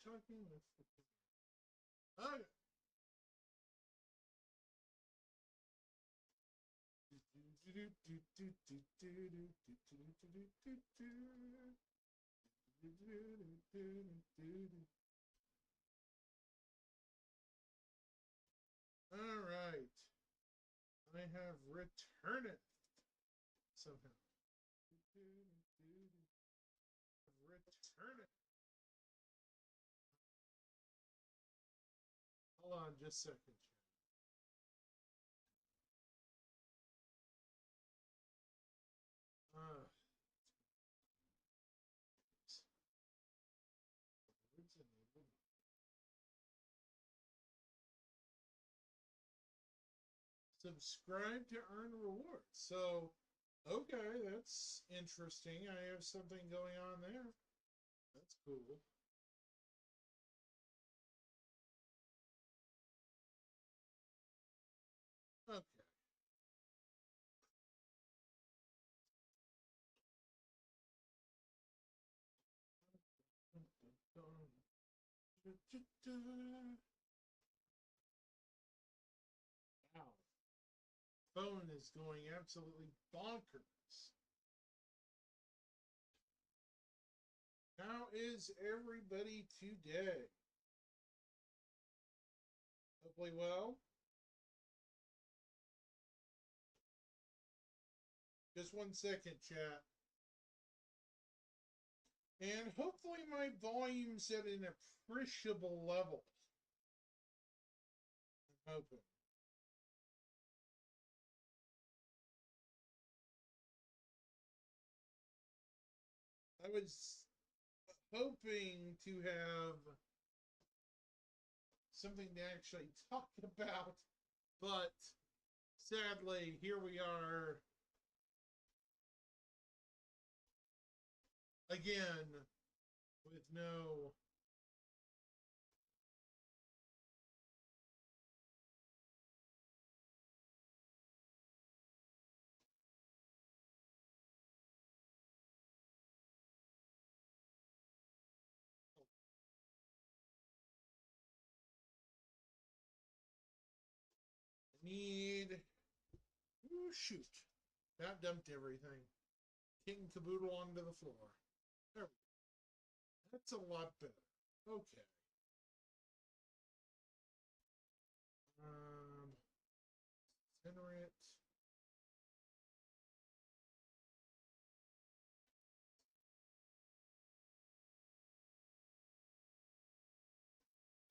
talking with the okay. All right. I have returned somehow. Return it. Hold on just a second. Uh, subscribe to earn rewards. So, okay, that's interesting. I have something going on there. That's cool. Okay. Wow. Phone is going absolutely bonkers. How is everybody today? Hopefully well. Just 1 second, chat. And hopefully my volume's at an appreciable level. I'm hoping. I was hoping to have something to actually talk about, but sadly, here we are again with no. Need. Ooh, shoot. That dumped everything. King caboodle onto the floor. There we go. That's a lot better. Okay. Um, center it.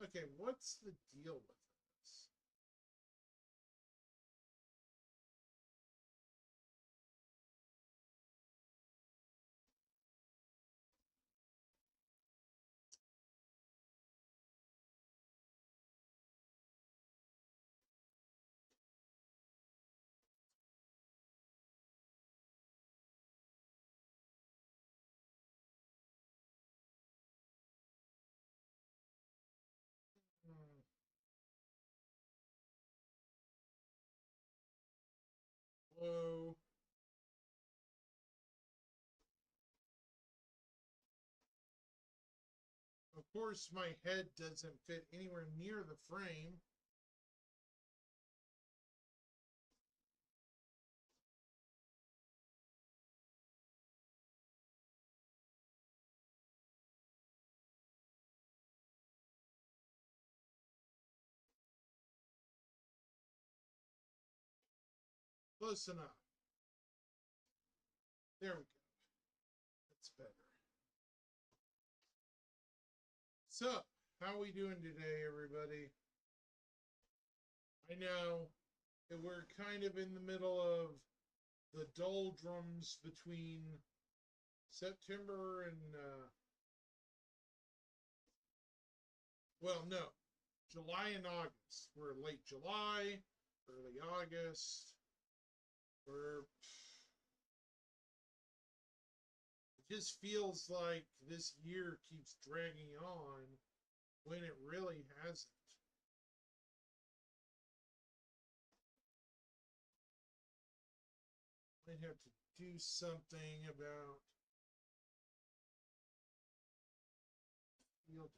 Okay, what's the deal with this? Hmm. Whoa. Of course, my head doesn't fit anywhere near the frame. Close enough. There we go. That's better. So, how are we doing today, everybody? I know that we're kind of in the middle of the doldrums between September and, well, no, July and August. We're late July, early August. We're. It just feels like this year keeps dragging on when it really hasn't. Might have to do something about field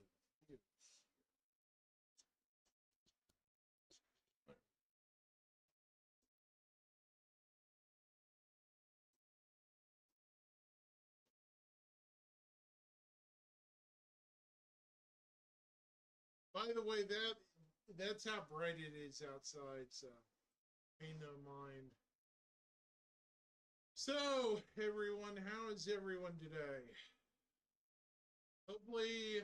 By the way, that's how bright it is outside, so pay no mind. So, everyone, how is everyone today? Hopefully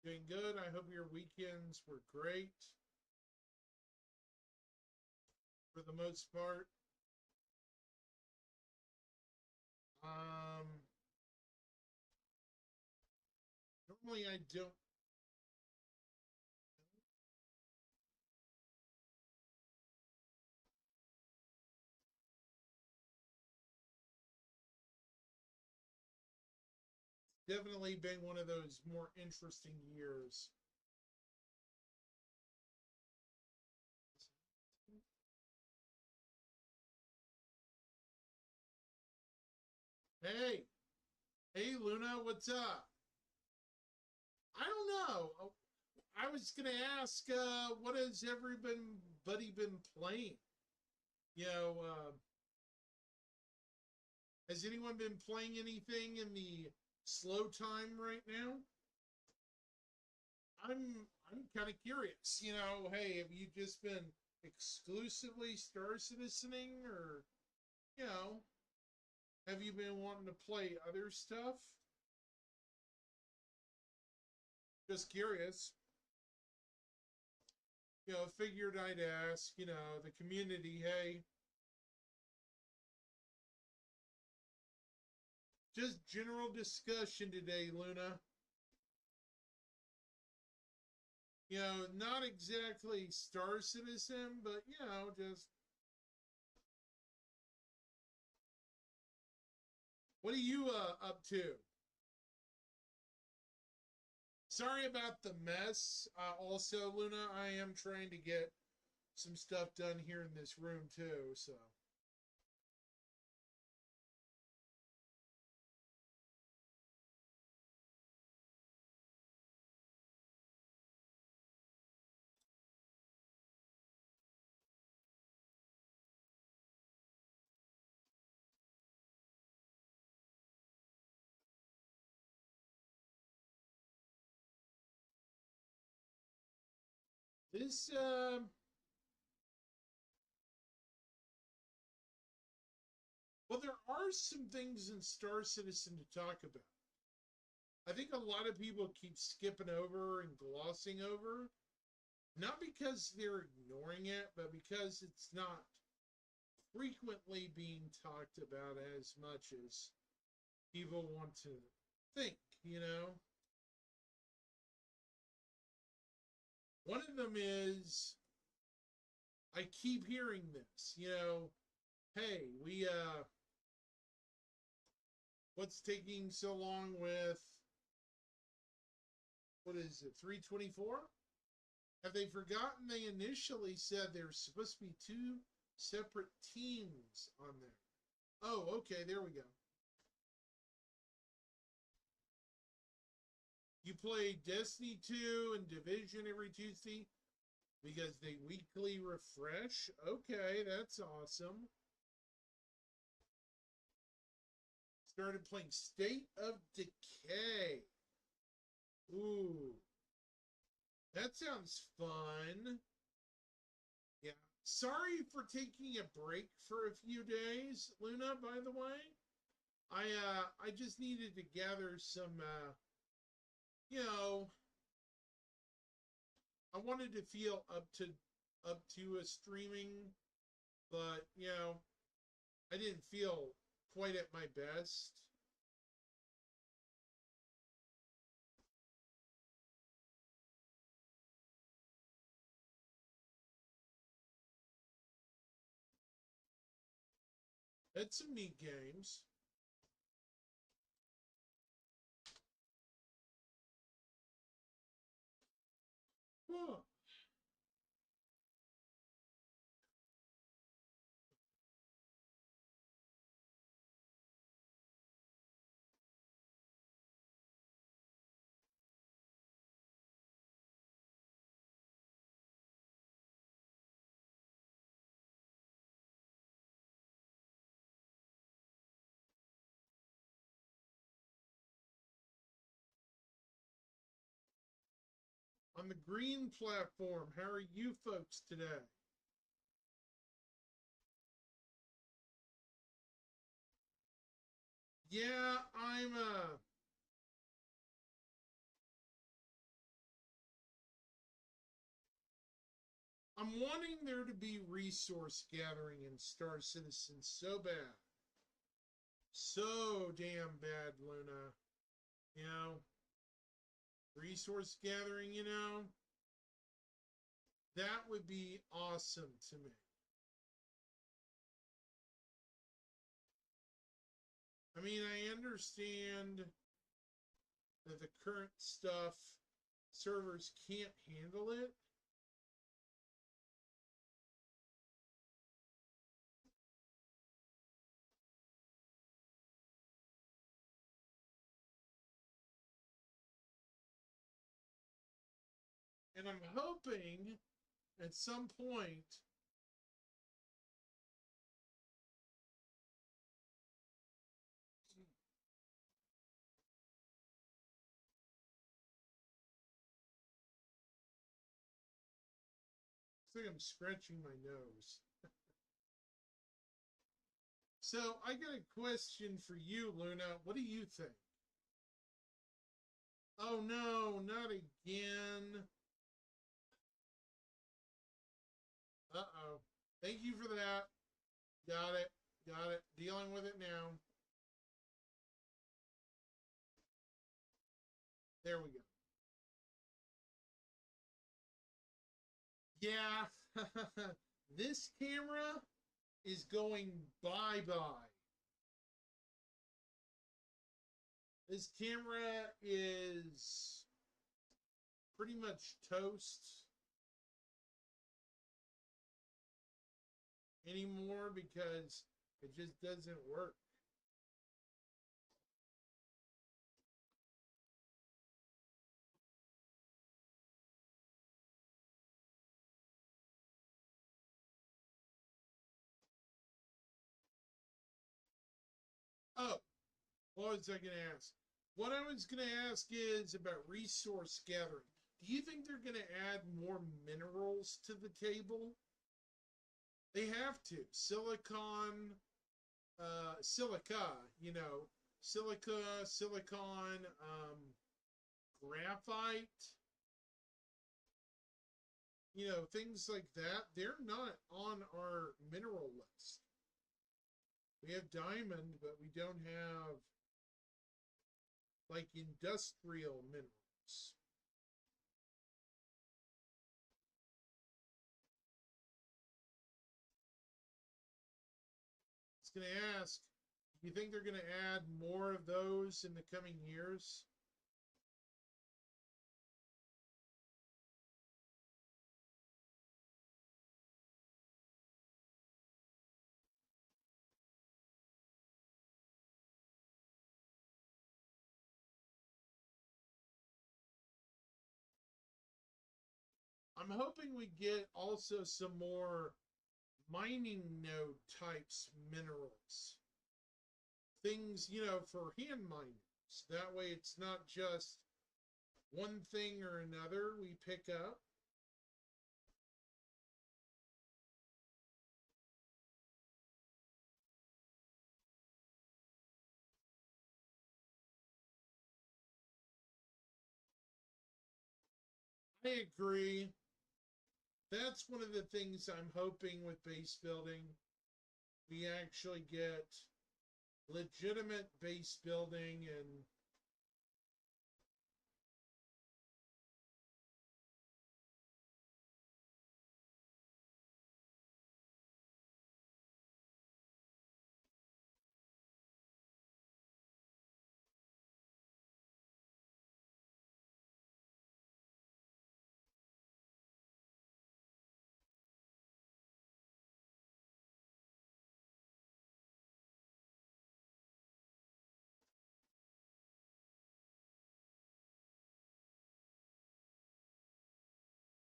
doing good. I hope your weekends were great for the most part. Um, Normally I don't. Definitely been one of those more interesting years. Hey, hey, Luna, what's up? I don't know. I was gonna ask, what has everybody been playing? You know, has anyone been playing anything in the slow time right now? I'm kind of curious. Hey, have you just been exclusively Star Citizening, or you know, have you been wanting to play other stuff? Just curious. Figured I'd ask. The community. Hey, just general discussion today, Luna. Not exactly Star Citizen, but just what are you up to? Sorry about the mess. Also, Luna, I am trying to get some stuff done here in this room too, so. This, well, there are some things in Star Citizen to talk about. I think a lot of people keep skipping over and glossing over, not because they're ignoring it, but because it's not frequently being talked about as much as people want to think, you know? One of them is I keep hearing this, hey, what's taking so long with, what is it, 324? Have they forgotten they initially said there's supposed to be two separate teams on there? Oh, okay, there we go. You play Destiny 2 and Division every Tuesday because they weekly refresh? Okay, that's awesome. Started playing State of Decay. Ooh, that sounds fun. Yeah. Sorry for taking a break for a few days, Luna, by the way. I just needed to gather some you know, I wanted to feel up to a streaming, but I didn't feel quite at my best. Had some neat games. Huh. on the green platform. How are you folks today? Yeah, I'm wanting there to be resource gathering in Star Citizen so bad. So damn bad, Luna. You know, resource gathering, that would be awesome to me. I mean, I understand that the current stuff servers can't handle it. And I'm hoping at some point I think I'm scratching my nose. So I got a question for you, Luna. What do you think? Oh no, not again. Uh-oh. Thank you for that. Got it. Got it. Dealing with it now. There we go. Yeah. This camera is going bye-bye. This camera is pretty much toast anymore because it just doesn't work. Oh, what was I going to ask? What I was going to ask is about resource gathering. Do you think they're going to add more minerals to the table? They have to. Silica, silica, silicon, graphite, things like that. They're not on our mineral list. We have diamond, but we don't have like industrial minerals. I was going to ask, do you think they're going to add more of those in the coming years? I'm hoping we get also some more mining node types minerals. Things, for hand miners. That way it's not just one thing or another we pick up. I agree. That's one of the things I'm hoping with base building. We actually get legitimate base building and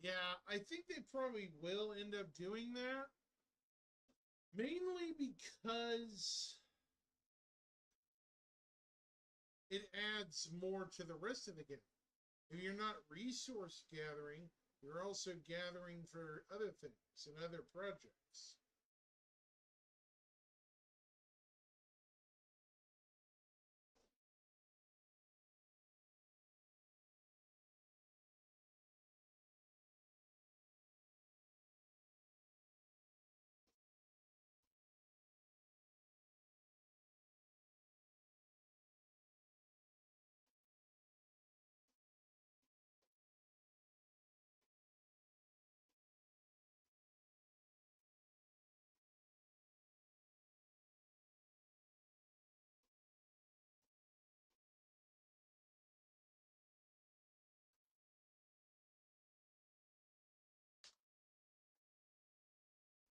yeah, I think they probably will end up doing that. Mainly because it adds more to the rest of the game. If you're not resource gathering, you're also gathering for other things and other projects.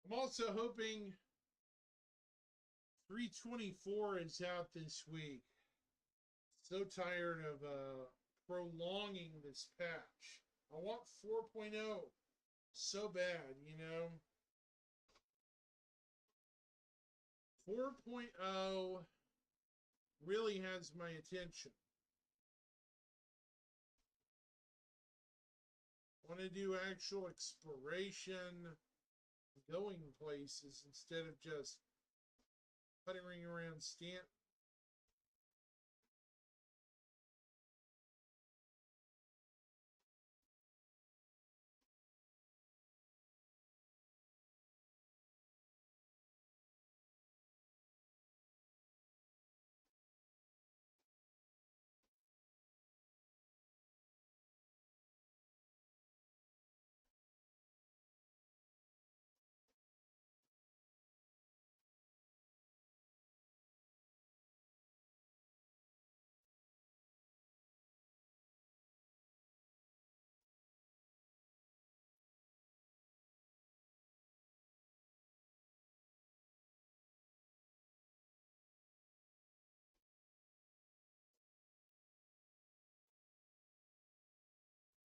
I'm also hoping 324 is out this week. So tired of prolonging this patch. I want 4.0 so bad, you know. 4.0 really has my attention. I want to do actual exploration, going places instead of just puttering around Stanton.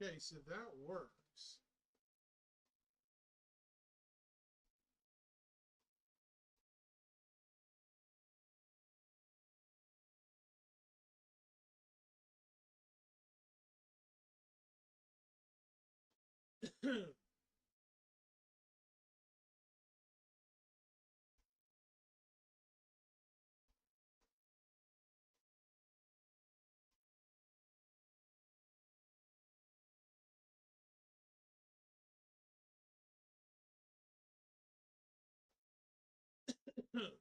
Okay, so that works.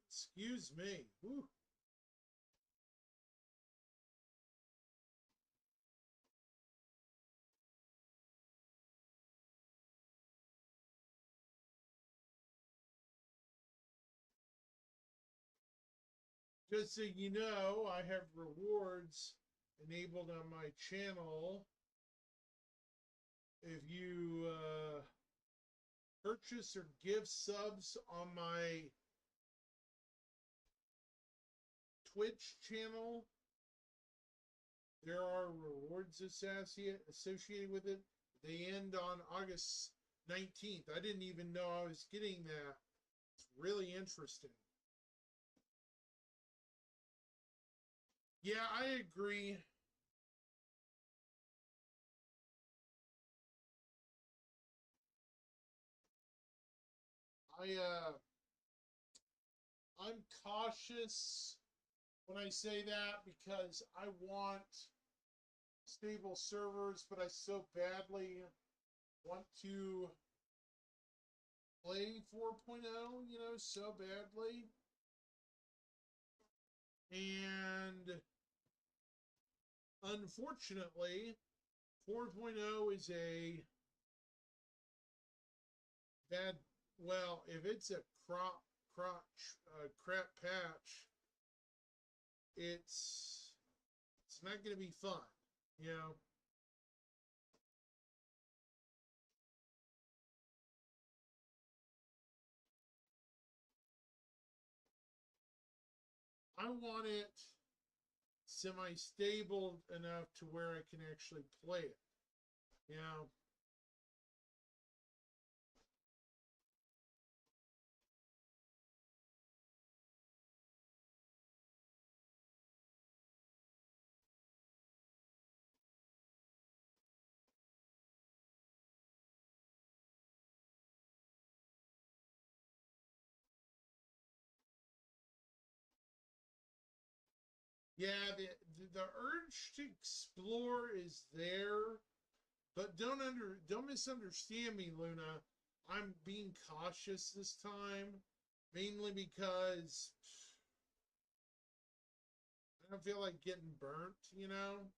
Excuse me. Whew. Just so you know, I have rewards enabled on my channel. If you purchase or give subs on my Twitch channel, there are rewards associated with it. They end on August 19th. I didn't even know I was getting that. It's really interesting. Yeah, I agree. I'm cautious when I say that because I want stable servers, but I so badly want to play 4.0, you know, so badly. And unfortunately, 4.0 is a bad, well, if it's a crap patch, it's not going to be fun, you know. I want it semi-stable enough to where I can actually play it, you know. Yeah, the urge to explore is there, but don't misunderstand me, Luna. I'm being cautious this time, mainly because I don't feel like getting burnt, you know?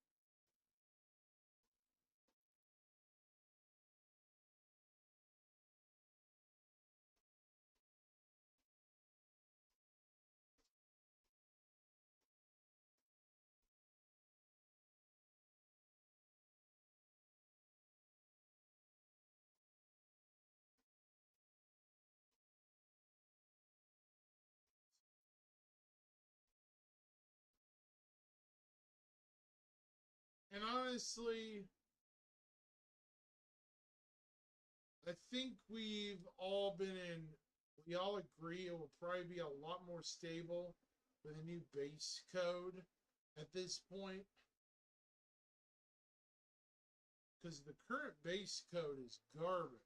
And honestly, I think we all agree it will probably be a lot more stable with a new base code at this point, because the current base code is garbage.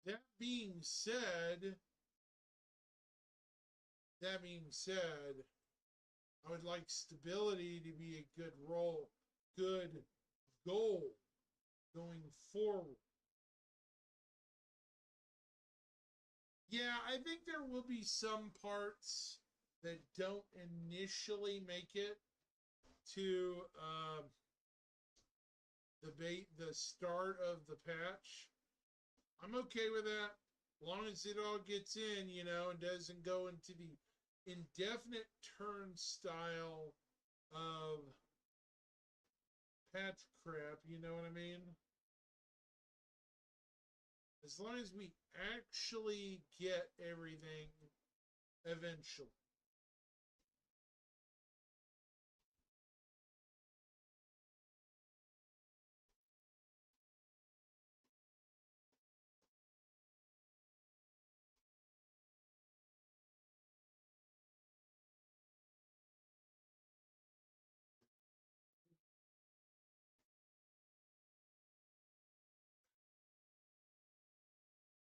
That being said, that being said, I would like stability to be a good goal going forward. Yeah, I think there will be some parts that don't initially make it to the start of the patch. I'm okay with that, as long as it all gets in, and doesn't go into the indefinite turnstile of patch crap. You know what I mean? As long as we actually get everything eventually.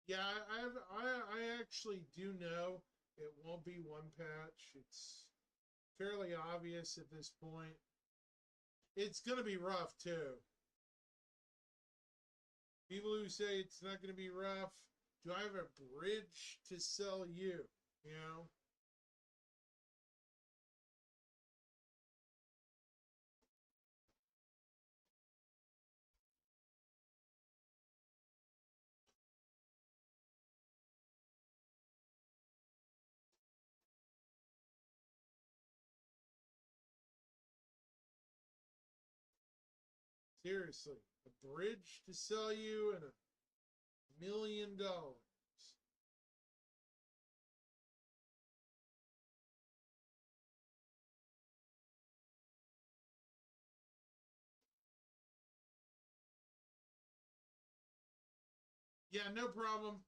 Yeah, I actually do know it won't be one patch. It's fairly obvious at this point. It's gonna be rough too. People who say it's not gonna be rough, do I have a bridge to sell you? You know? Seriously, a bridge to sell you and $1 million. Yeah, no problem.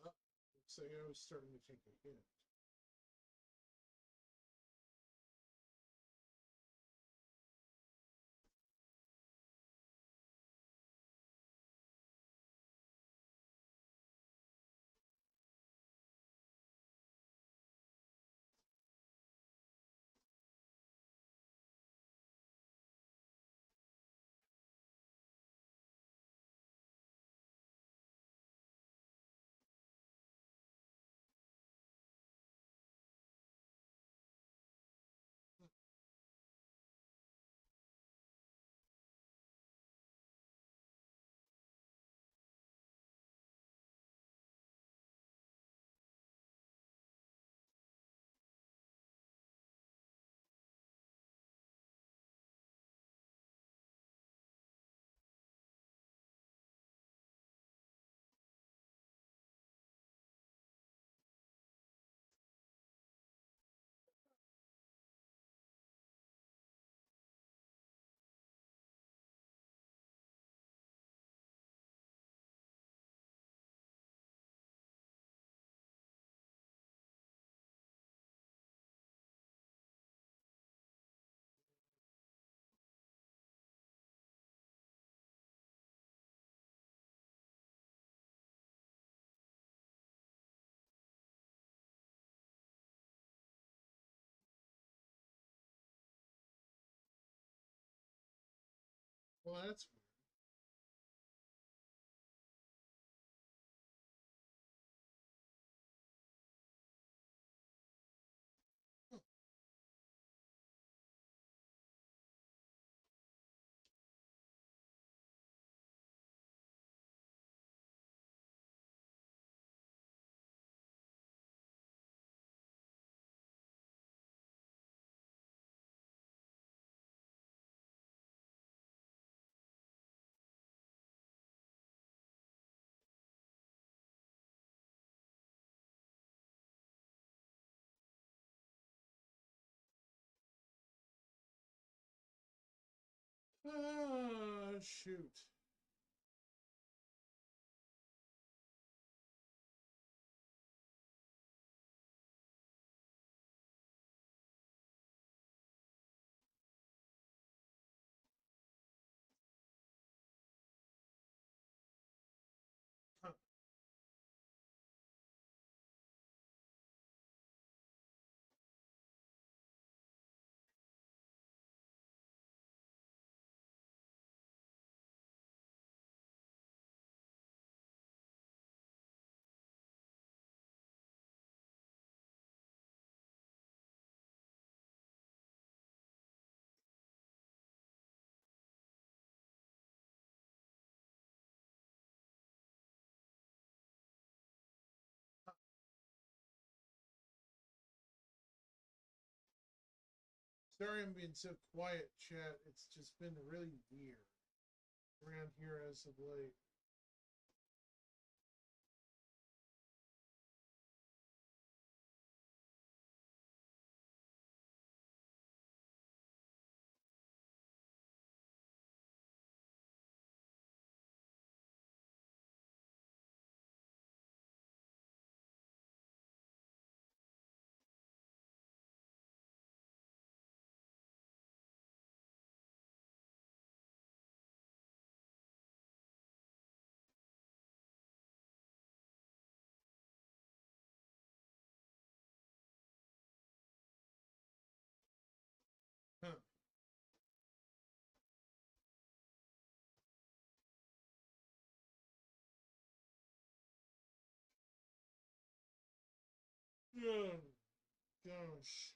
Oh, looks like I was starting to take a hit. Well, that's weird. Ah, shoot. Huh. Sorry I'm being so quiet, chat. It's just been really weird around here as of late. Huh. Oh, gosh.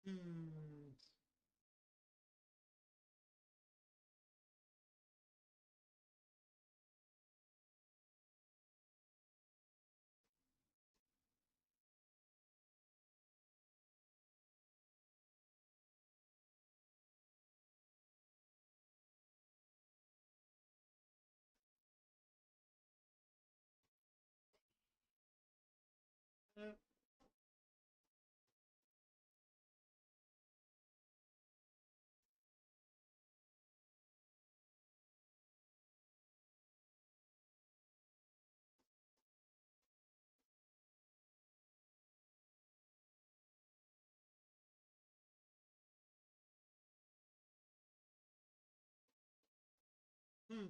Hmm. Uh, hmm.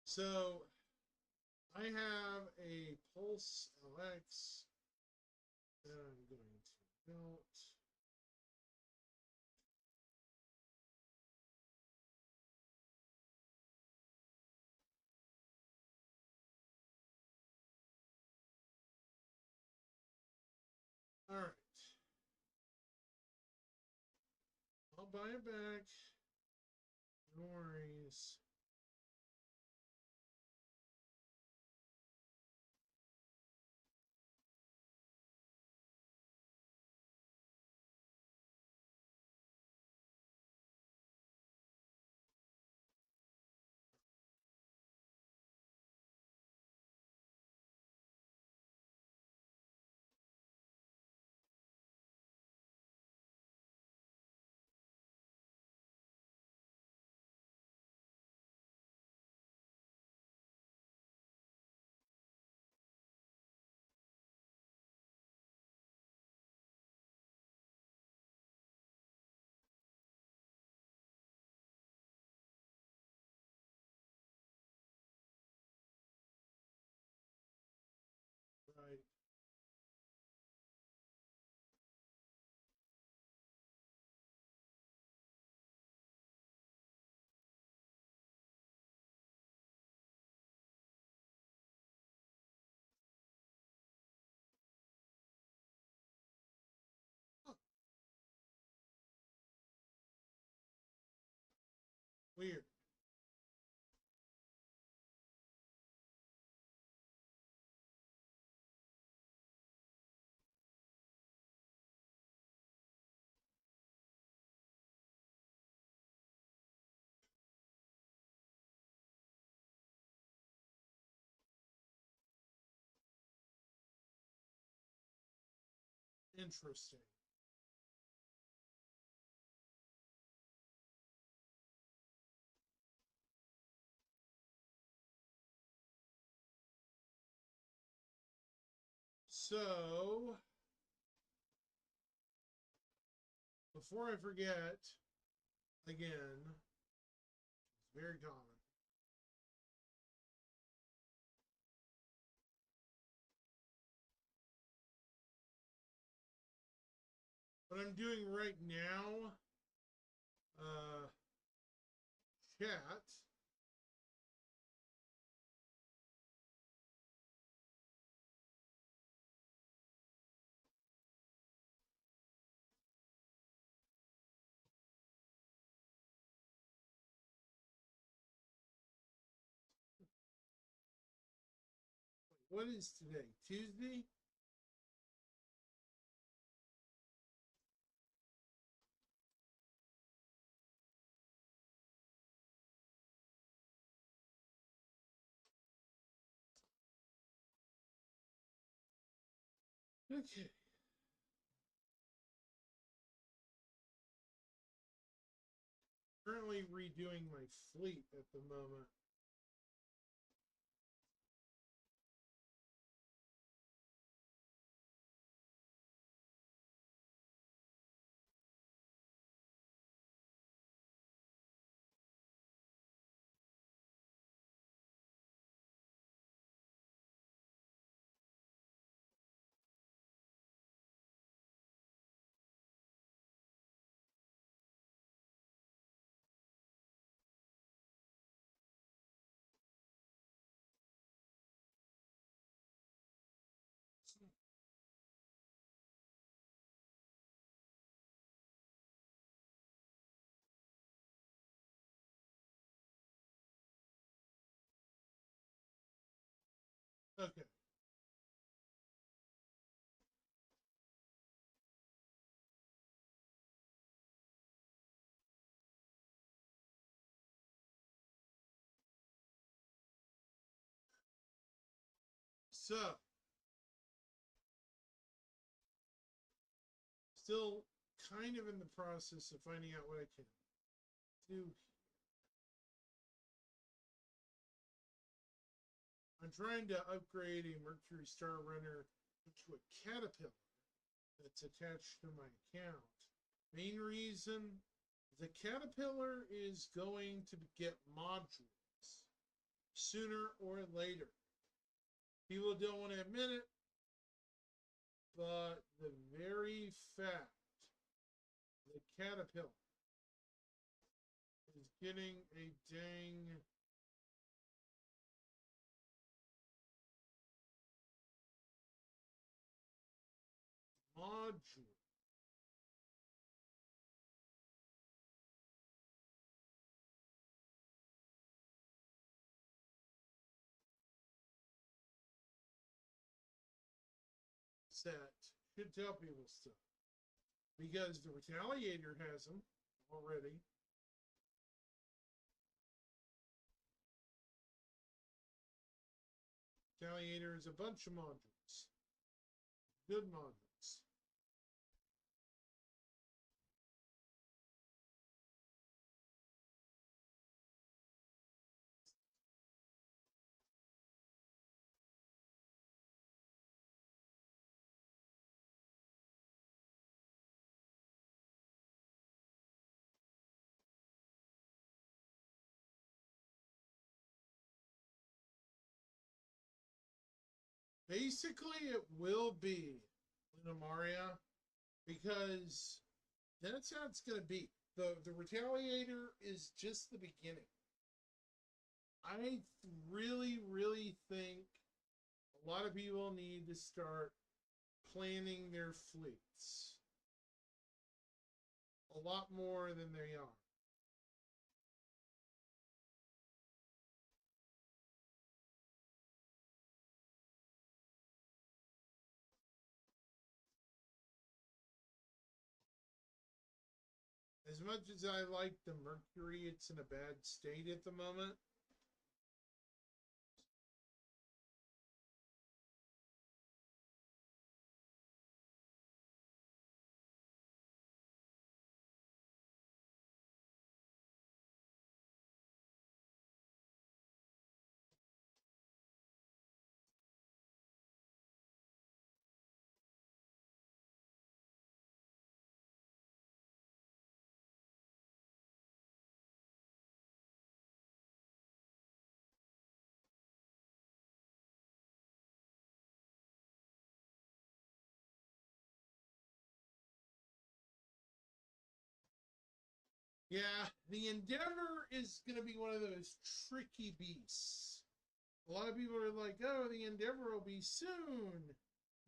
So I have a Pulse LX that I'm going to mount. All right. I'll buy it back. No worries. Weird. Interesting. So, before I forget, again, it's very common. What I'm doing right now, chat. What is today? Tuesday? Okay. Currently redoing my fleet at the moment. Okay. So, still kind of in the process of finding out what I can do. I'm trying to upgrade a Mercury Star Runner into a Caterpillar that's attached to my account. Main reason, the Caterpillar is going to get modules sooner or later. People don't want to admit it, but the very fact the Caterpillar is getting a dang module set should tell people stuff. Because the Retaliator has them already. Retaliator is a bunch of modules. Good modules. Basically, it will be Lunamaria because that's how it's going to be. The Retaliator is just the beginning. I really think a lot of people need to start planning their fleets a lot more than they are. as much as I like the Mercury, it's in a bad state at the moment. Yeah, the Endeavor is going to be one of those tricky beasts. A lot of people are like, oh, the Endeavor will be soon.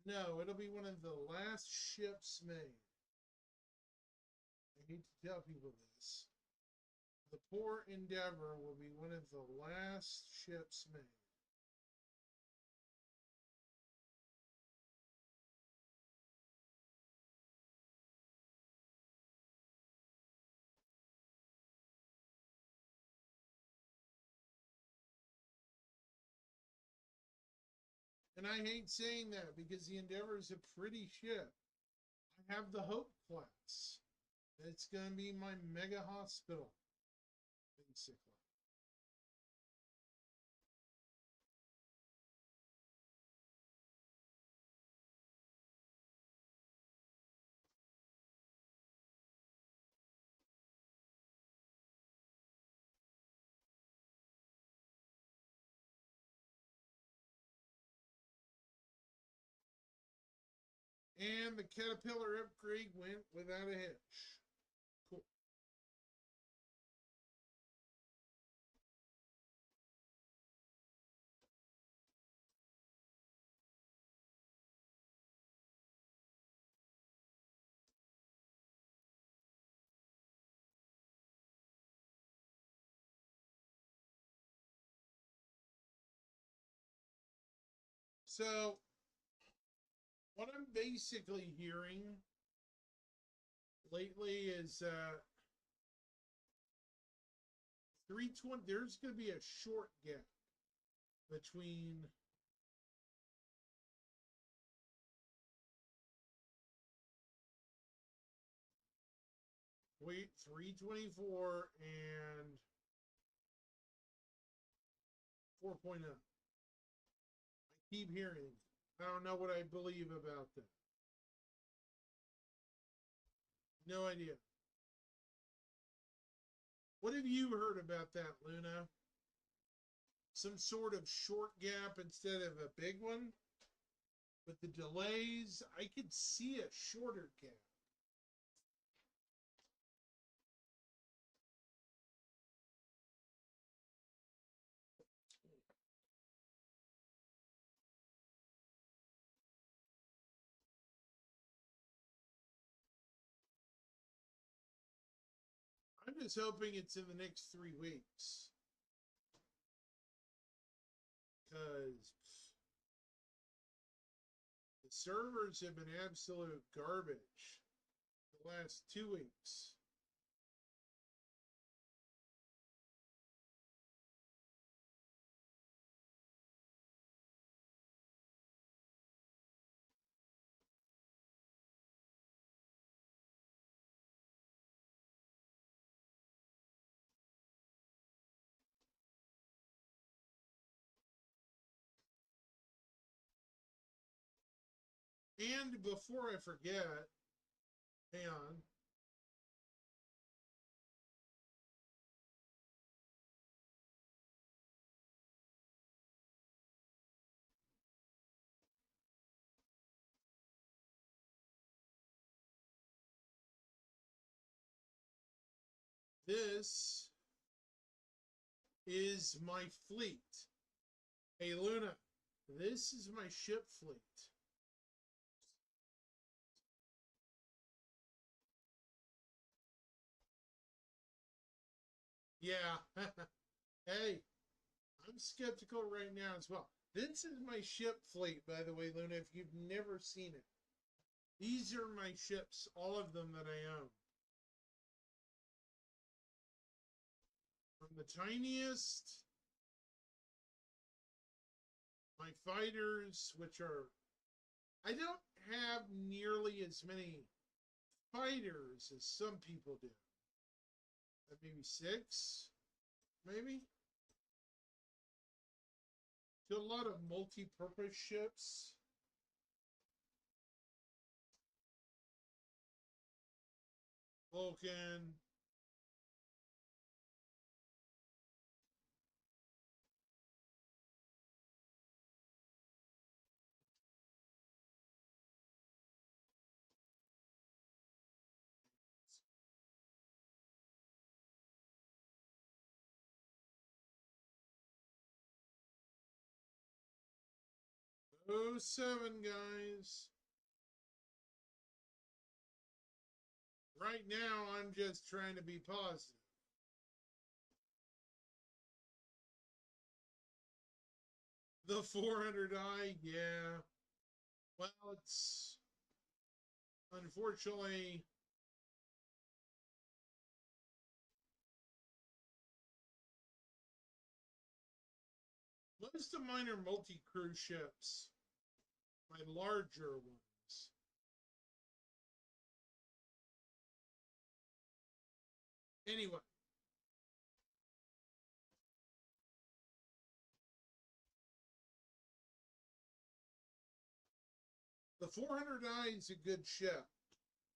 No, it'll be one of the last ships made. I hate to tell people this. The poor Endeavor will be one of the last ships made. And I hate saying that because the Endeavor is a pretty ship. I have the Hope class. It's going to be my mega hospital, basically. And the Caterpillar upgrade went without a hitch. Cool. So, what I'm basically hearing lately is 320. There's going to be a short gap between wait 324 and 4.0. I keep hearing. I don't know what I believe about that. No idea. What have you heard about that, Luna? Some sort of short gap instead of a big one? With the delays, I could see a shorter gap. I'm just hoping it's in the next 3 weeks. Because the servers have been absolute garbage the last 2 weeks. And before I forget, hang on. This is my fleet. Hey, Luna, this is my ship fleet. Yeah. Hey, I'm skeptical right now as well. This is my ship fleet, by the way, Luna, if you've never seen it. These are my ships, all of them that I own. I'm the tiniest. My fighters, which are, I don't have nearly as many fighters as some people do. Maybe 6, maybe. To a lot of multi-purpose ships. Vulcan. Oh, 07, guys. Right now, I'm just trying to be positive. The 400i, yeah. Well, it's unfortunately most of mine are multi-cruise ships, my larger ones. Anyway, the 400i is a good ship.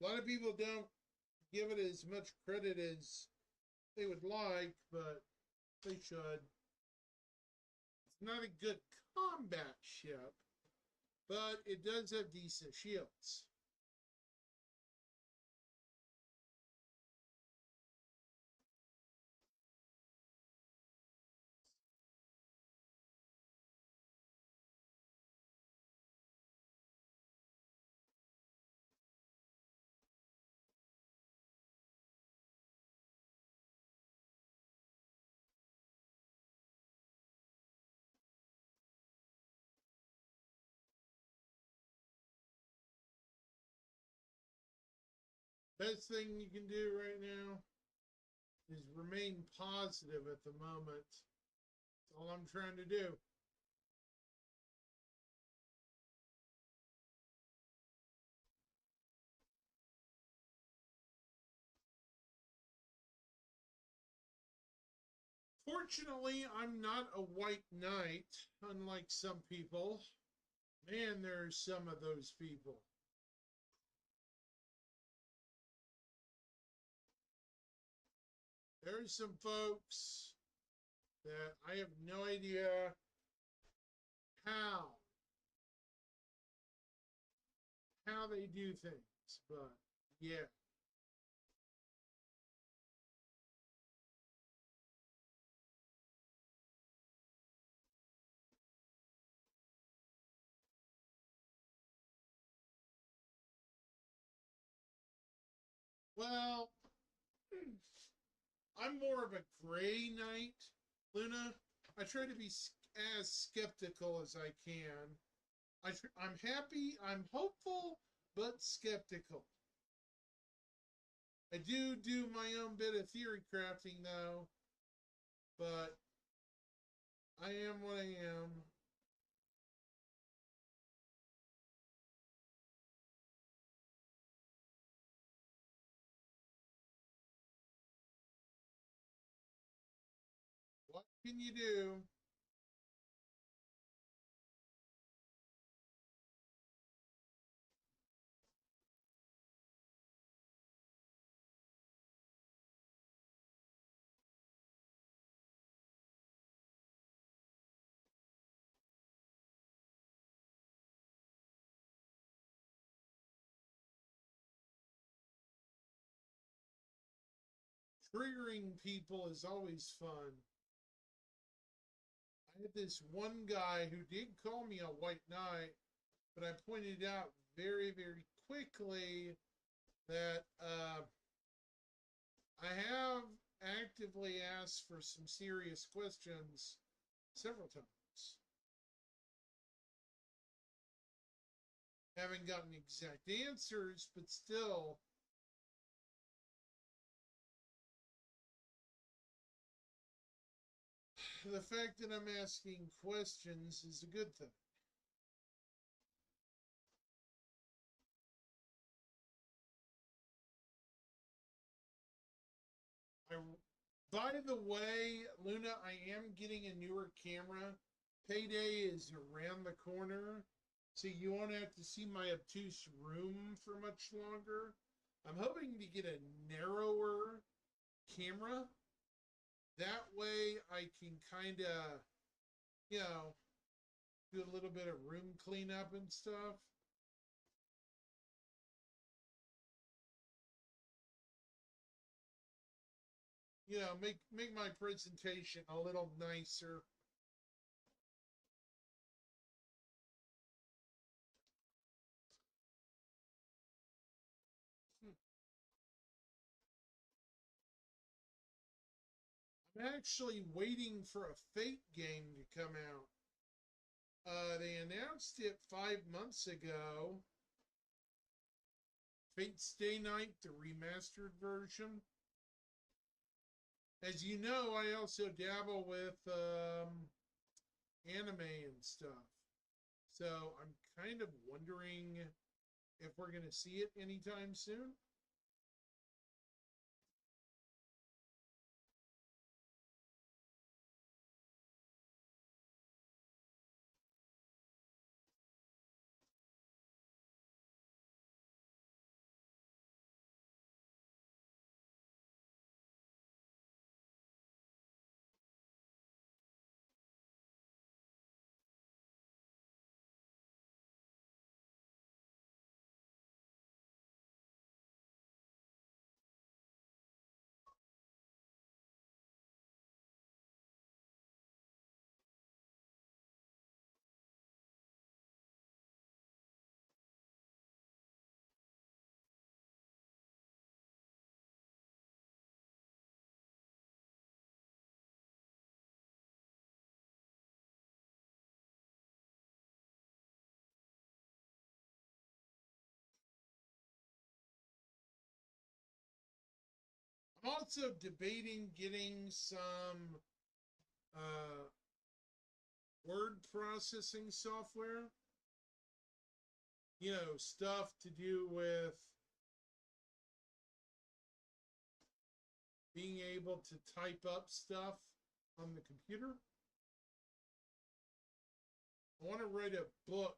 A lot of people don't give it as much credit as they would like, but they should. It's not a good combat ship, but it does have decent shields. Best thing you can do right now is remain positive at the moment. That's all I'm trying to do. Fortunately, I'm not a white knight, unlike some people. Man, there's some of those people. There's some folks that I have no idea how they do things, but yeah. Well, I'm more of a gray knight, Luna. I try to be as skeptical as I can. I'm happy, I'm hopeful, but skeptical. I do my own bit of theory crafting though, but I am what I am. What can you do? Triggering people is always fun. I had this one guy who did call me a white knight, but I pointed out very quickly that I have actively asked for some serious questions several times. Haven't gotten exact answers, but still, the fact that I'm asking questions is a good thing. I, by the way, Luna, I am getting a newer camera. Payday is around the corner, so you won't have to see my obtuse room for much longer. I'm hoping to get a narrower camera. That way I can kind of, you know, do a little bit of room cleanup and stuff. You know, make my presentation a little nicer. I'm actually waiting for a Fate game to come out. They announced it 5 months ago. Fate Stay Night, the remastered version. As you know, I also dabble with anime and stuff. So I'm kind of wondering if we're going to see it anytime soon. I'm also debating getting some uh, word processing software. You know, stuff to do with being able to type up stuff on the computer. I want to write a book,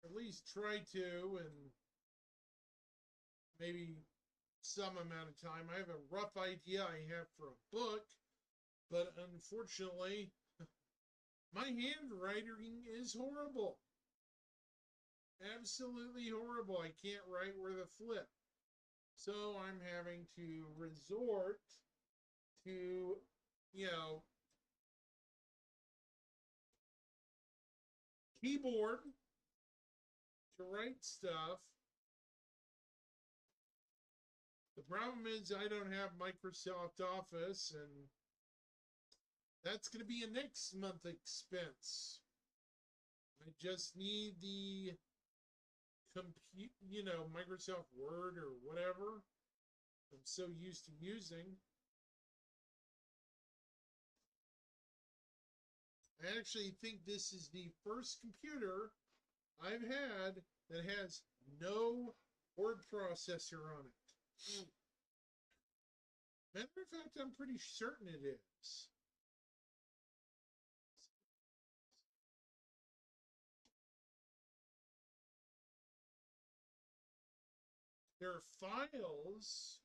at least try to, and maybe some amount of time. I have a rough idea I have for a book, but unfortunately, my handwriting is horrible. Absolutely horrible. I can't write with a flip. So I'm having to resort to, you know, keyboard to write stuff. The problem is I don't have Microsoft Office, and that's going to be a next month expense. I just need the Microsoft Word or whatever I'm so used to using. I actually think this is the first computer I've had that has no word processor on it. Matter of fact, I'm pretty certain it is. There are files.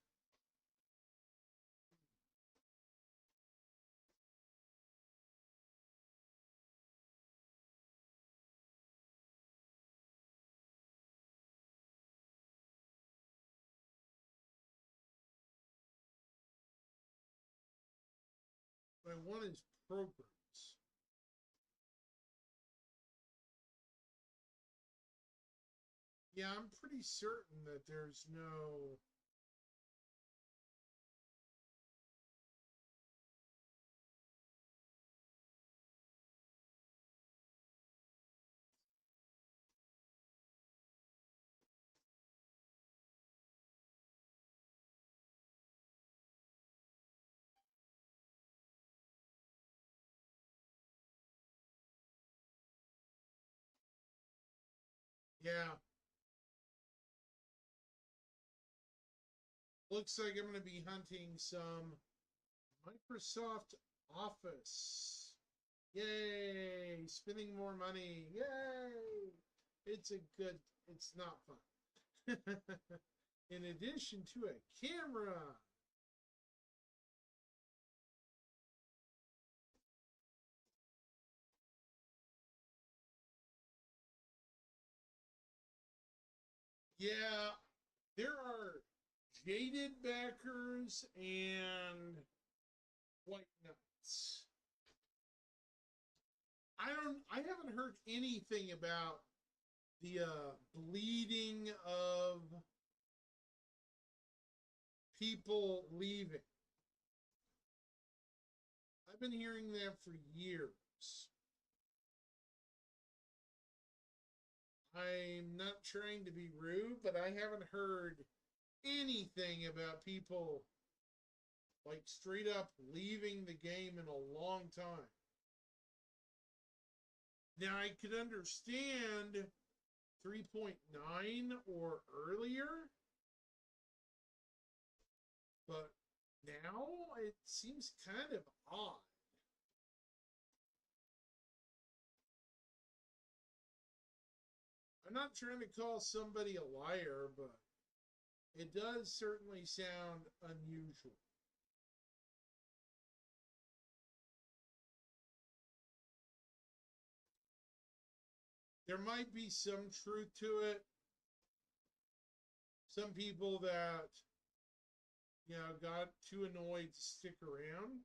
My one is programs. Yeah, I'm pretty certain that there's no. Yeah, looks like I'm going to be hunting some Microsoft Office. Yay! Spending more money. Yay! It's a good, it's not fun. In addition to a camera. Yeah, there are jaded backers and white knights. I haven't heard anything about the bleeding of people leaving. I've been hearing that for years. I'm not trying to be rude, but I haven't heard anything about people like straight up leaving the game in a long time. Now I could understand 3.9 or earlier, but now it seems kind of odd. I'm not trying to call somebody a liar, but it does certainly sound unusual. There might be some truth to it. Some people that, got too annoyed to stick around.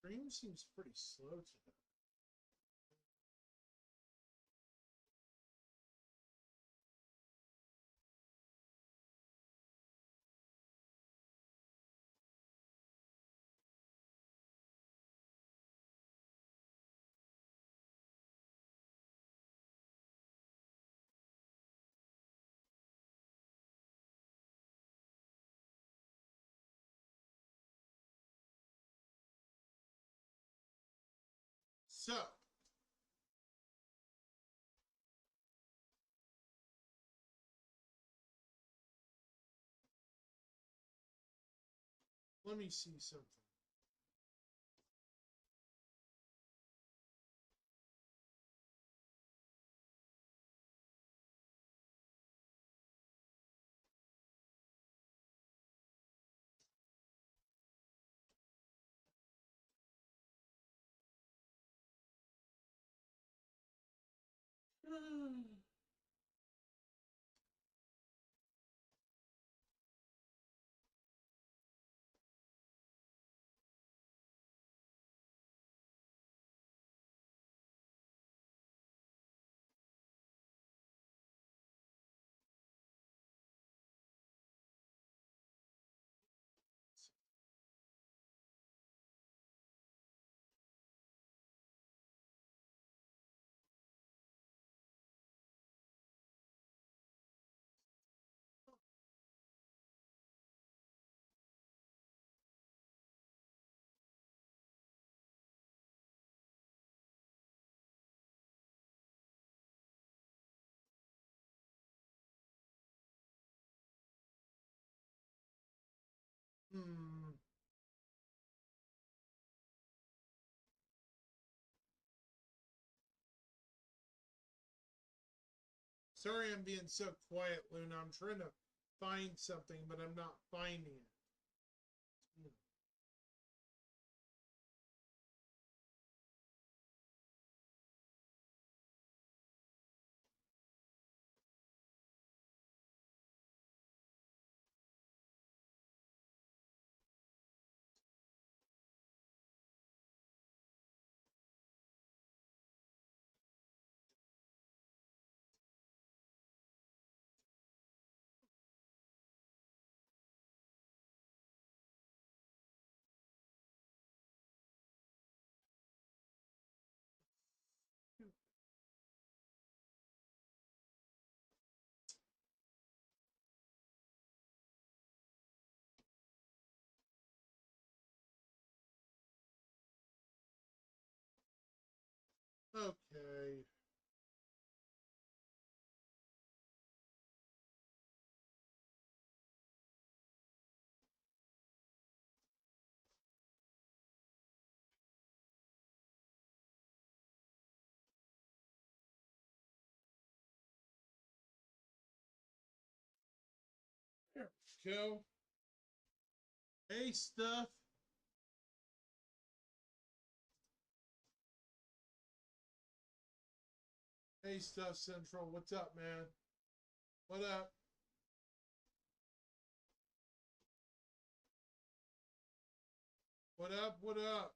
Stream seems pretty slow today. So, let me see something. Hmm. Sorry I'm being so quiet, Luna. I'm trying to find something, but I'm not finding it. Okay. There we go. Hey, Stuff. Hey, Stuff Central. What's up, man? What up? What up? What up?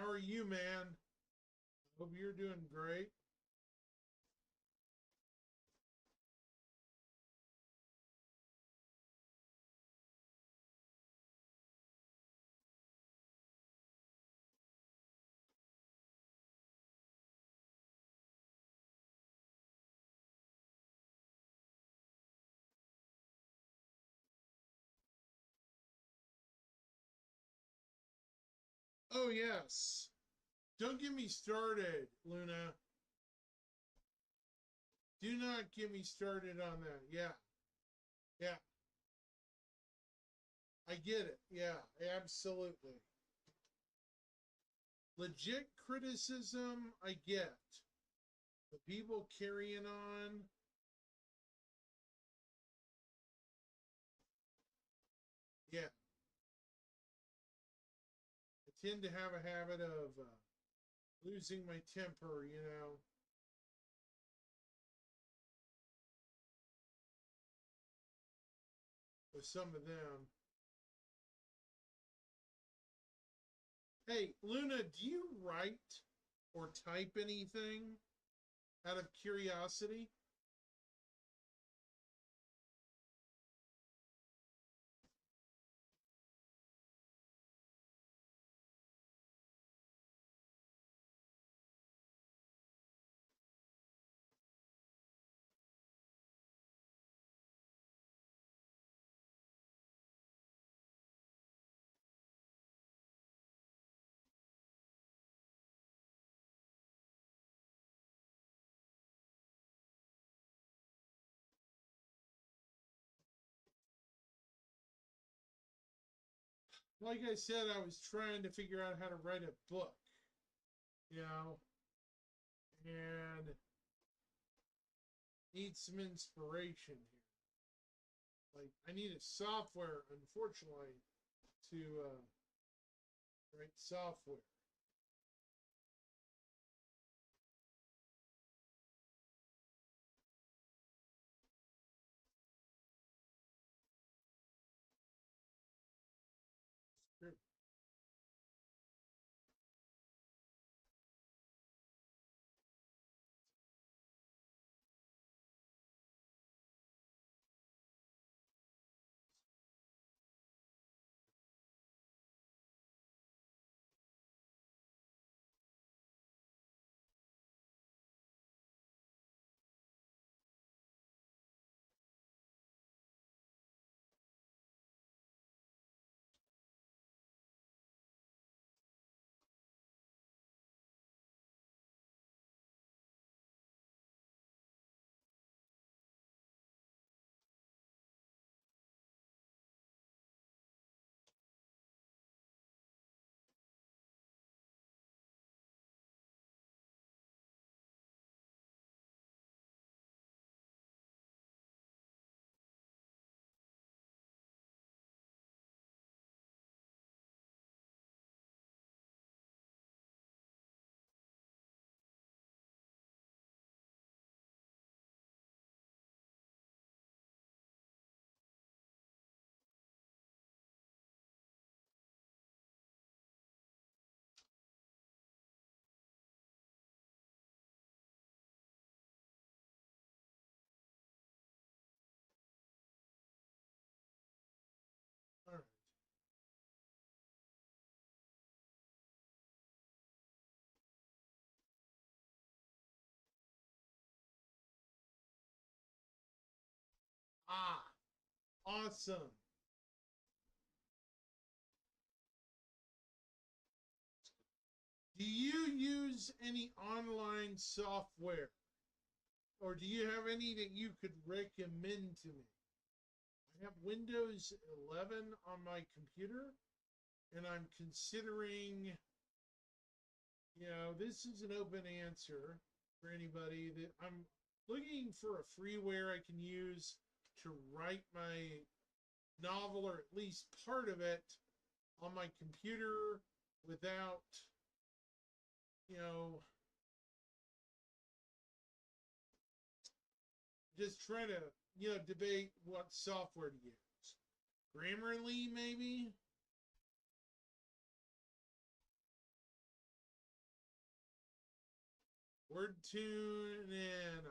How are you, man? Hope you're doing great. Oh, yes. Don't get me started, Luna. Do not get me started on that. Yeah. Yeah. I get it. Yeah. Absolutely. Legit criticism, I get. The people carrying on. Yeah. I tend to have a habit of losing my temper, with some of them. Hey, Luna, do you write or type anything out of curiosity? like I said, I was trying to figure out how to write a book, you know, and need some inspiration here. Like, I need a software, unfortunately, to write software. Sure. All right. Ah, awesome. Do you use any online software? Or do you have any that you could recommend to me? I have Windows 11 on my computer, and I'm considering, this is an open answer for anybody that I'm looking for a freeware I can use to write my novel or at least part of it on my computer without, you know, just trying to, debate what software to use. Grammarly, maybe? WordTune and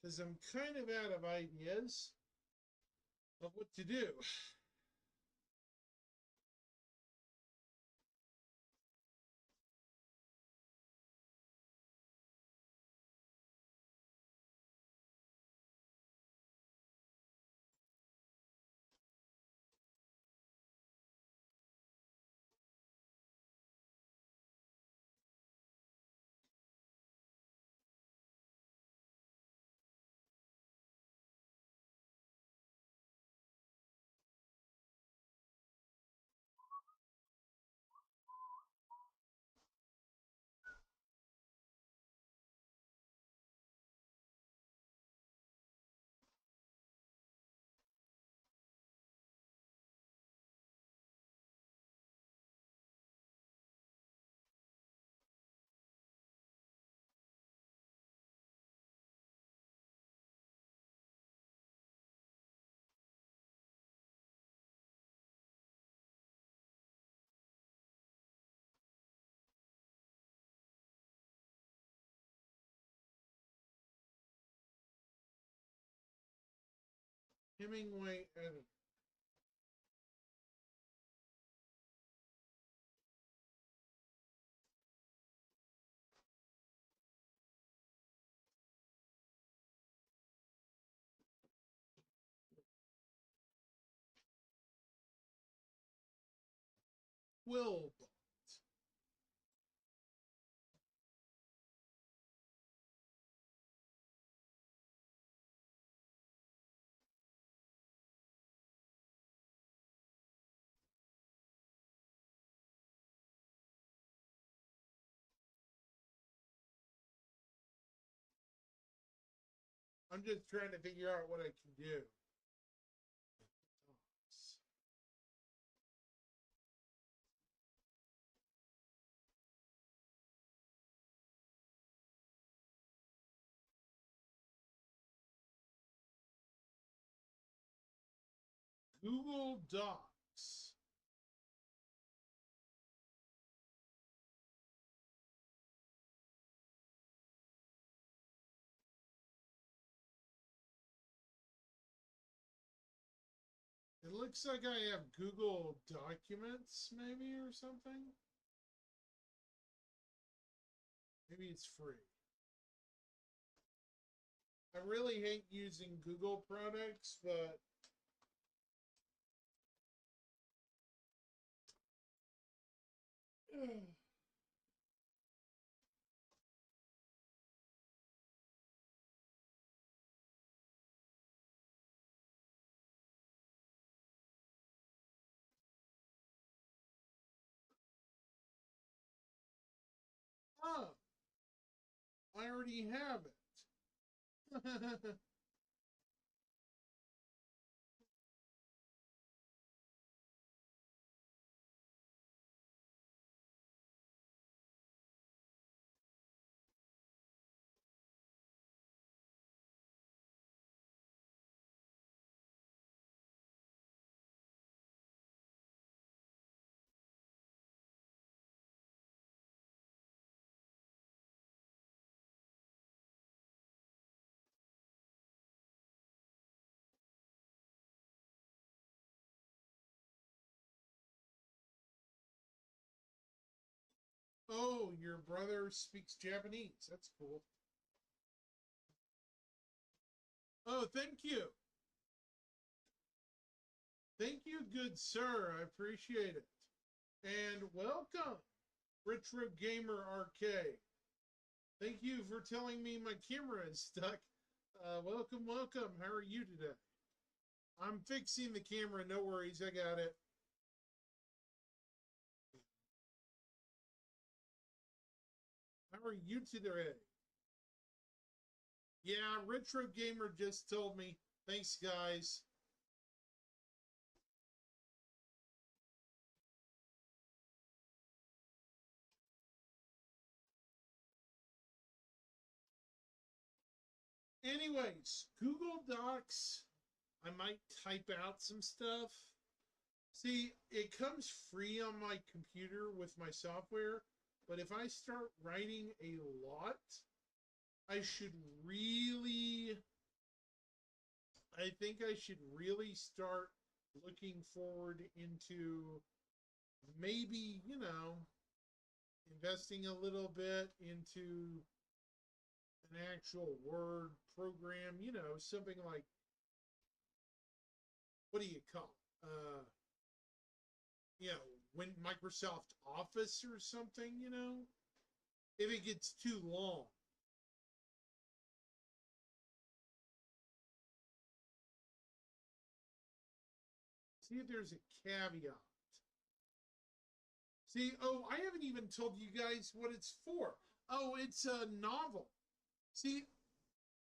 because I'm kind of out of ideas of what to do. Hemingway editor. Quillbot. I'm just trying to figure out what I can do. Google Docs. It looks like I have Google Documents, maybe, or something. Maybe it's free. I really hate using Google products, but oh, I already have it. Oh, your brother speaks Japanese. That's cool. Oh, thank you. Thank you, good sir. I appreciate it. And welcome, Retro Gamer Arcade. Thank you for telling me my camera is stuck. Welcome, welcome. How are you today? I'm fixing the camera. No worries. I got it. How are you today? Yeah, Retro Gamer just told me. Thanks, guys. Anyways, Google Docs, I might type out some stuff. See, it comes free on my computer with my software, but if I start writing a lot, I should really, I think I should really start looking forward into maybe, investing a little bit into an actual Word program, something like, what do you call it? When Microsoft Office or something, if it gets too long. See if there's a caveat. See, oh, I haven't even told you guys what it's for. Oh, it's a novel. See,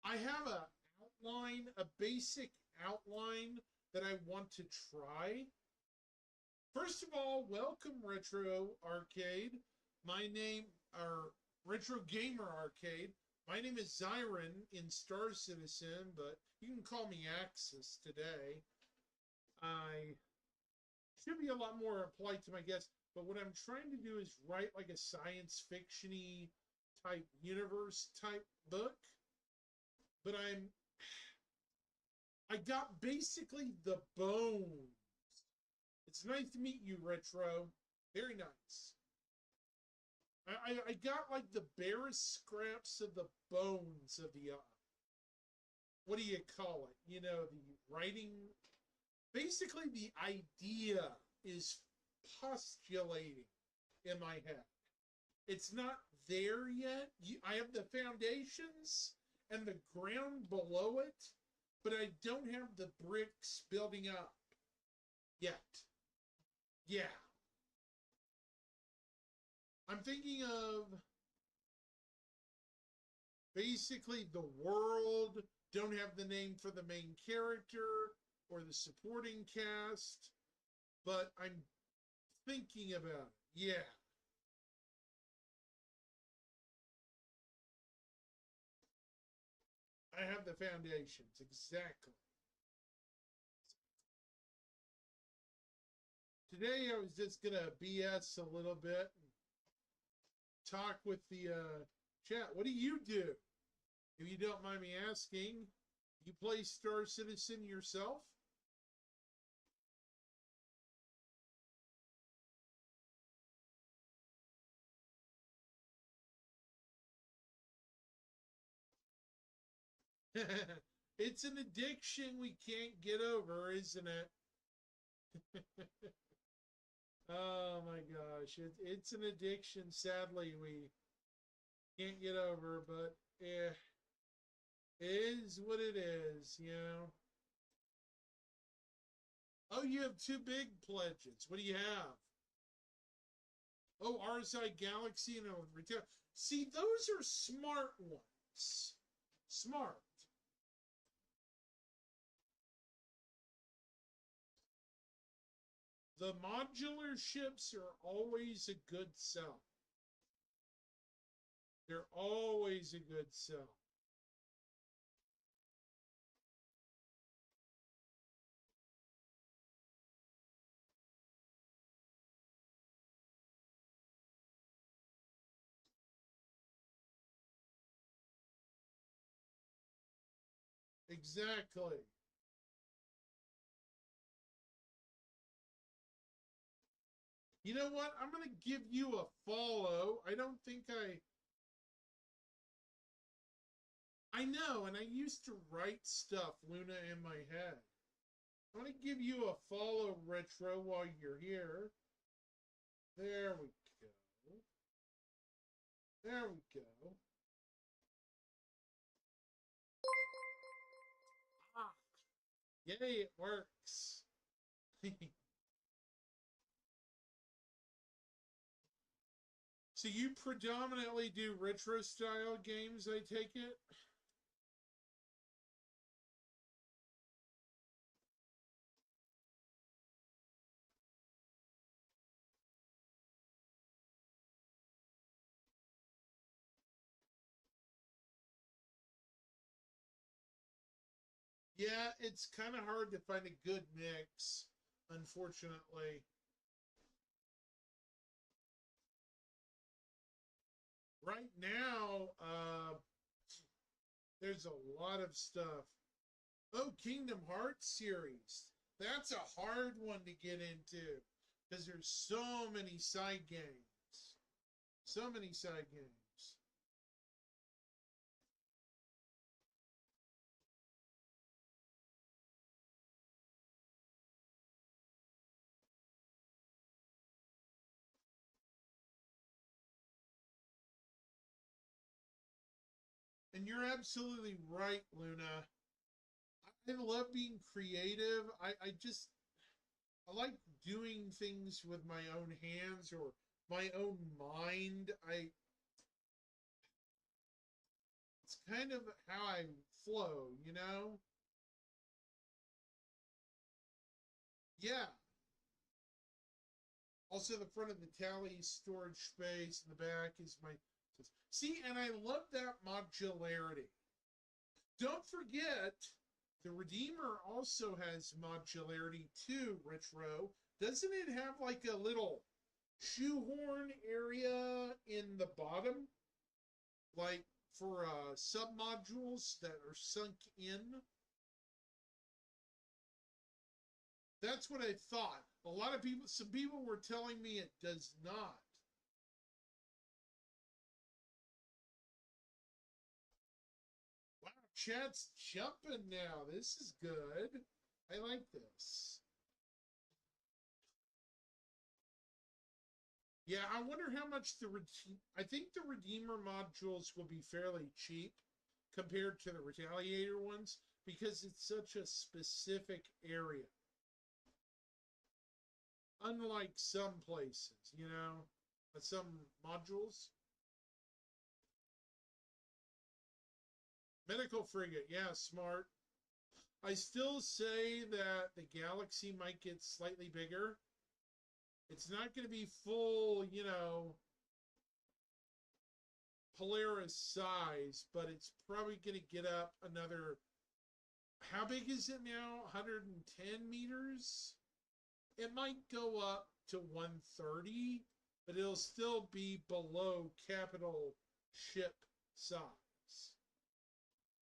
I have a outline, a basic outline that I want to try. First of all, welcome Retro Arcade. My name are Retro Gamer Arcade. My name is Zyron in Star Citizen, but you can call me Axis today. I should be a lot more polite to my guests, but what I'm trying to do is write like a science fiction-y type universe type book. But I got basically the bones. It's nice to meet you, Retro. Very nice. I got like the barest scraps of the bones of the what do you call it? The writing. Basically, the idea is postulating in my head. It's not there yet. I have the foundations and the ground below it, but I don't have the bricks building up yet. Yeah. I'm thinking of basically the world, don't have the name for the main character or the supporting cast, but I'm thinking about it. Yeah. I have the foundations, exactly. Today I was just gonna BS a little bit and talk with the chat. What do you do? If you don't mind me asking, you play Star Citizen yourself? It's an addiction we can't get over, isn't it? Oh my gosh, it's an addiction. Sadly, we can't get over, but it is what it is, you know. Oh, you have two big pledges. What do you have? Oh, RSI Galaxy and a retail. See, those are smart ones. Smart. The modular ships are always a good sell. They're always a good sell. Exactly. You know what? I'm going to give you a follow. I don't think I know, and I used to write stuff, Luna, in my head. I'm going to give you a follow, Retro, while you're here. There we go. There we go. Ah, yay, it works. So you predominantly do retro style games, I take it? Yeah, it's kind of hard to find a good mix, unfortunately. Right now, there's a lot of stuff. Oh, Kingdom Hearts series. That's a hard one to get into because there's so many side games. So many side games. And you're absolutely right, Luna. I love being creative. I like doing things with my own hands or my own mind. It's kind of how I flow, you know? Yeah. Also, the front of the tally storage space, and the back is my. See, and I love that modularity. Don't forget, the Redeemer also has modularity too, Retro. Doesn't it have like a little shoehorn area in the bottom? Like for submodules that are sunk in? That's what I thought. A lot of people, some people were telling me it does not. Wow, chat's jumping now. This is good. I like this. Yeah, I wonder how much I think the Redeemer modules will be fairly cheap compared to the Retaliator ones because it's such a specific area. Unlike some places, some modules. Medical frigate, yeah, smart. I still say that the galaxy might get slightly bigger. It's not going to be full, Polaris size, but it's probably going to get up another. How big is it now? 110 meters? It might go up to 130, but it'll still be below capital ship size.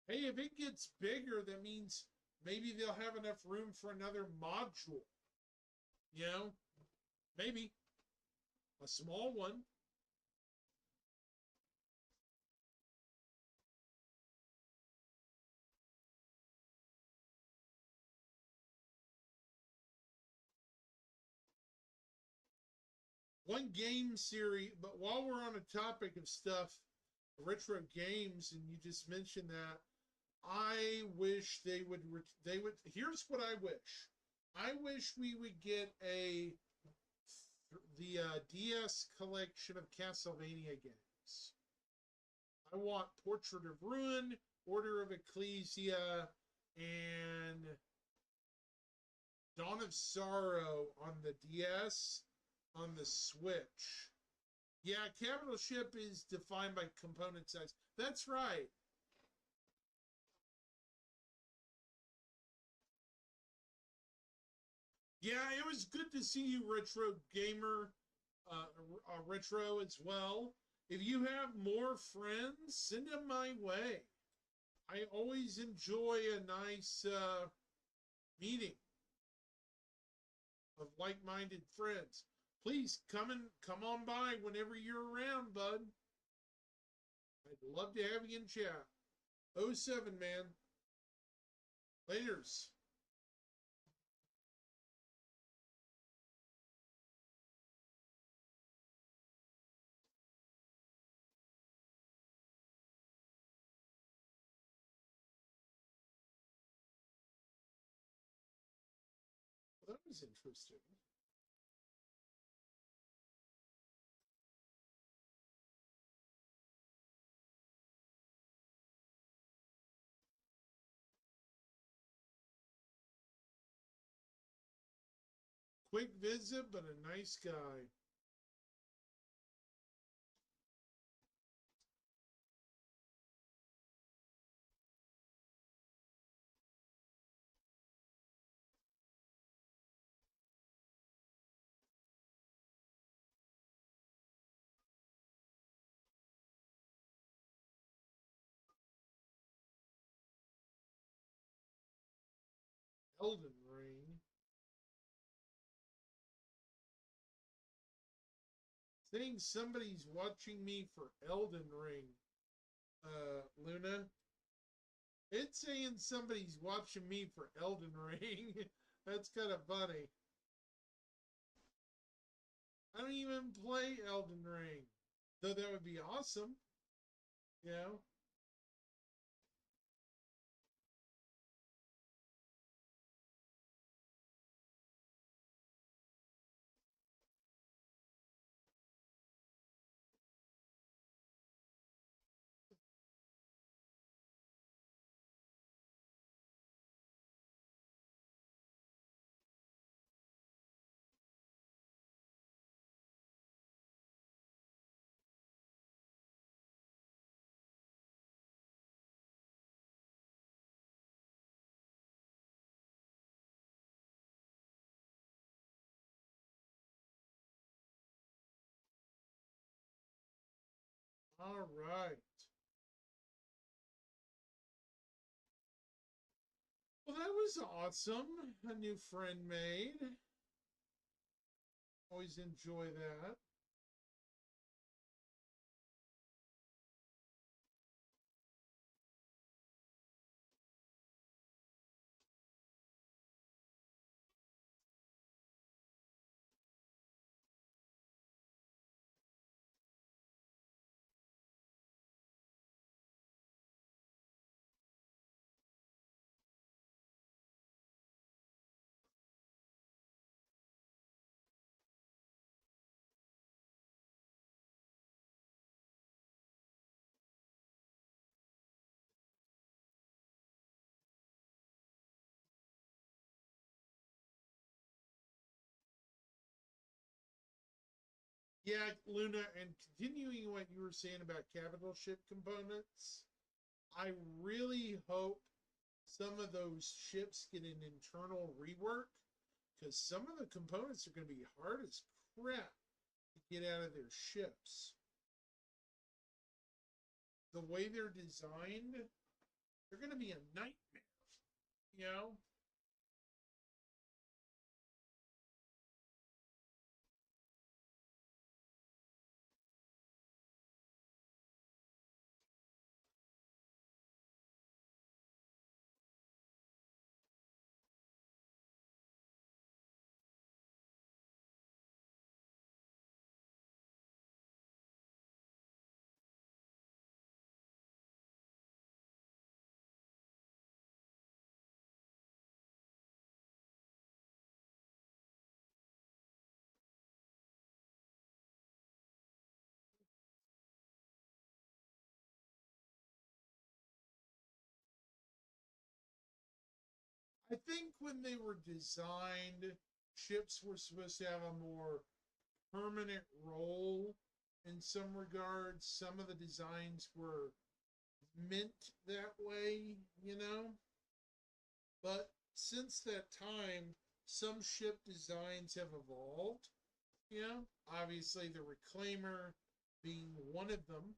Hey, if it gets bigger, that means maybe they'll have enough room for another module. Maybe a small one. One game series, but while we're on a topic of stuff, retro games, and you just mentioned that, I wish they would. Here's what I wish. I wish we would get the DS collection of Castlevania games. I want Portrait of Ruin, Order of Ecclesia, and Dawn of Sorrow on the DS, on the Switch. Yeah, capital ship is defined by component size. That's right. Yeah, it was good to see you, Retro Gamer, Retro as well. If you have more friends, send them my way. I always enjoy a nice meeting of like-minded friends. Please come on by whenever you're around, bud. I'd love to have you in chat. '07, man. Laters. Well, that was interesting. Quick visit, but a nice guy. Elden Ring. Saying somebody's watching me for Elden Ring, Luna. It's saying somebody's watching me for Elden Ring. That's kind of funny. I don't even play Elden Ring. Though that would be awesome, you know? All right. Well, that was awesome. A new friend made. Always enjoy that. Yeah, Luna, and continuing what you were saying about capital ship components, I really hope some of those ships get an internal rework because some of the components are going to be hard as crap to get out of their ships. The way they're designed, they're going to be a nightmare, you know? I think when they were designed, ships were supposed to have a more permanent role in some regards. Some of the designs were meant that way, you know? But since that time, some ship designs have evolved, you know? Obviously, the Reclaimer being one of them.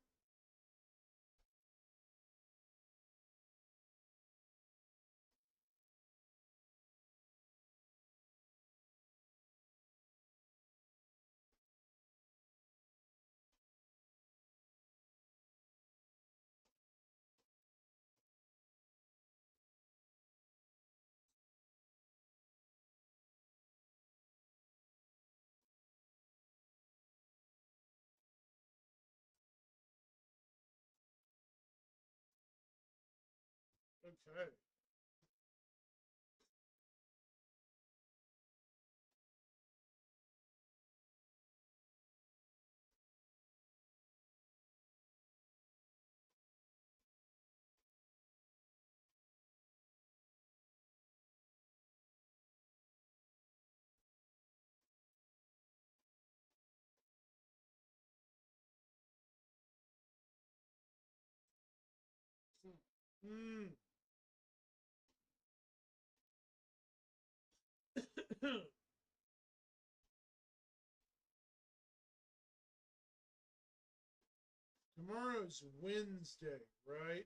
Okay. Hmm. Tomorrow's Wednesday, right?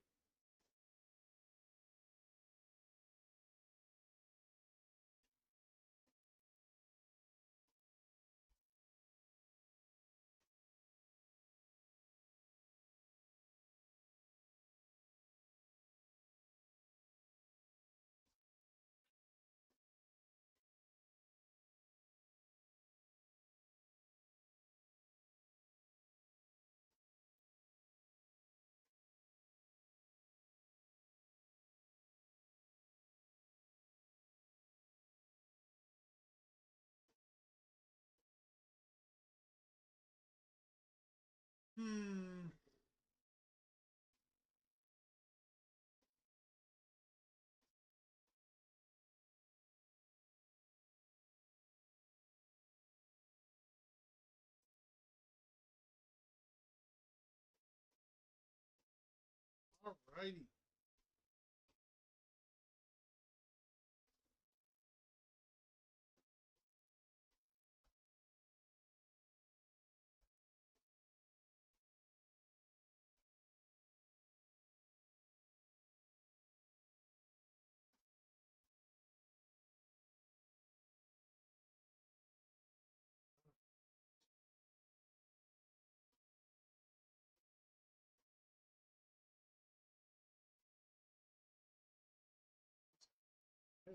Hmm. Alrighty. Hey.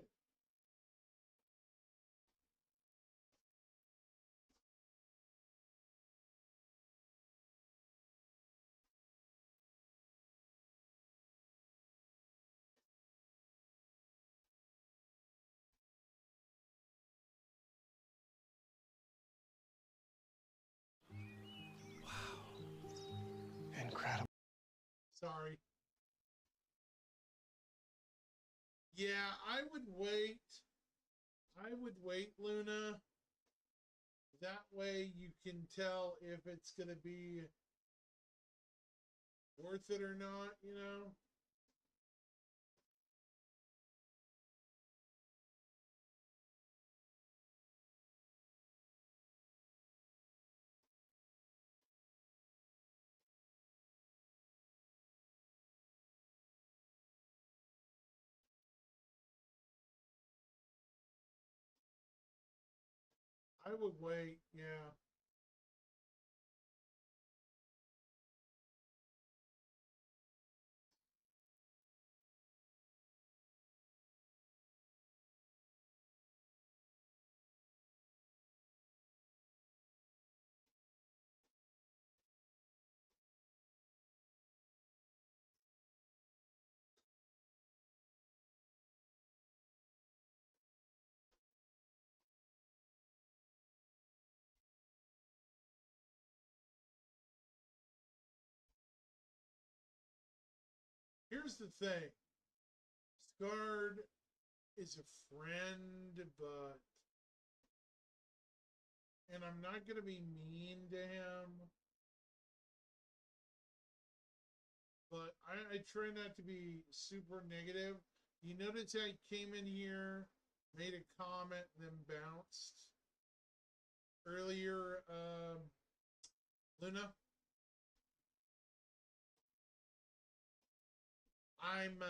Incredible. Sorry. Yeah, I would wait. I would wait, Luna. That way you can tell if it's going to be worth it or not, you know? I would wait, yeah. Here's the thing. Scarred is a friend, but and I'm not going to be mean to him, but I try not to be super negative. You notice I came in here, made a comment, and then bounced earlier. Luna, I'm I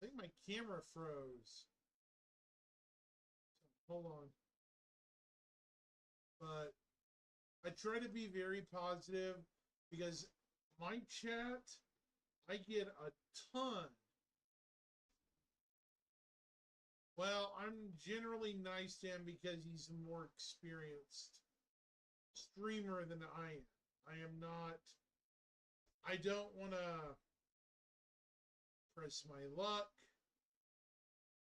think my camera froze. Hold on. But I try to be very positive because my chat, I get a ton. Well, I'm generally nice to him because he's a more experienced streamer than I am. I am not, I don't want to press my luck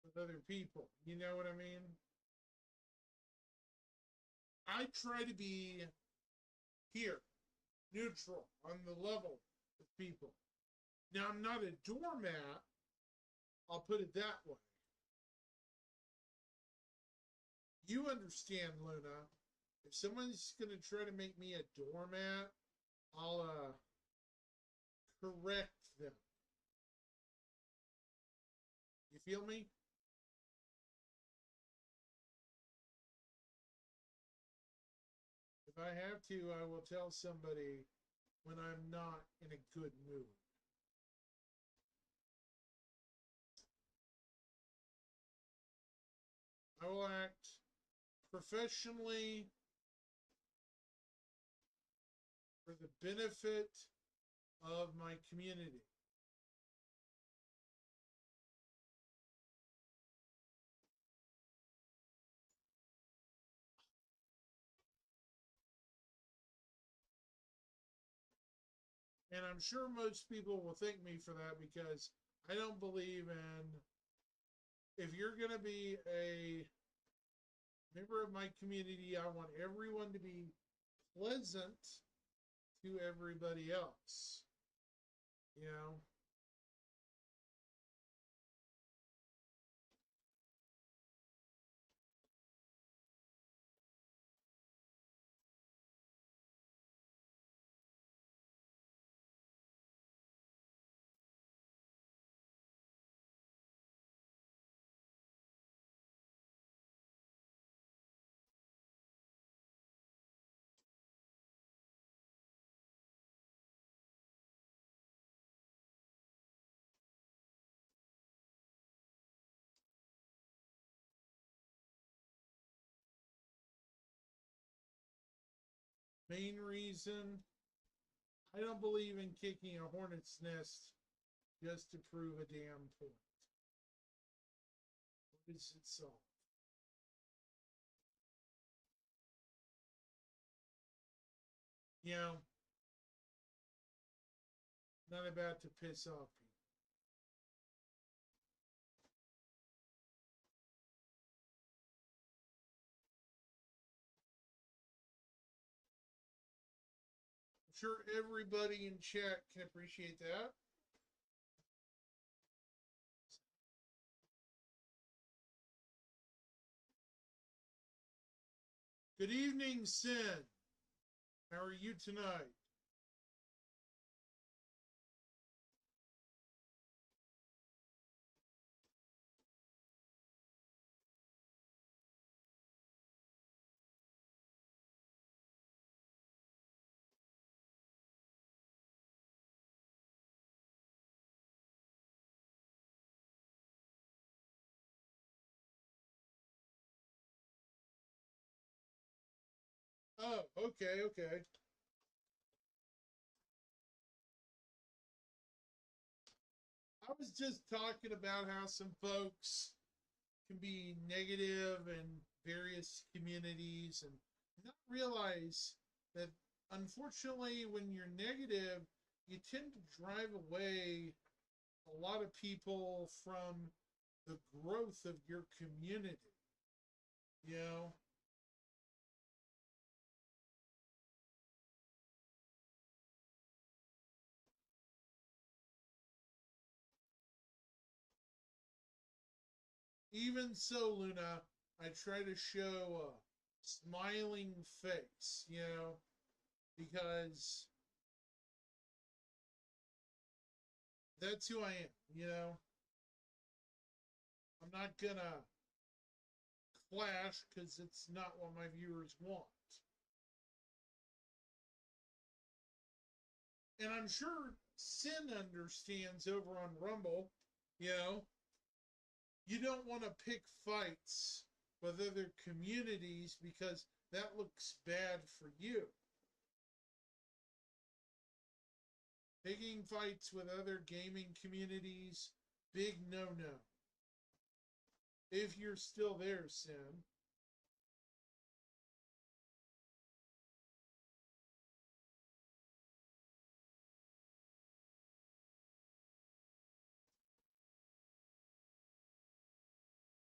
with other people. You know what I mean? I try to be here, neutral, on the level with people. Now, I'm not a doormat, I'll put it that way. You understand, Luna. If someone's going to try to make me a doormat, I'll correct them. You feel me? If I have to, I will tell somebody when I'm not in a good mood. I will act professionally for the benefit of my community. And I'm sure most people will thank me for that because I don't believe in if you're going to be a member of my community, I want everyone to be pleasant to everybody else. You know, main reason I don't believe in kicking a hornet's nest just to prove a damn point. What is it solve? You know, not about to piss off people. sure everybody in chat can appreciate that. Good evening, Sin. How are you tonight? Oh, okay, okay. I was just talking about how some folks can be negative in various communities and not realize that unfortunately when you're negative you tend to drive away a lot of people from the growth of your community, you know. Even so, Luna, I try to show a smiling face, you know, because that's who I am, you know. I'm not gonna clash because it's not what my viewers want. And I'm sure Sin understands over on Rumble, you know, you don't want to pick fights with other communities because that looks bad for you. Picking fights with other gaming communities, big no no. If you're still there, Sin.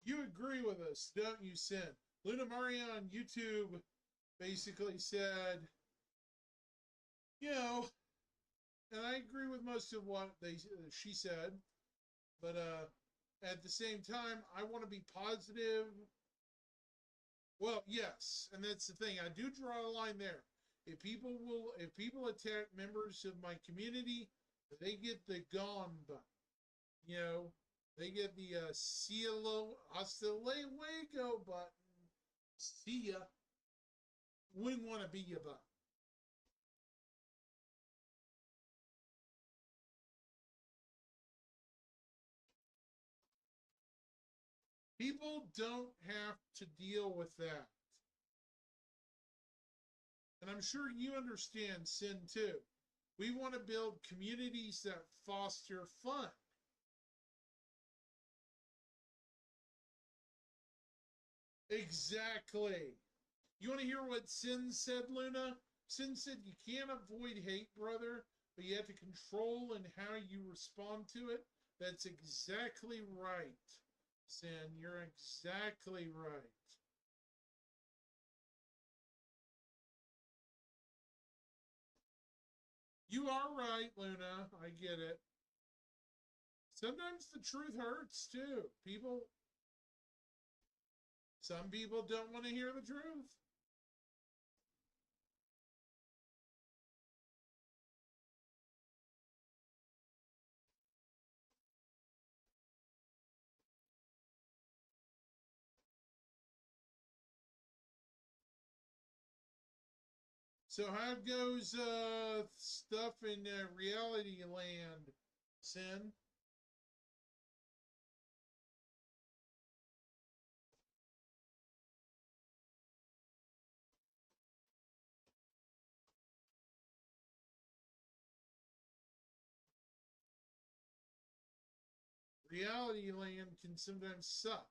You agree with us, don't you, Sin? Luna Maria on YouTube basically said, you know, and I agree with most of what she said, but at the same time, I want to be positive. Well, yes, and that's the thing. I do draw a line there. If people attack members of my community, they get the gone button. You know, they get the cielo hasta luego button. See ya. Wouldn't want to be your button. People don't have to deal with that. And I'm sure you understand Sin too. We want to build communities that foster fun. Exactly. You want to hear what Sin said, Luna? Sin said you can't avoid hate, brother, but you have to control and how you respond to it. That's exactly right, Sin. You're exactly right. You are right, Luna. I get it. Sometimes the truth hurts too. Some people don't want to hear the truth. So how goes stuff in reality land, Sin? Reality land can sometimes suck.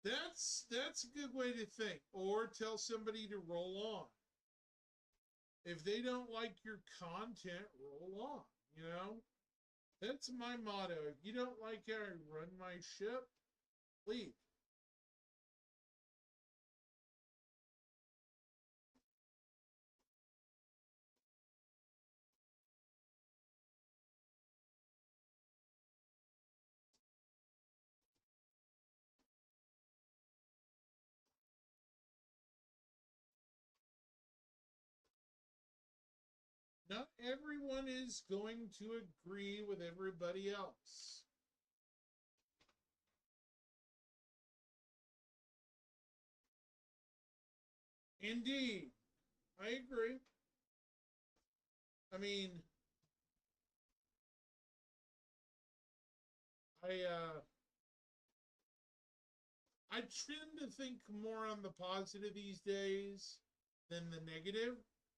That's a good way to think. Or tell somebody to roll on. If they don't like your content, roll on, you know? That's my motto. If you don't like how I run my ship, leave. Not everyone is going to agree with everybody else. Indeed, I agree. I mean, I uh I tend to think more on the positive these days than the negative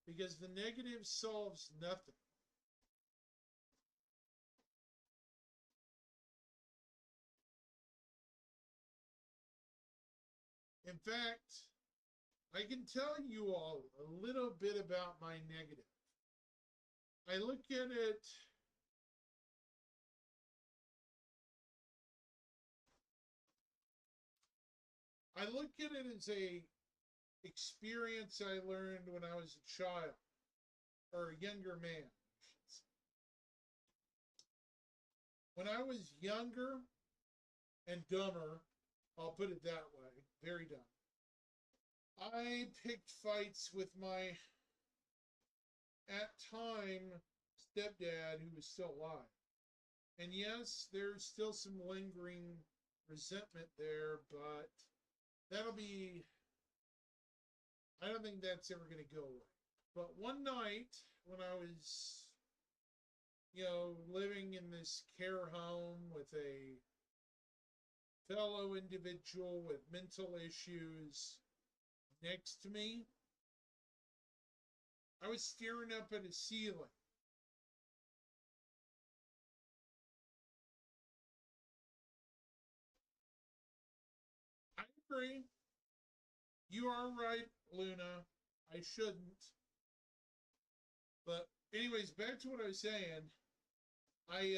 because the negative solves nothing. In fact, I can tell you all a little bit about my negative. I look at it I look at it as a experience I learned when I was a child or a younger man. When I was younger and dumber, I'll put it that way, very dumb. I picked fights with my at time stepdad who was still alive. And yes, there's still some lingering resentment there, but that'll be I don't think that's ever going to go away. But one night when I was, living in this care home with a fellow individual with mental issues next to me, I was staring up at a ceiling. I agree. You are right, Luna. I shouldn't. But, anyways, back to what I was saying. I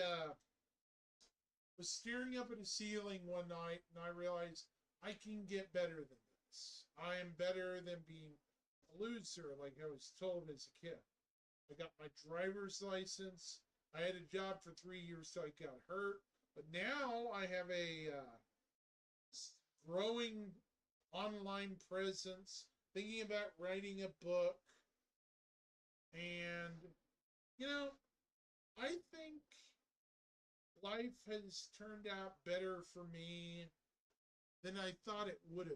was staring up at a ceiling one night and I realized I can get better than this. I am better than being a loser, like I was told as a kid. I got my driver's license. I had a job for 3 years till I got hurt. But now I have a growing online presence, thinking about writing a book. And, you know, I think life has turned out better for me than I thought it would have.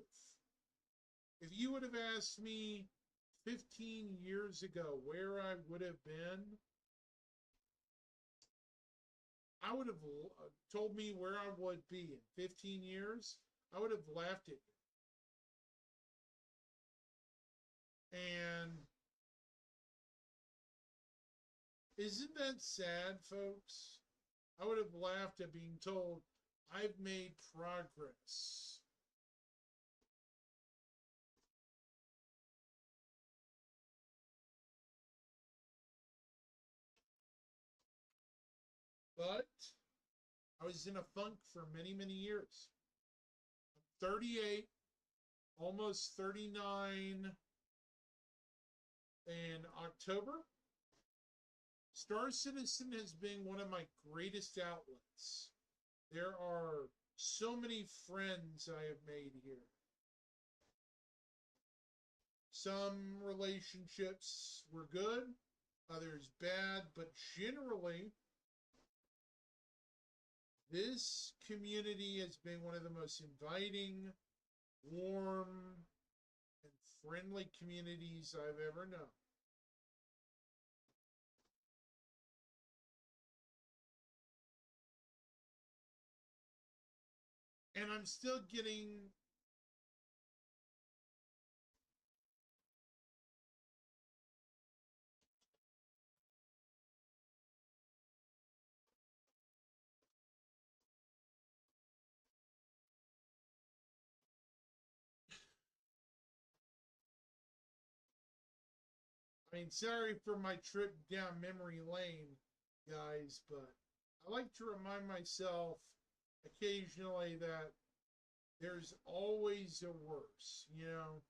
If you would have asked me 15 years ago where I would have been, I would have told me where I would be in 15 years. I would have laughed at you. And isn't that sad, folks? I would have laughed at being told I've made progress. But I was in a funk for many, many years. I'm 38, almost 39 in October. Star Citizen has been one of my greatest outlets. There are so many friends I have made here. Some relationships were good, others bad, but generally, this community has been one of the most inviting, warm, and friendly communities I've ever known. And I'm still getting I mean, sorry for my trip down memory lane, guys, but I like to remind myself occasionally that there's always a worse, you know?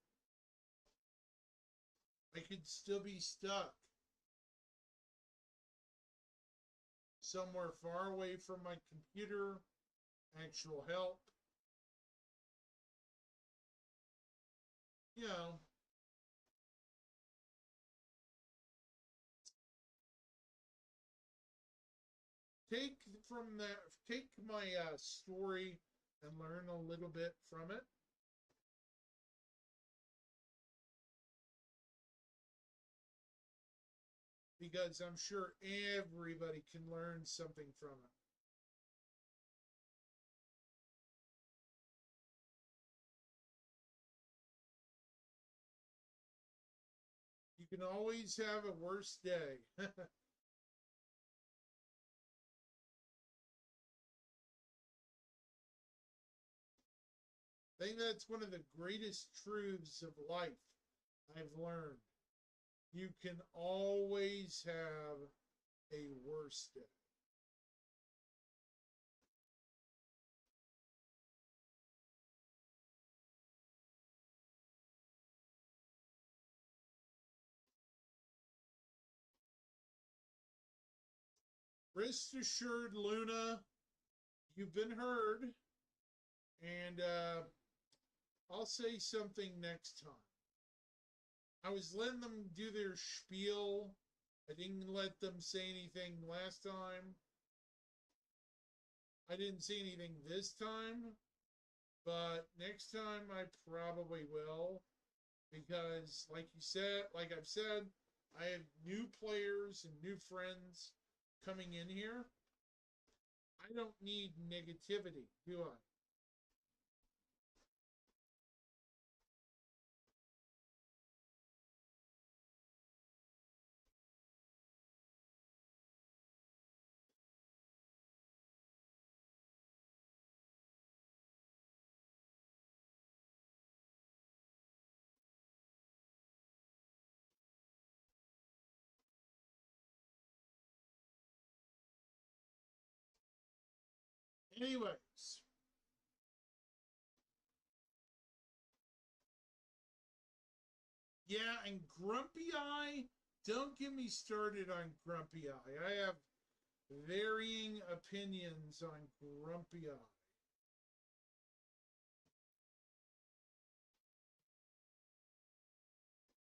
I could still be stuck somewhere far away from my computer, actual help, you know. Take from that, take my story and learn a little bit from it. Because I'm sure everybody can learn something from it. You can always have a worse day. I think that's one of the greatest truths of life I've learned. You can always have a worse day. Rest assured, Luna, you've been heard, and I'll say something next time. I was letting them do their spiel. I didn't let them say anything last time. I didn't say anything this time, but next time I probably will because like I've said, I have new players and new friends coming in here. I don't need negativity, do I? Anyways, yeah, and Grumpy Eye, don't get me started on Grumpy Eye. I have varying opinions on Grumpy Eye.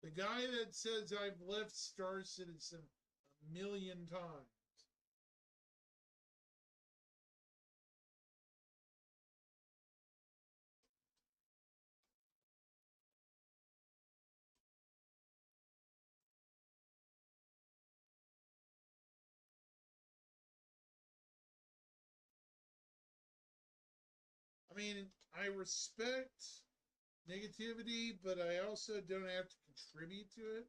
The guy that says I've left Star Citizen a million times. I mean, I respect negativity, but I also don't have to contribute to it.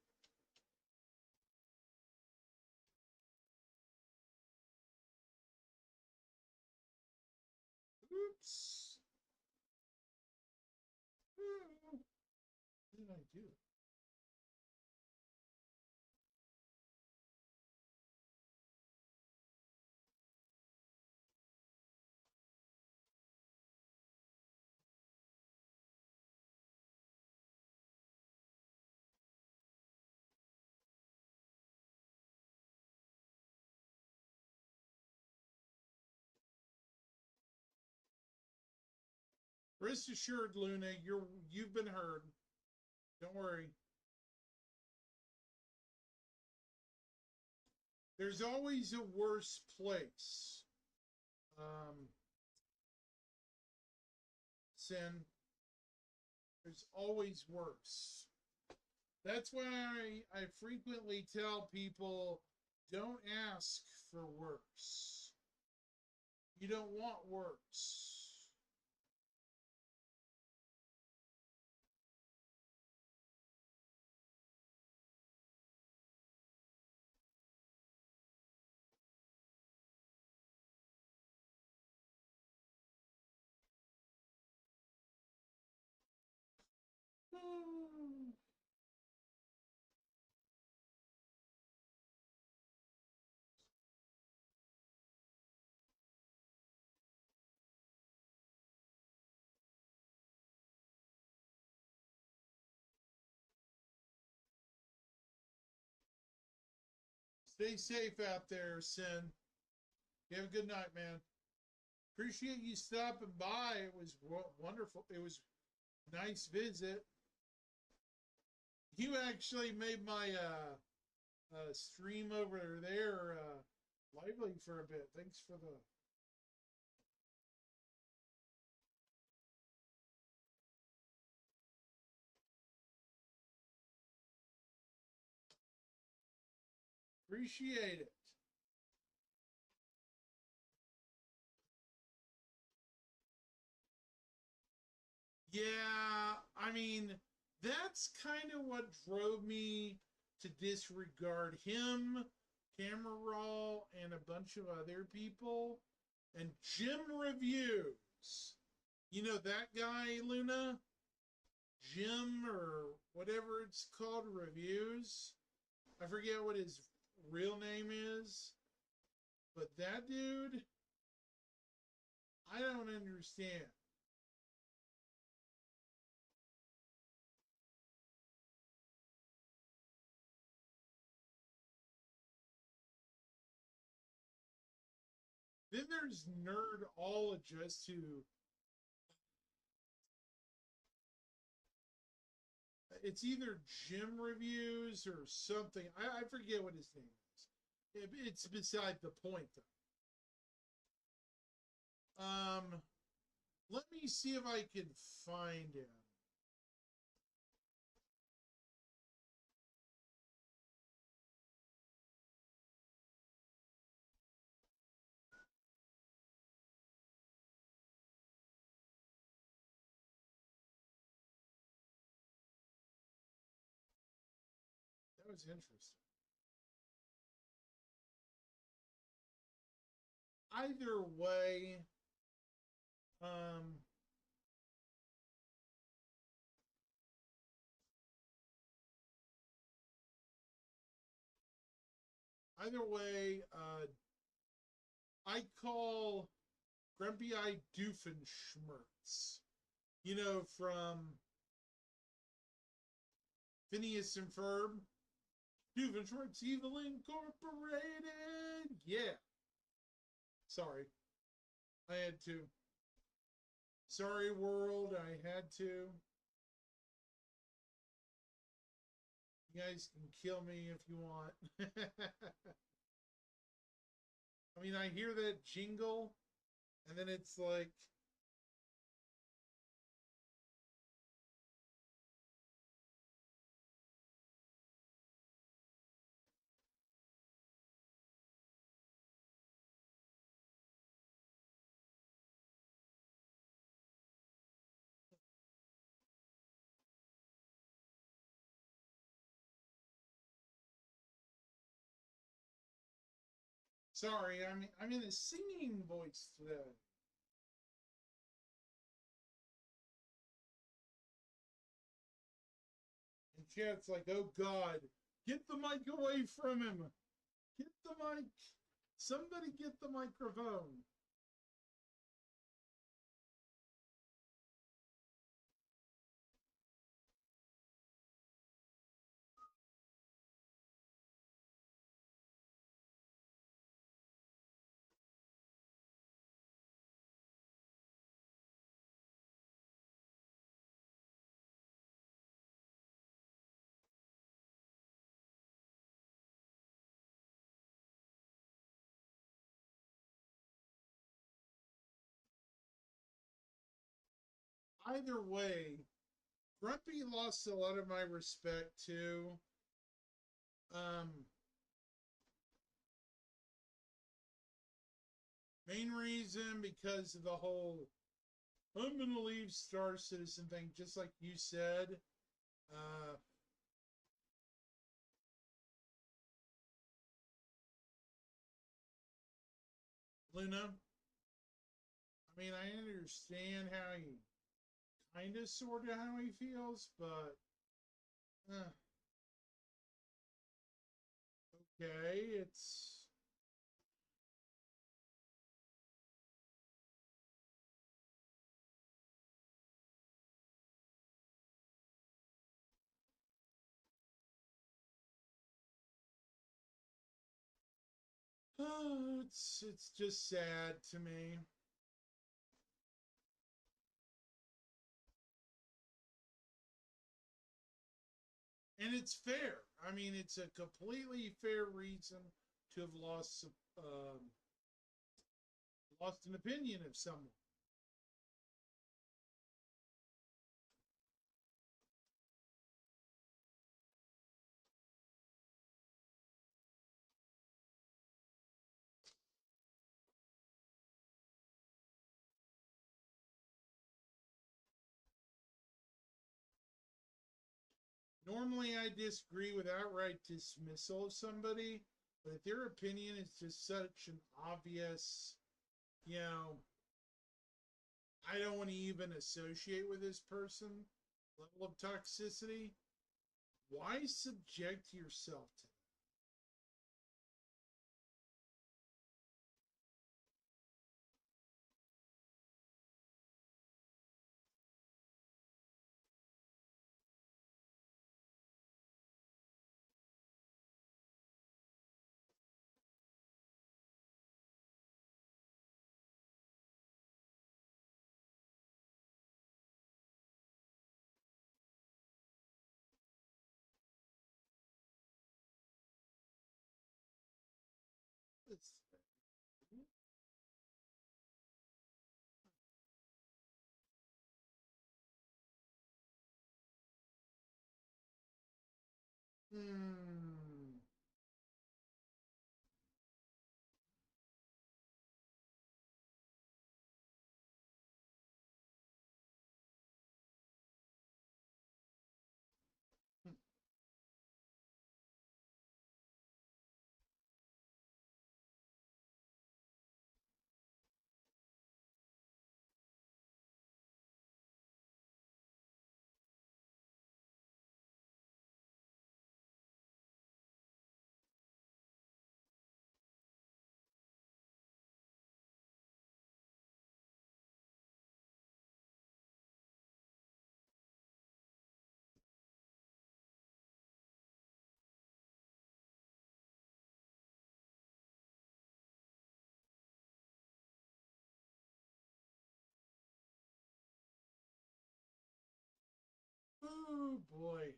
Oops. What did I do? Rest assured, Luna, you've been heard. Don't worry. There's always a worse place. Um, Sin. There's always worse. That's why I frequently tell people don't ask for worse. You don't want worse. Stay safe out there, Sin. You have a good night, man. Appreciate you stopping by. It was wonderful. It was a nice visit. You actually made my stream over there lively for a bit. Thanks for the. Appreciate it. Yeah, I mean, that's kind of what drove me to disregard him, Camera Raw, and a bunch of other people. And Jim Reviews. You know that guy, Luna? Jim or whatever it's called, Reviews. I forget what his real name is. But that dude, I don't understand. Then there's Nerdologist who it's either Jim Reviews or something. I forget what his name is. It's beside the point though. Let me see if I can find him. That was interesting. Either way, um, I call Grumpy Eye Doofenshmirtz. You know, from Phineas and Ferb. Doofenshmirtz Evil Incorporated. Yeah. Sorry. I had to. Sorry, world. I had to. You guys can kill me if you want. I mean, I hear that jingle, and then it's like, sorry, I'm in a singing voice today. And chat's like, oh God, get the mic away from him. Get the mic. Somebody get the microphone. Either way, Grumpy lost a lot of my respect too. Um, Main reason because of the whole I'm gonna leave Star Citizen thing, just like you said. Uh, Luna, I mean, I understand how he kind of, sort of, how he feels, but okay, it's Oh, it's just sad to me. And it's fair. I mean, it's a completely fair reason to have lost an opinion of someone. Normally, I disagree with outright dismissal of somebody, but if their opinion is just such an obvious, you know, I don't want to even associate with this person level of toxicity, why subject yourself to this? Hmm. Oh boy.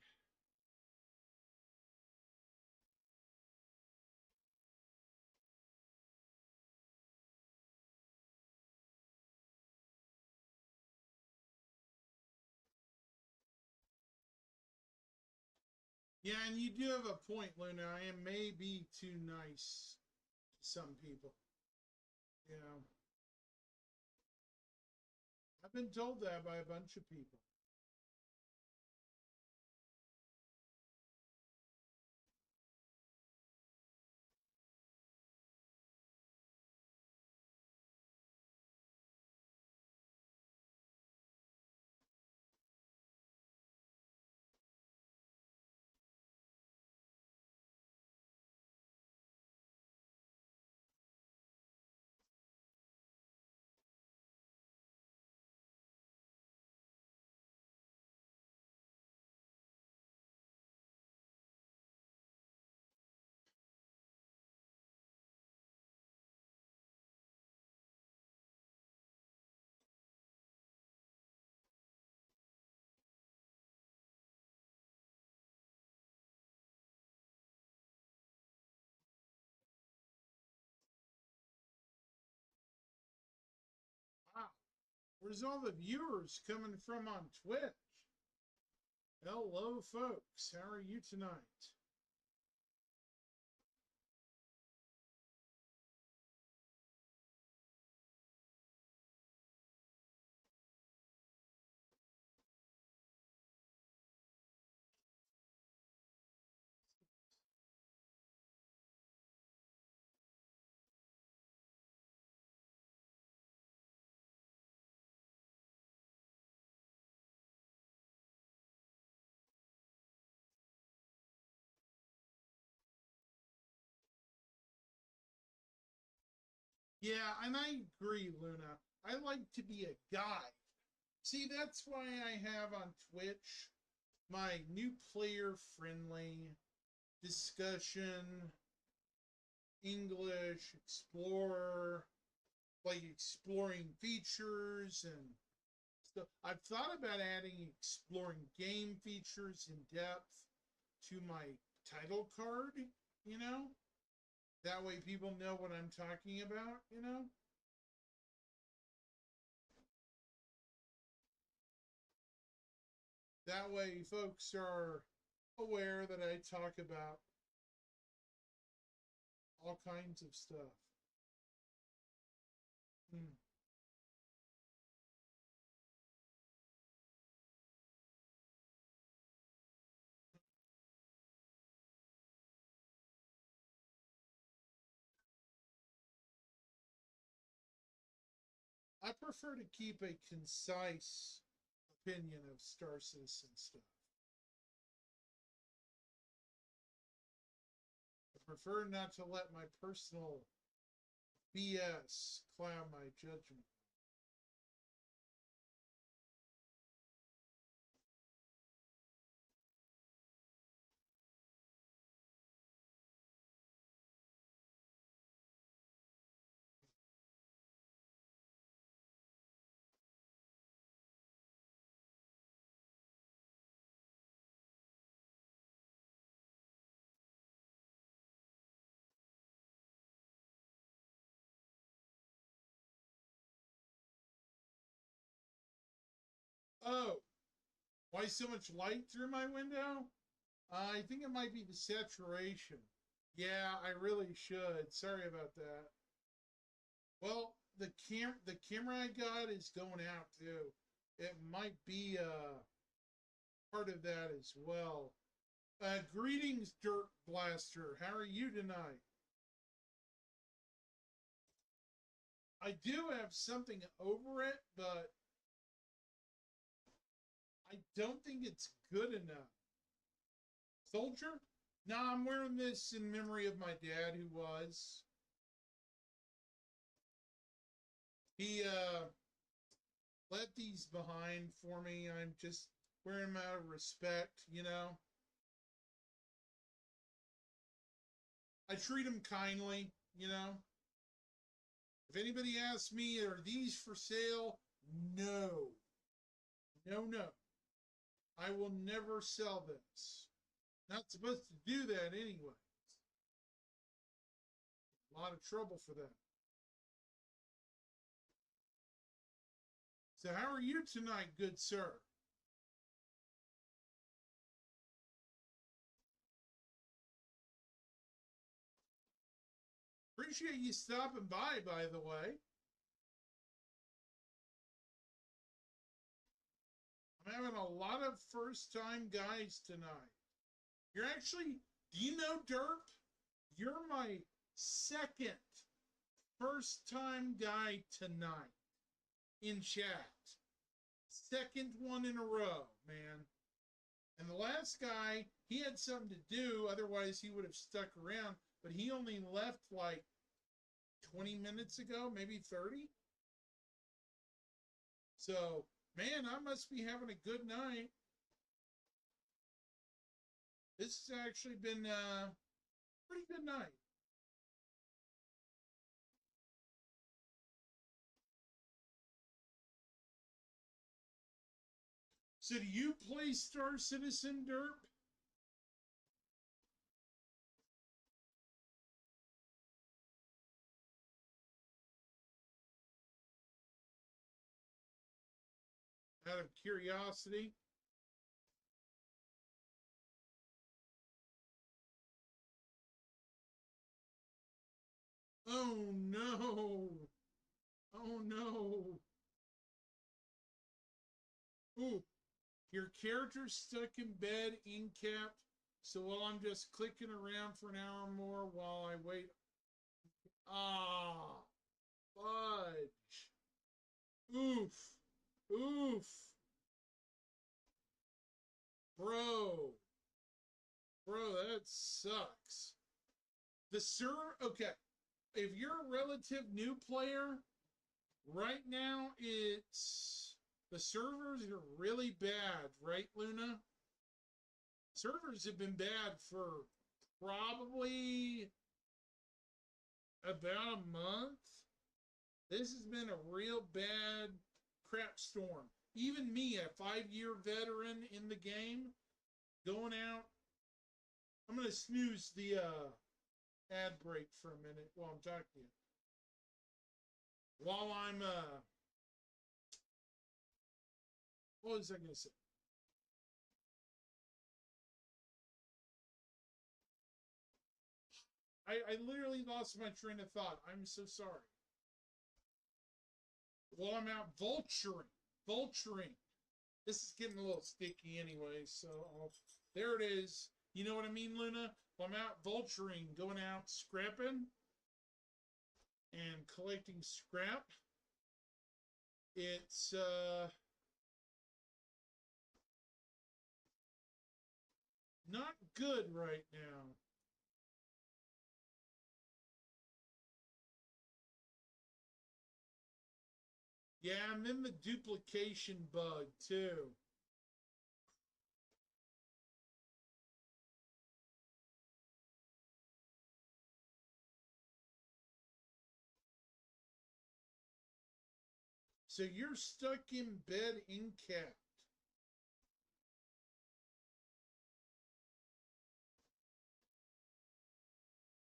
Yeah, and you do have a point, Luna. I am may be too nice to some people. You know, I've been told that by a bunch of people. Wow. Where's all the viewers coming from on Twitch? Hello, folks. How are you tonight? Yeah, and I agree, Luna. I like to be a guide. See, that's why I have on Twitch my new player friendly discussion English, Explorer, like exploring features and stuff. I've thought about adding exploring game features in depth to my title card, you know? That way people know what I'm talking about, you know? That way folks are aware that I talk about all kinds of stuff. Hmm. I prefer to keep a concise opinion of Star Citizen stuff. I prefer not to let my personal BS cloud my judgment. Oh, why so much light through my window? I think it might be the saturation. Yeah, I really should. Sorry about that. Well, the camera I got is going out too. It might be part of that as well. Greetings, Dirt Blaster. How are you tonight? I do have something over it, but I don't think it's good enough. Soldier? No, I'm wearing this in memory of my dad who was. He left these behind for me. I'm just wearing them out of respect, you know. I treat them kindly, you know. If anybody asks me, are these for sale? No. No, no. I will never sell this. Not supposed to do that anyway. A lot of trouble for that. So, how are you tonight, good sir? Appreciate you stopping by the way. I'm having a lot of first time guys tonight. You're actually, do you know Derp? You're my second first time guy tonight in chat. Second one in a row, man. And the last guy, he had something to do, otherwise he would have stuck around, but he only left like 20 minutes ago, maybe 30. So, man, I must be having a good night. This has actually been a pretty good night. So, do you play Star Citizen, Derp? Out of curiosity? Oh no! Oh no! Ooh, your character's stuck in bed, in-capped. So while I'm just clicking around for an hour more while I wait. Ah, fudge. Oof. Oof. Bro. Bro, that sucks. The server, okay. If you're a relative new player, right now it's the servers are really bad, right, Luna? Servers have been bad for probably About a month. This has been a real bad crap storm. Even me, a 5-year veteran in the game, going out. I'm going to snooze the ad break for a minute while I'm talking to you. While I'm, what was I going to say? I literally lost my train of thought. I'm so sorry. While I'm out vulturing. This is getting a little sticky anyway, so there it is. You know what I mean, Luna? While I'm out vulturing, going out scrapping and collecting scrap. It's not good right now. Yeah, I'm in the duplication bug too. So you're stuck in bed incapped.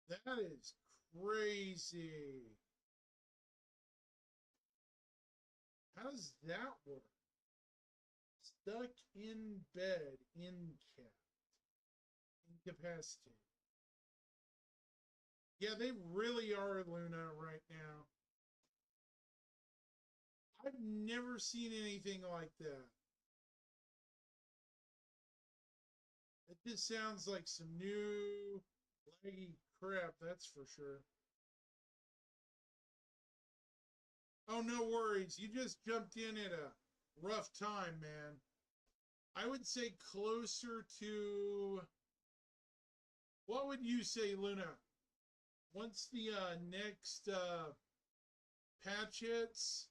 That is crazy. How does that work? Stuck in bed, incapacitated. Yeah, they really are, Luna, right now. I've never seen anything like that. It just sounds like some new laggy crap, that's for sure. Oh, no worries. You just jumped in at a rough time, man. I would say closer to. What would you say, Luna? Once the next patch hits,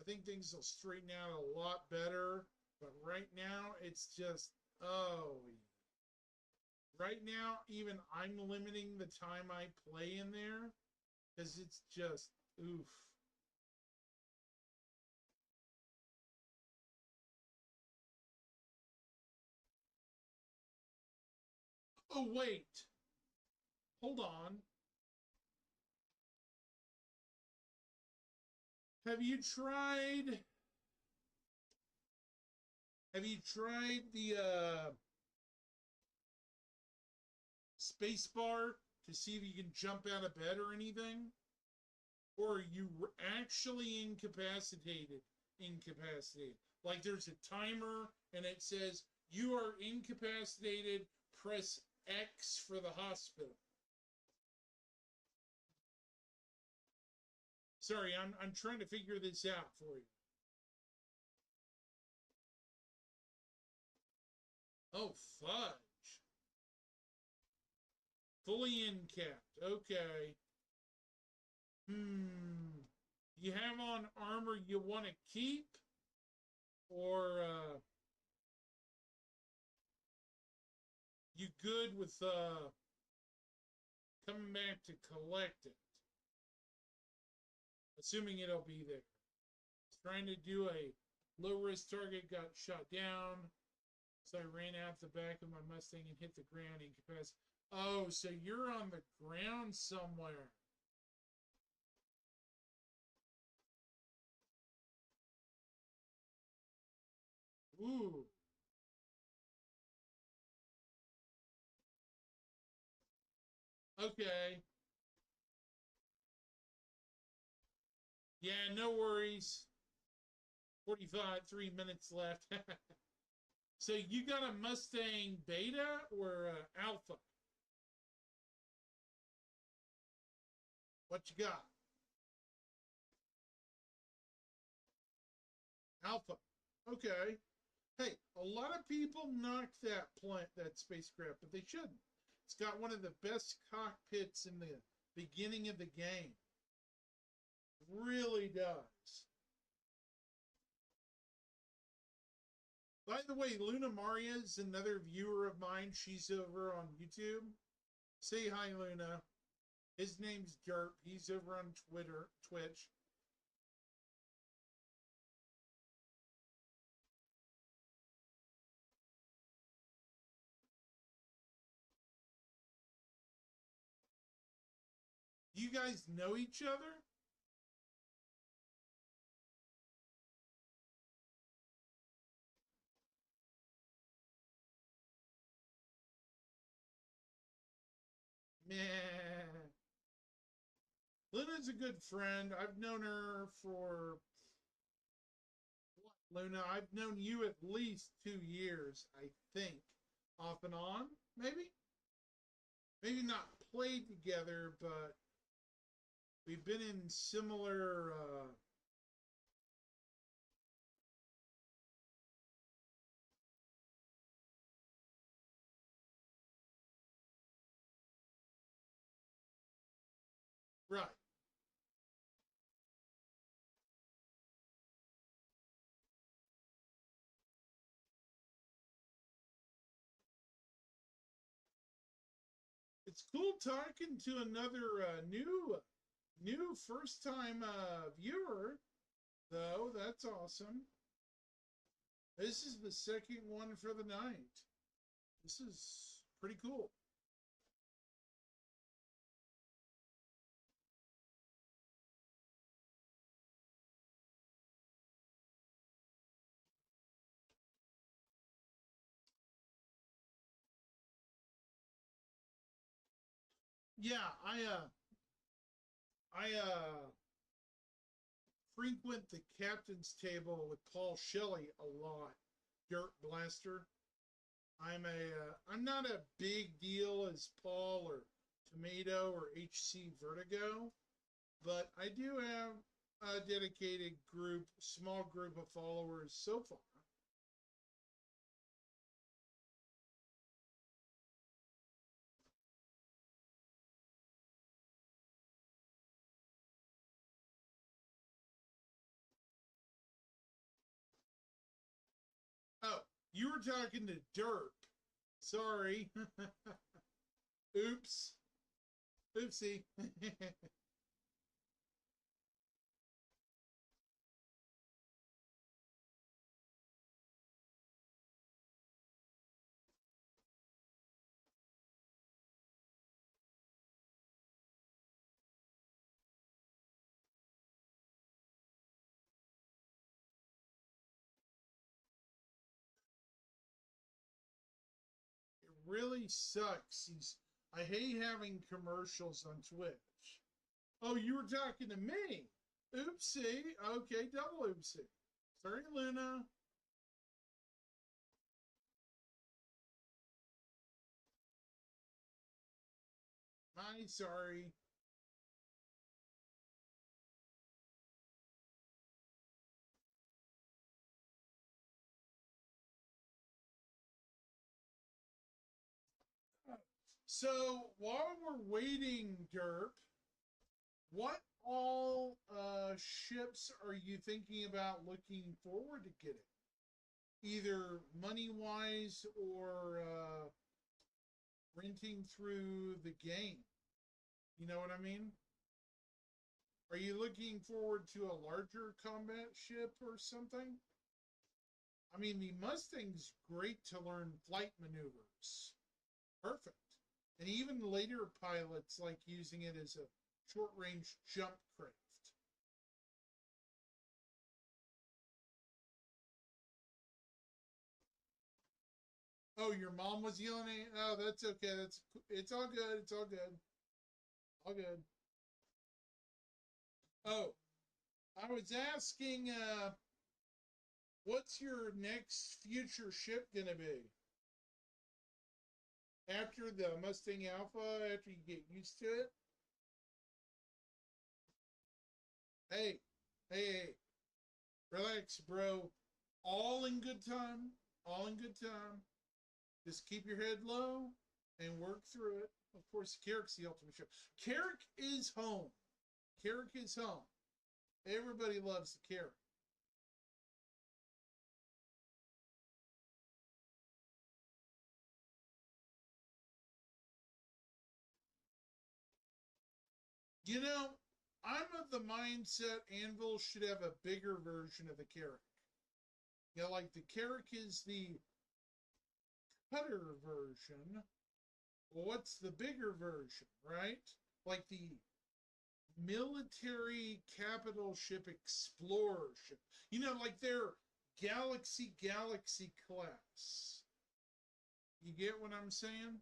I think things will straighten out a lot better. But right now, it's just, oh. Right now, even I'm limiting the time I play in there because it's just, oof. Oh, wait. Hold on. Have you tried the space bar to see if you can jump out of bed or anything? Or are you actually incapacitated? Incapacitated. Like there's a timer and it says you are incapacitated, press X for the hospital. Sorry, I'm trying to figure this out for you. Oh, fudge. Fully incapped. Okay. You have on armor you want to keep? Or you good with coming back to collect it? Assuming it'll be there. Trying to do a low risk target, got shot down. So I ran out the back of my Mustang and hit the ground incapacitated. Oh, so you're on the ground somewhere. Ooh. Okay. Yeah, no worries. 3 minutes left. So you got a Mustang Beta or Alpha? What you got? Alpha. Okay. Hey, a lot of people knock that spacecraft, but they shouldn't. It's got one of the best cockpits in the beginning of the game. Really does. By the way, Luna Maria is another viewer of mine. She's over on YouTube. Say hi, Luna. His name's Derp. He's over on Twitch. You guys know each other? Man. Luna's a good friend. I've known her for what, Luna? I've known you at least 2 years, I think. Off and on, maybe? Maybe not played together, but we've been in similar right. It's cool talking to another new first time viewer though. That's awesome. This is the second one for the night. This is pretty cool. Yeah, I frequent the captain's table with Paul Shelley a lot. Dirt Blaster. I'm not a big deal as Paul or Tomato or HC Vertigo, but I do have a dedicated group, small group of followers so far. Oh, you were talking to Derp. Sorry. Oops. Oopsie. It really sucks. I hate having commercials on Twitch. Oh, you were talking to me. Oopsie. Okay, double oopsie. Sorry, Luna. My sorry. So while we're waiting, Derp, what all ships are you thinking about looking forward to getting? Either money wise or renting through the game. You know what I mean? Are you looking forward to a larger combat ship or something? I mean, the Mustang's great to learn flight maneuvers. Perfect. And even later pilots like using it as a short range jump craft. Oh, your mom was yelling at you? Oh, that's okay. It's all good. It's all good. All good. Oh, I was asking what's your next future ship gonna be? After the Mustang Alpha, after you get used to it? Hey, hey, relax, bro. All in good time. All in good time. Just keep your head low and work through it. Of course, Carrick's the ultimate show. Carrick is home. Carrick is home. Everybody loves the Carrick. You know, I'm of the mindset Anvil should have a bigger version of the Carrack. You know, like the Carrack is the cutter version. Well, what's the bigger version, right? Like the military capital ship explorer ship. You know, like their Galaxy class. You get what I'm saying?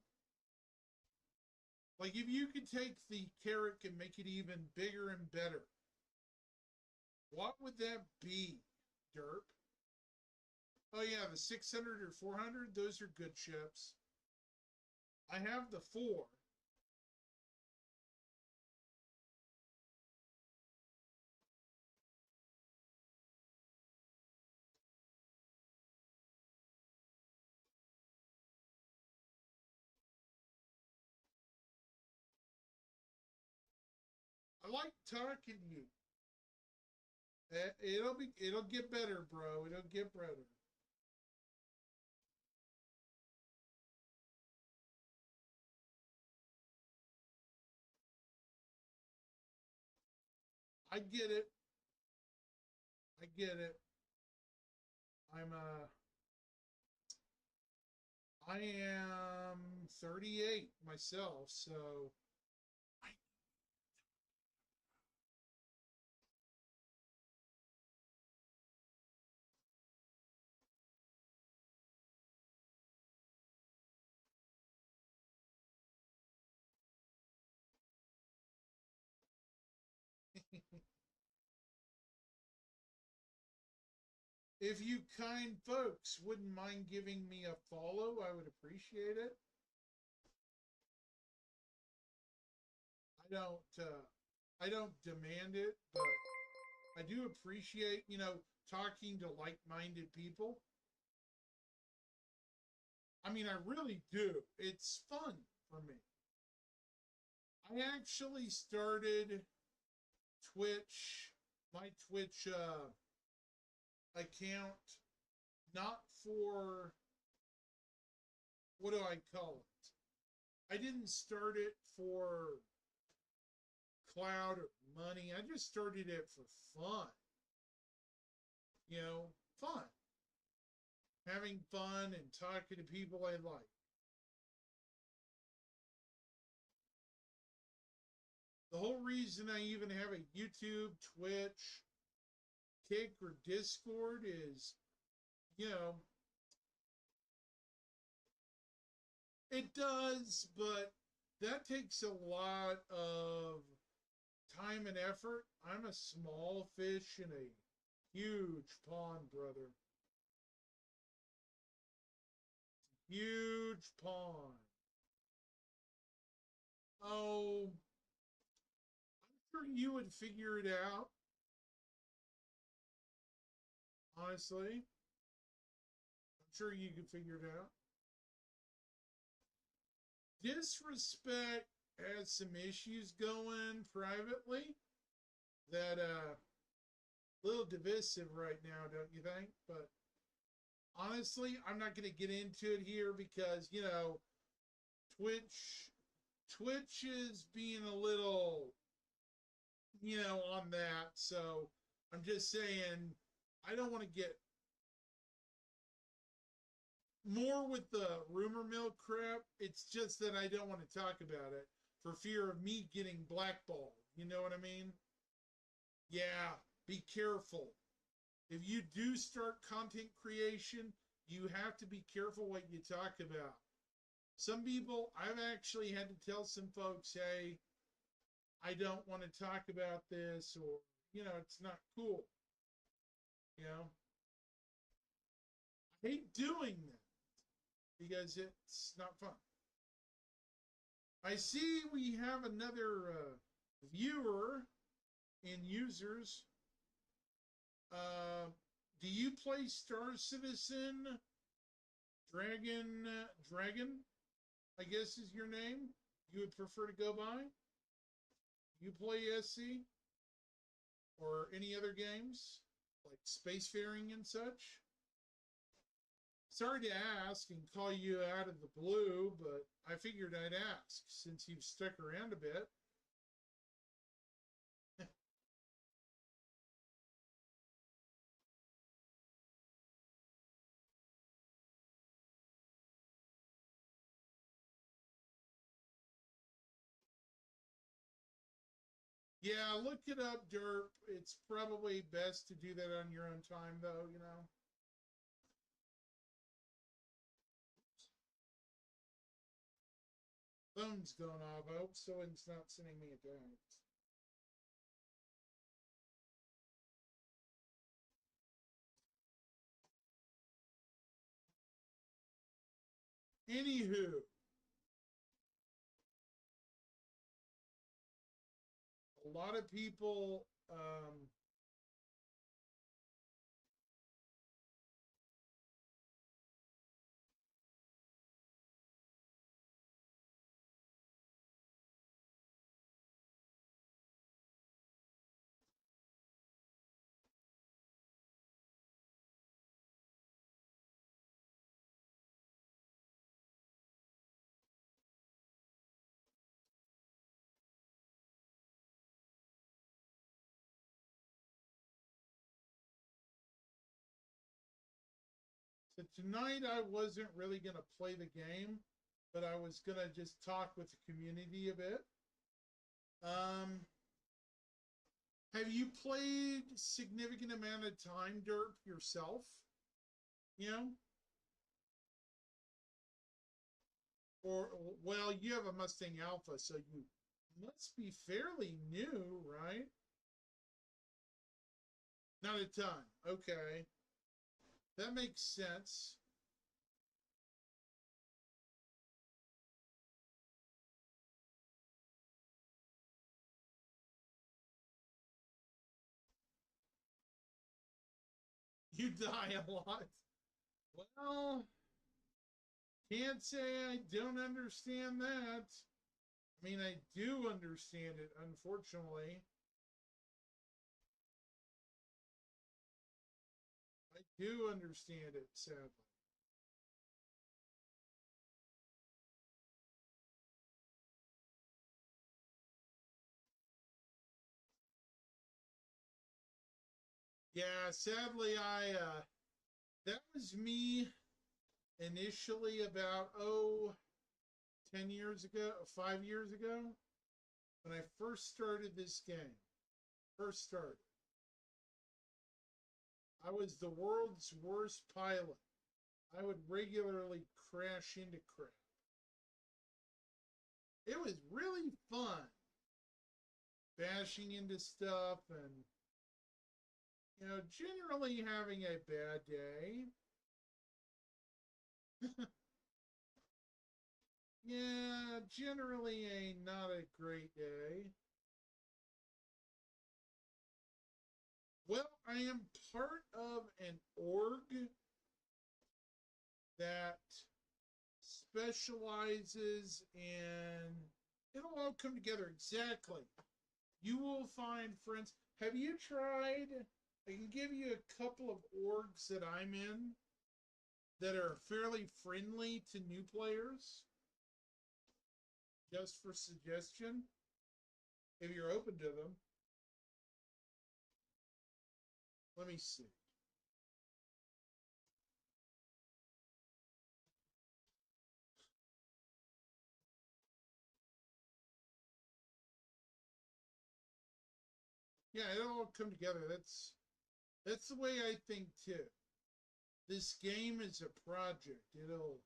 Like if you could take the Carrack and make it even bigger and better, what would that be, Derp? Oh yeah, the 600 or 400, those are good ships. I have the 4. I like talking to you. It'll get better, bro. It'll get better. I get it. I get it. I'm I am 38 myself, so if you kind folks wouldn't mind giving me a follow, I would appreciate it. I don't I don't demand it, but I do appreciate, talking to like-minded people. I mean, I really do. It's fun for me. I actually started Twitch, my Twitch account, not for, what do I call it? I didn't start it for cloud or money. I just started it for fun. You know, fun. Having fun and talking to people I like. The whole reason I even have a YouTube, Twitch, Kick, or Discord is, you know, it does, but that takes a lot of time and effort. I'm a small fish in a huge pond, brother. Huge pond. Oh, I'm sure you would figure it out, honestly. I'm sure you could figure it out. Disrespect has some issues going privately that a little divisive right now, don't you think? But honestly, I'm not going to get into it here because, Twitch Twitch is being a little, on that. So I'm just saying I don't want to get more with the rumor mill crap. It's just that I don't want to talk about it for fear of me getting blackballed. You know what I mean? Yeah, be careful. If you do start content creation, you have to be careful what you talk about. Some people, I've actually had to tell some folks, hey, I don't want to talk about this, or, it's not cool. You know, I hate doing that because it's not fun. I see we have another viewer in users. Uh, do you play Star Citizen Dragon? I guess is your name. You would prefer to go by? You play SC or any other games like Spacefaring and such? Sorry to ask and call you out of the blue, but I figured I'd ask since you've stuck around a bit. Yeah, look it up, Derp. It's probably best to do that on your own time, though, you know. Phone's going off. I hope someone's not sending me a text. Anywho, a lot of people so tonight I wasn't really gonna play the game, but I was gonna just talk with the community a bit. Um, have you played significant amount of time, Derp, yourself? You know, or well, you have a Mustang Alpha, so you must be fairly new, right? Not a ton. Okay, that makes sense. You die a lot. Well, can't say I don't understand that. I mean, I do understand it, unfortunately. I do understand it, sadly. Yeah, sadly, that was me initially about, 10 years ago, 5 years ago, when I first started this game. First started. I was the world's worst pilot. I would regularly crash into crap. It was really fun bashing into stuff and, generally having a bad day. Yeah, generally a not a great day. Well, I am part of an org that specializes in, it'll all come together exactly. You will find friends. Have you tried? I can give you a couple of orgs that I'm in that are fairly friendly to new players, just for suggestion, if you're open to them. Let me see. Yeah, it'll all come together. That's the way I think too. This game is a project. It'll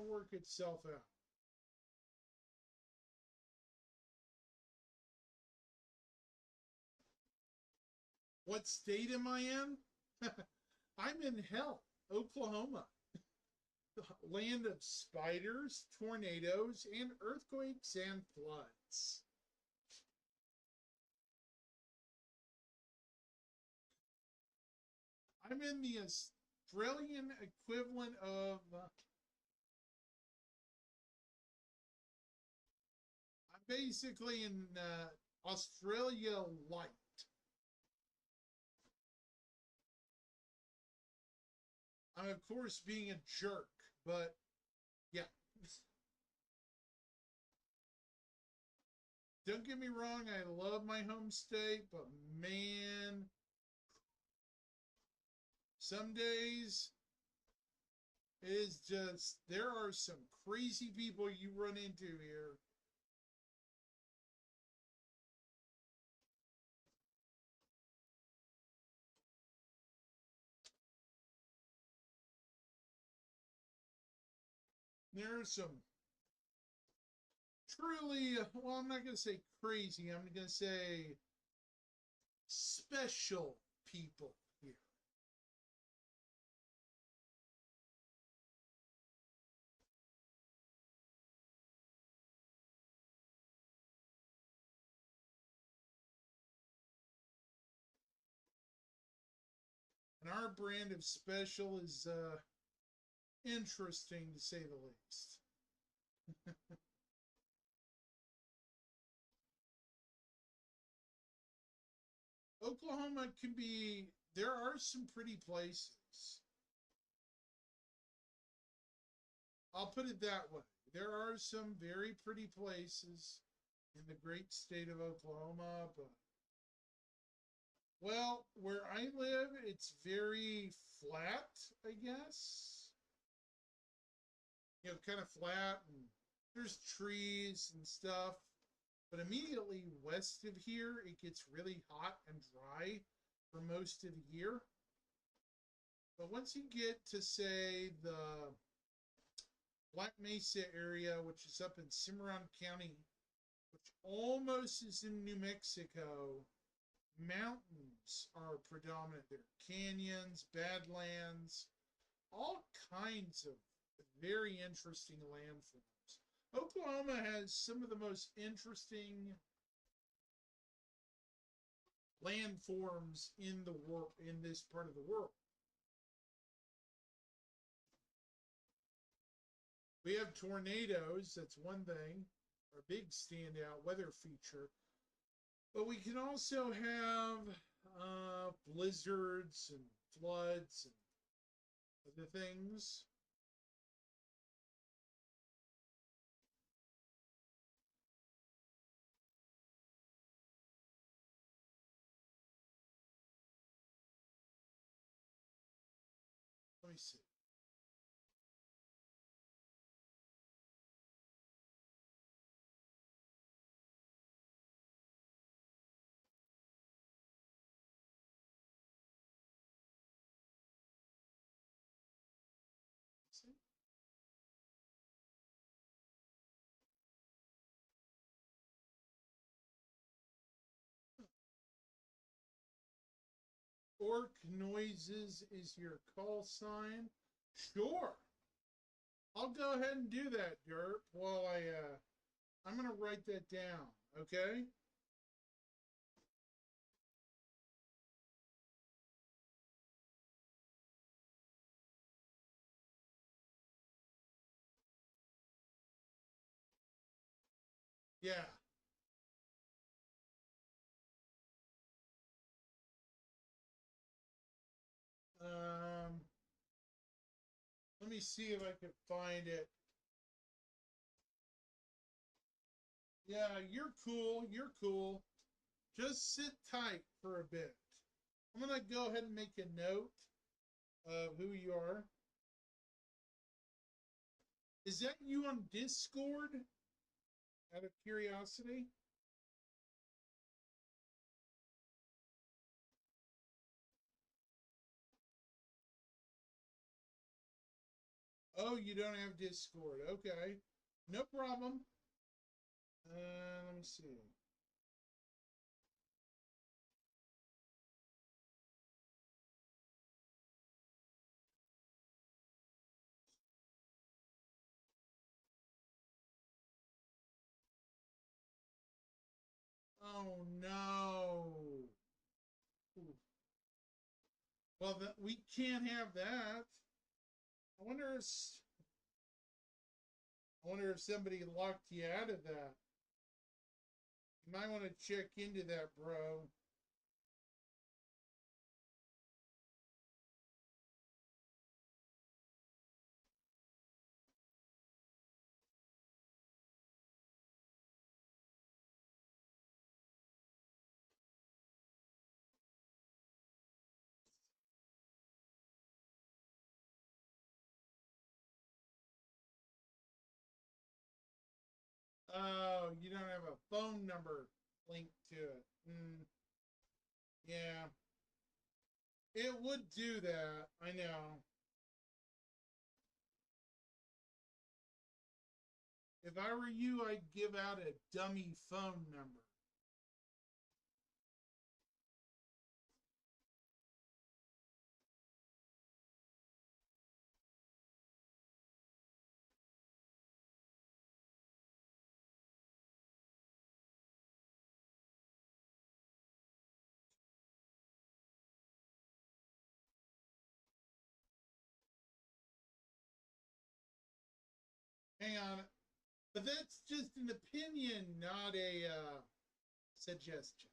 work itself out. What state am I in? I'm in hell, Oklahoma, the land of spiders, tornadoes, and earthquakes and floods. I'm in the Australian equivalent of. I'm basically in Australia light. I'm, of course, being a jerk, but yeah. Don't get me wrong, I love my home state, but man, some days it is just, there are some crazy people you run into here. There's some truly, well, I'm not going to say crazy, I'm going to say special people here. And our brand of special is interesting to say the least. Oklahoma can be, there are some pretty places. I'll put it that way. There are some very pretty places in the great state of Oklahoma, but well, where I live, it's very flat, I guess. Kind of flat, and there's trees and stuff. But immediately west of here, it gets really hot and dry for most of the year. But once you get to, say, the Black Mesa area, which is up in Cimarron County, which almost is in New Mexico, mountains are predominant there. Canyons, badlands, all kinds of very interesting landforms. Oklahoma has some of the most interesting landforms in the world, in this part of the world. We have tornadoes, that's one thing, our big standout weather feature. But we can also have blizzards and floods and other things. Let me see. Orc noises is your call sign. Sure. I'll go ahead and do that, Derp, while I'm going to write that down, okay? Yeah. Um, Let me see if I can find it. Yeah, you're cool. You're cool. Just sit tight for a bit. I'm going to go ahead and make a note of who you are. Is that you on Discord? Out of curiosity? Oh, you don't have Discord. Okay. No problem. Let me see. Oh no. Well, we can't have that. I wonder if somebody locked you out of that. You might want to check into that, bro. Oh, you don't have a phone number linked to it. Yeah, it would do that. I know. If I were you, I'd give out a dummy phone number. Hang on. But that's just an opinion, not a suggestion.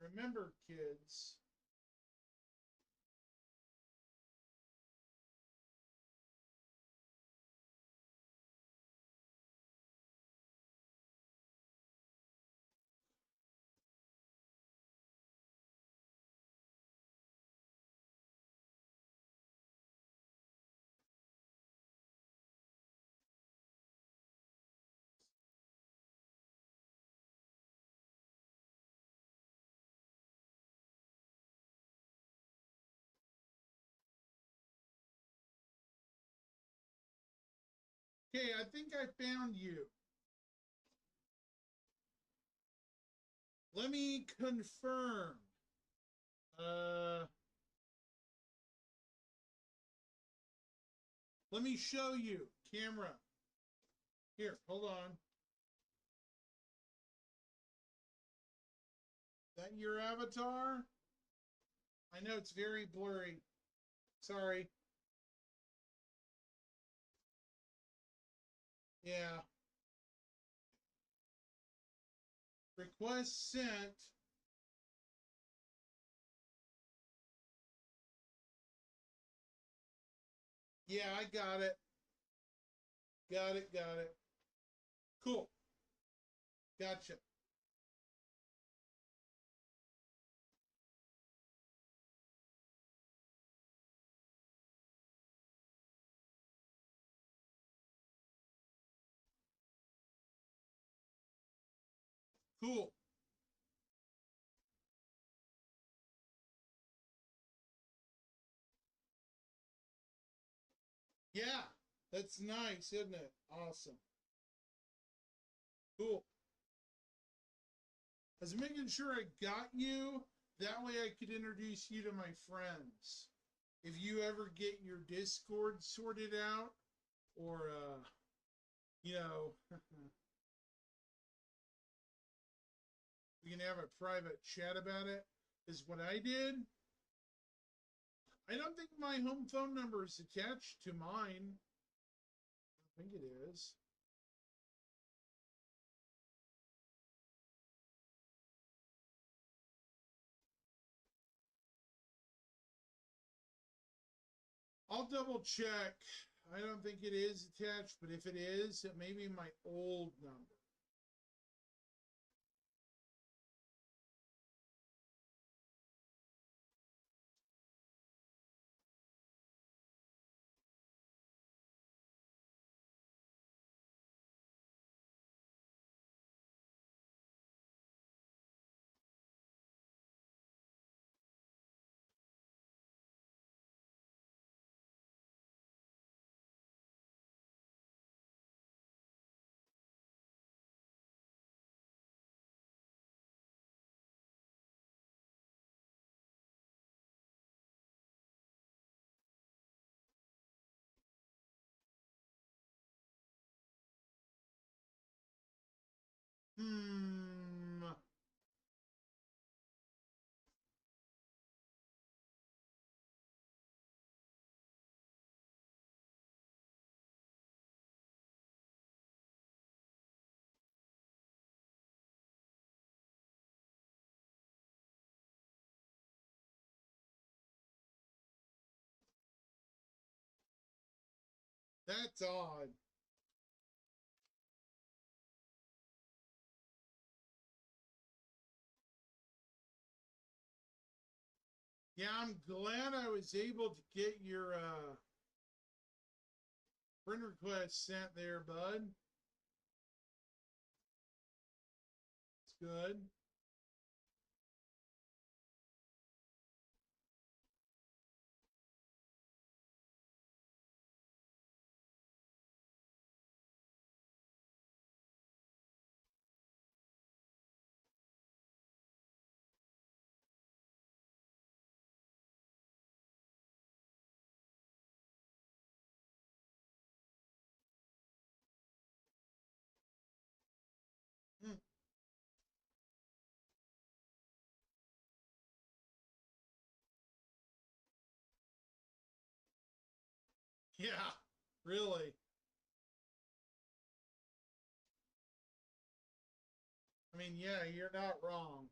Remember, kids, okay, I think I found you. Let me confirm. Let me show you. Camera. Here, hold on. That your avatar? I know it's very blurry. Sorry. Yeah. Request sent. Yeah, I got it. Got it, got it. Cool. Gotcha. Cool. Yeah, that's nice, isn't it? Awesome. Cool. I was making sure I got you. That way I could introduce you to my friends. If you ever get your Discord sorted out, or, you know, we can have a private chat about it, is what I did. I don't think my home phone number is attached to mine. I think it is. I'll double check. I don't think it is attached, but if it is, it may be my old number. Hmm. That's odd. Yeah, I'm glad I was able to get your friend request sent there, bud. It's good. Yeah, really. I mean, yeah, you're not wrong.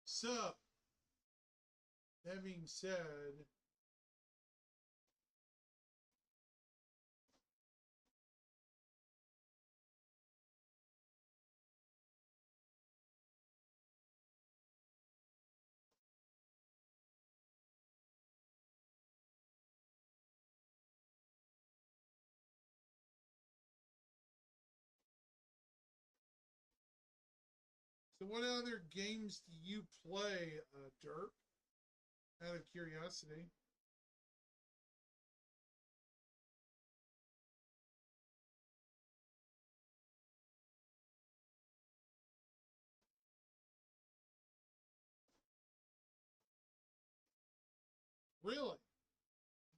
So, that being said, so what other games do you play, Dirk? Out of curiosity. Really?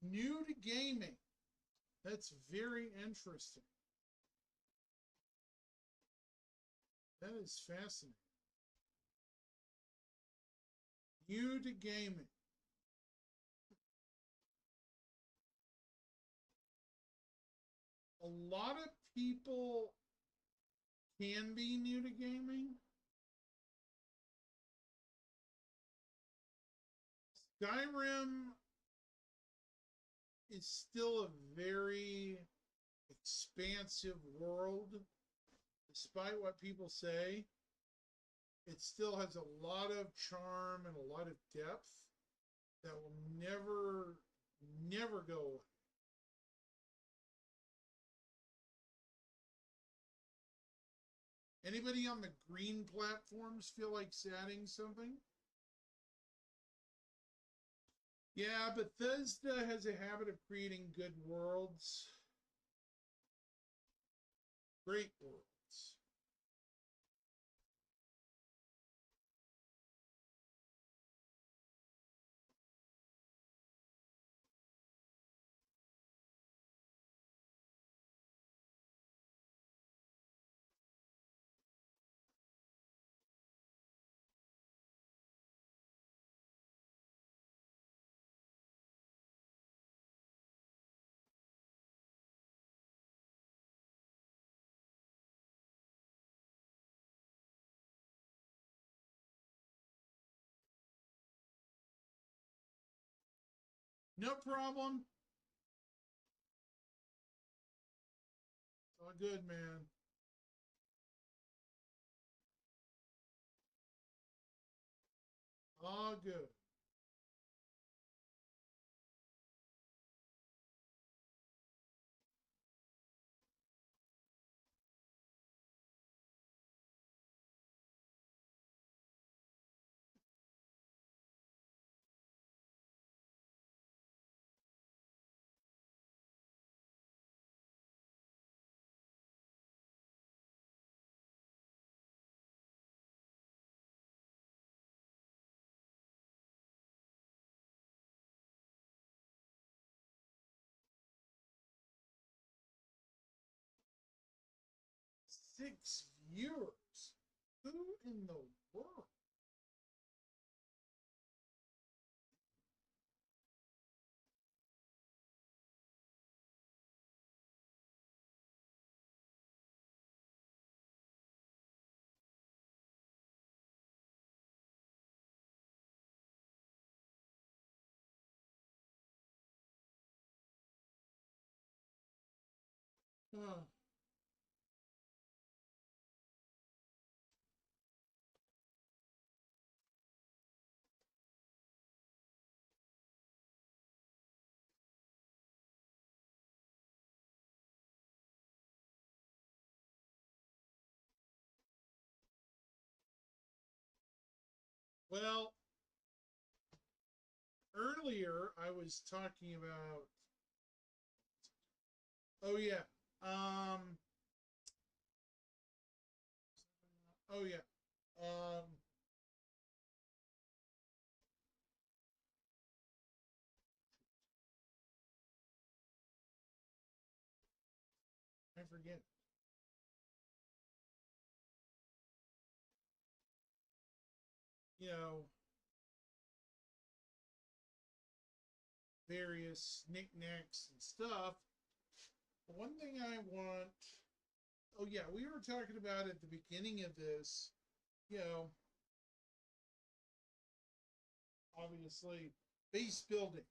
New to gaming. That's very interesting. That is fascinating. New to gaming. A lot of people can be new to gaming. Skyrim is still a very expansive world, despite what people say. It still has a lot of charm and a lot of depth that will never go away. Anybody on the green platforms feel like adding something? Yeah, Bethesda has a habit of creating good worlds, great worlds. 'No problem. All good, man. All good. 6 viewers. Who in the world? Oh. Well, earlier I was talking about. Oh yeah. Um. Oh yeah. I forget. You know, various knickknacks and stuff. But one thing I want. Oh yeah, we were talking about at the beginning of this. You know, obviously, base building.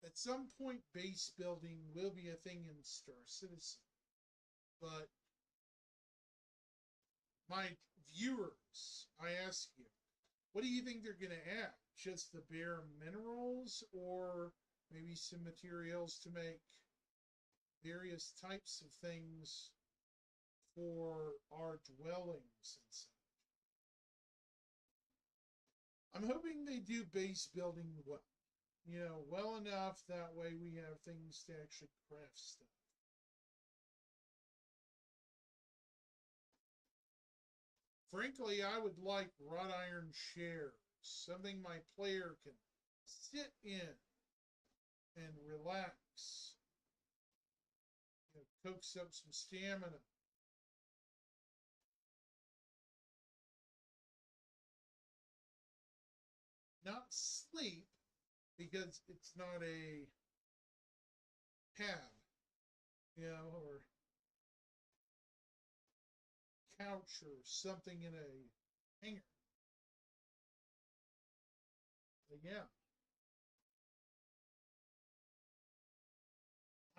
At some point, base building will be a thing in Star Citizen. But my viewers, I ask you, what do you think they're going to add? Just the bare minerals, or maybe some materials to make various types of things for our dwellings and such? I'm hoping they do base building well. Well enough that way we have things to actually craft stuff. Frankly, I would like wrought iron chairs, something my player can sit in and relax, coax up some stamina. Not sleep, because it's not a pad, or couch or something in a hangar. But yeah,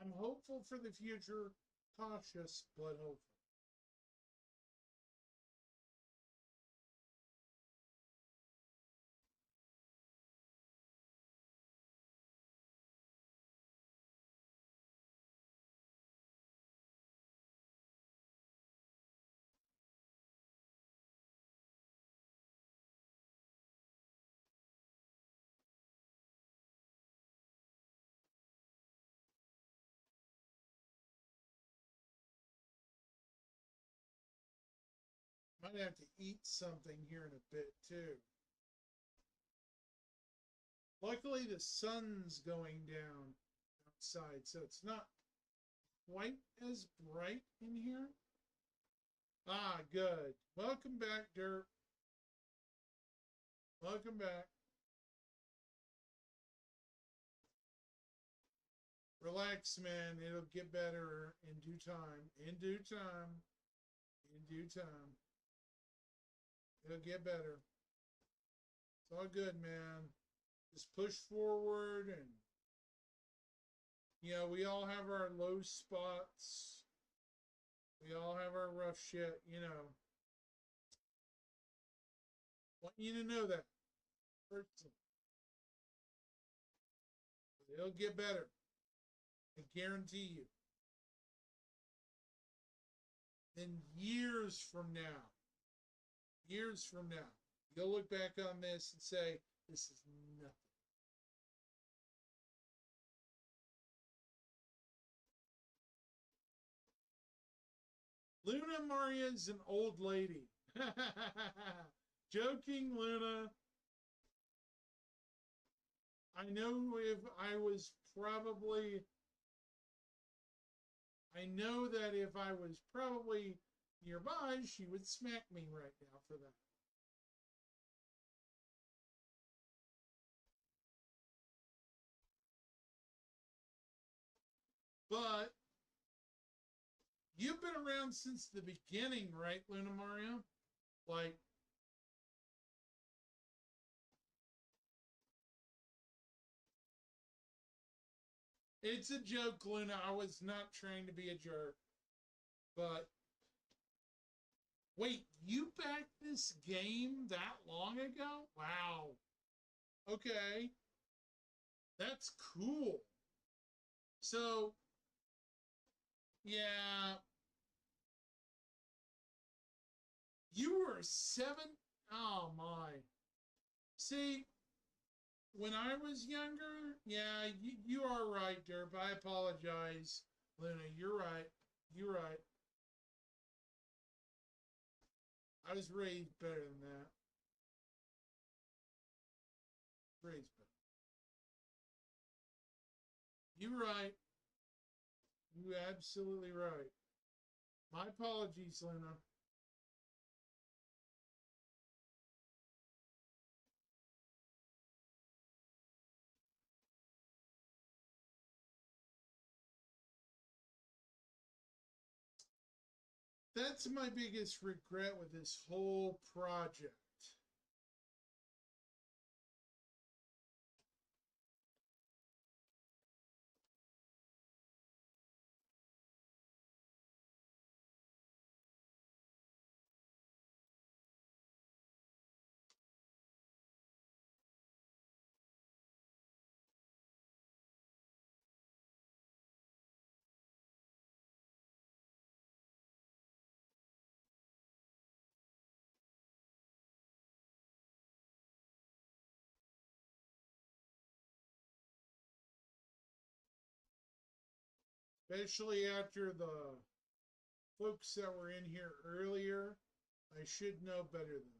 I'm hopeful for the future, cautious but hopeful. Might have to eat something here in a bit too. Luckily, the sun's going down outside, so it's not quite as bright in here. Ah, good. Welcome back, Dirt. Welcome back. Relax, man. It'll get better in due time. In due time. In due time. It'll get better. It's all good, man. Just push forward, and we all have our low spots. We all have our rough shit. Want you to know that. Personally. It'll get better. I guarantee you. Then years from now, you'll look back on this and say, this is nothing. Luna Maria's an old lady. Joking, Luna. I know if I was probably. I know that if I was probably nearby, she would smack me right now for that. But you've been around since the beginning, right, Luna Mario? Like, it's a joke, Luna. I was not trying to be a jerk. But wait, you backed this game that long ago? Wow. Okay. That's cool. So, yeah, you were seven. Oh my. See, when I was younger, yeah, you are right, Derp. I apologize, Luna. You're right. You're right. I was raised better than that. Raised better. You're right. You absolutely right. My apologies, Luna. That's my biggest regret with this whole project. Especially after the folks that were in here earlier, I should know better than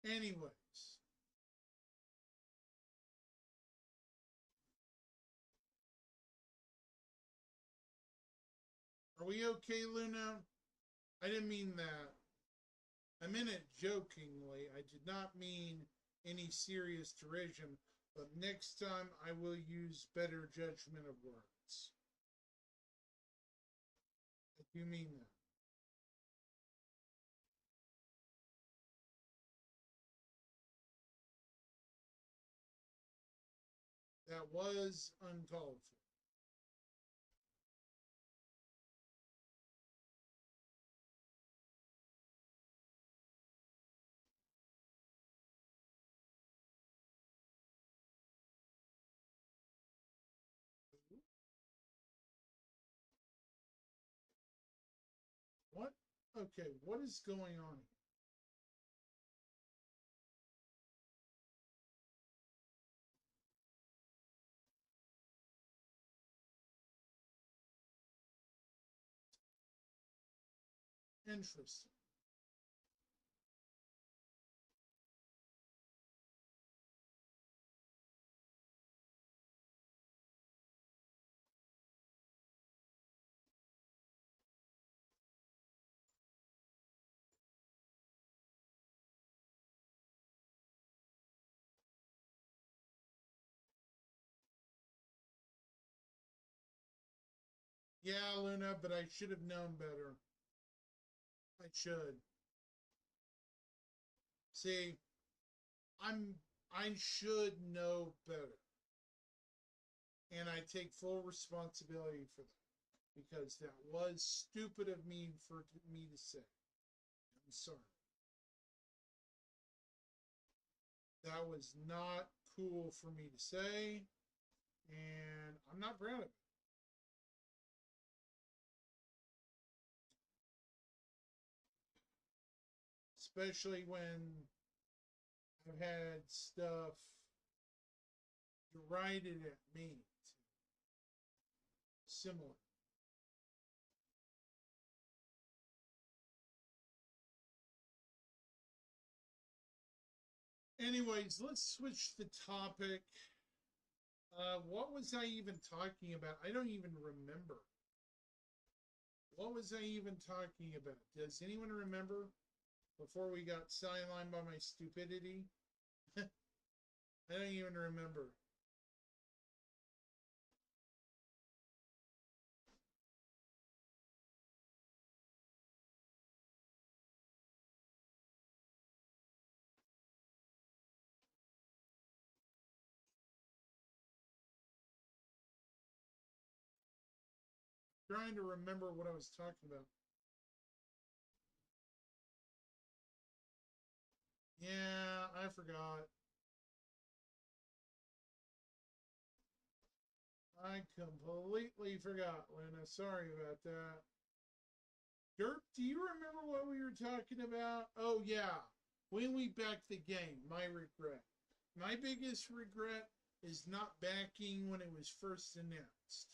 that. Anyways, are we okay, Luna? I didn't mean that. I meant it jokingly. I did not mean any serious derision, but next time I will use better judgment of words. I do mean that. That was uncalled for. What? Okay, what is going on here? Interesting. Yeah, Luna, but I should have known better. I should. See, I'm I should know better. And I take full responsibility for that because that was stupid of me for me to say. I'm sorry. That was not cool for me to say, and I'm not proud of it. Especially when I've had stuff derided at me similar. Anyways, let's switch the topic. What was I even talking about? I don't even remember. What was I even talking about? Does anyone remember before we got sidelined by my stupidity? I don't even remember. trying to remember what I was talking about. Yeah, I forgot. I completely forgot, Lena. Sorry about that. Dirk, do you remember what we were talking about? Oh, yeah. When we backed the game, my regret. My biggest regret is not backing when it was first announced.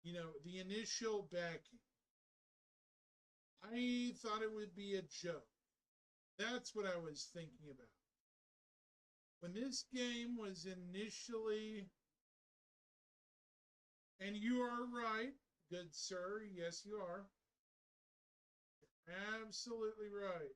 You know, the initial backing. I thought it would be a joke. That's what I was thinking about. When this game was initially, and you are right, good sir, yes, you are. Absolutely right.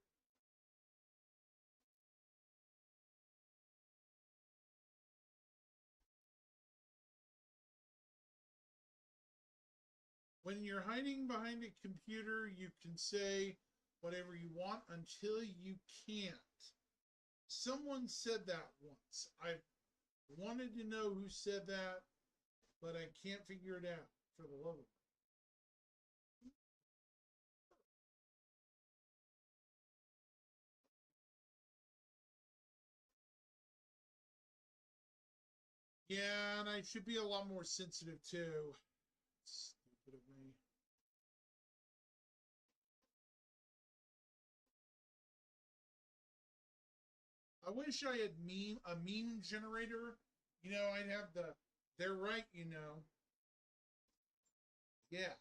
When you're hiding behind a computer, you can say whatever you want until you can't. Someone said that once. I wanted to know who said that, but I can't figure it out for the love of it. Yeah, and I should be a lot more sensitive too. Stupid of me. I wish I had a meme generator. You know, I'd have the they're right, you know. Yeah.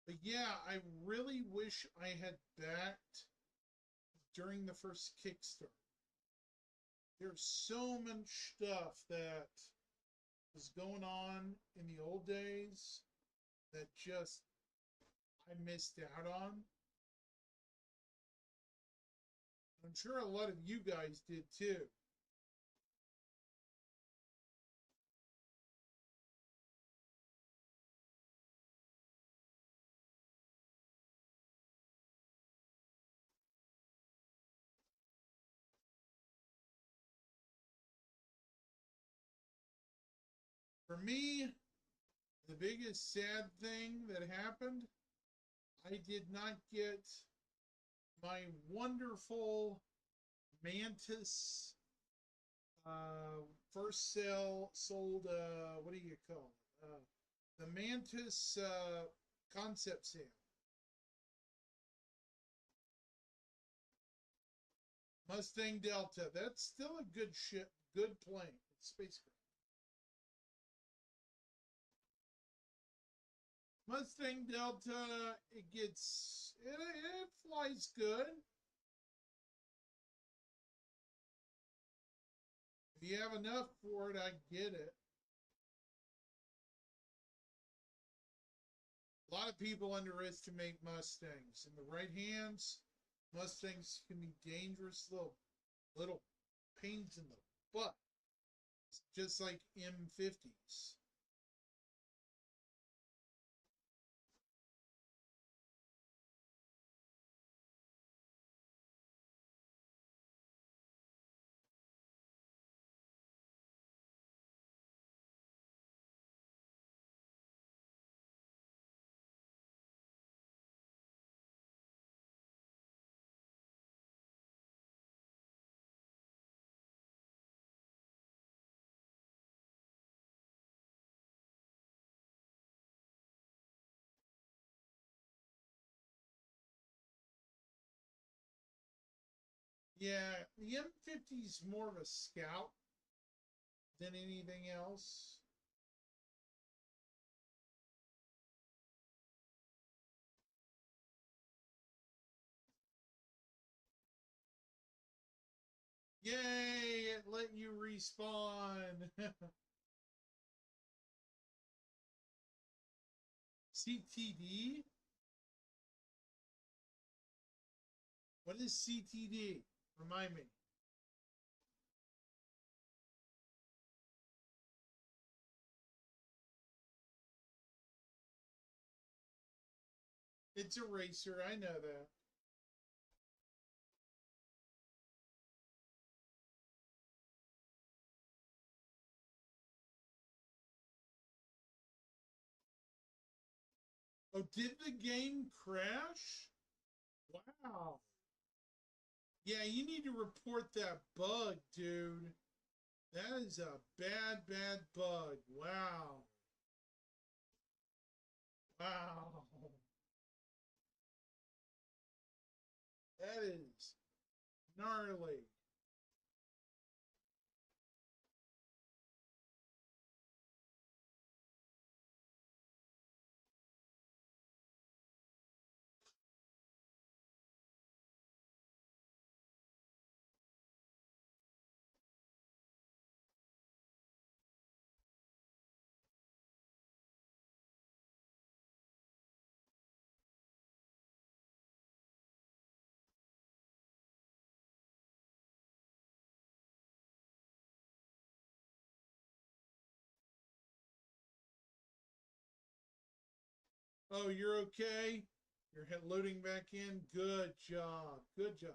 But yeah, I really wish I had backed during the first Kickstarter. There's so much stuff that was going on in the old days that just I missed out on. I'm sure a lot of you guys did too. For me, the biggest sad thing that happened, I did not get my wonderful Mantis first sale sold, what do you call it? The Mantis concept sale. Mustang Delta. That's still a good ship, good plane. It's spacecraft. Mustang Delta, it flies good. If you have enough for it, I get it. A lot of people underestimate Mustangs. In the right hands, Mustangs can be dangerous little pains in the butt, just like M50s. Yeah, the M50 is more of a scout than anything else. Yay, it let you respawn. CTD? What is CTD? Remind me. It's a racer, I know that. Oh, did the game crash? Wow. Yeah, you need to report that bug, dude. That is a bad, bad bug. Wow. Wow. That is gnarly. Oh, you're okay? You're loading back in? Good job. Good job.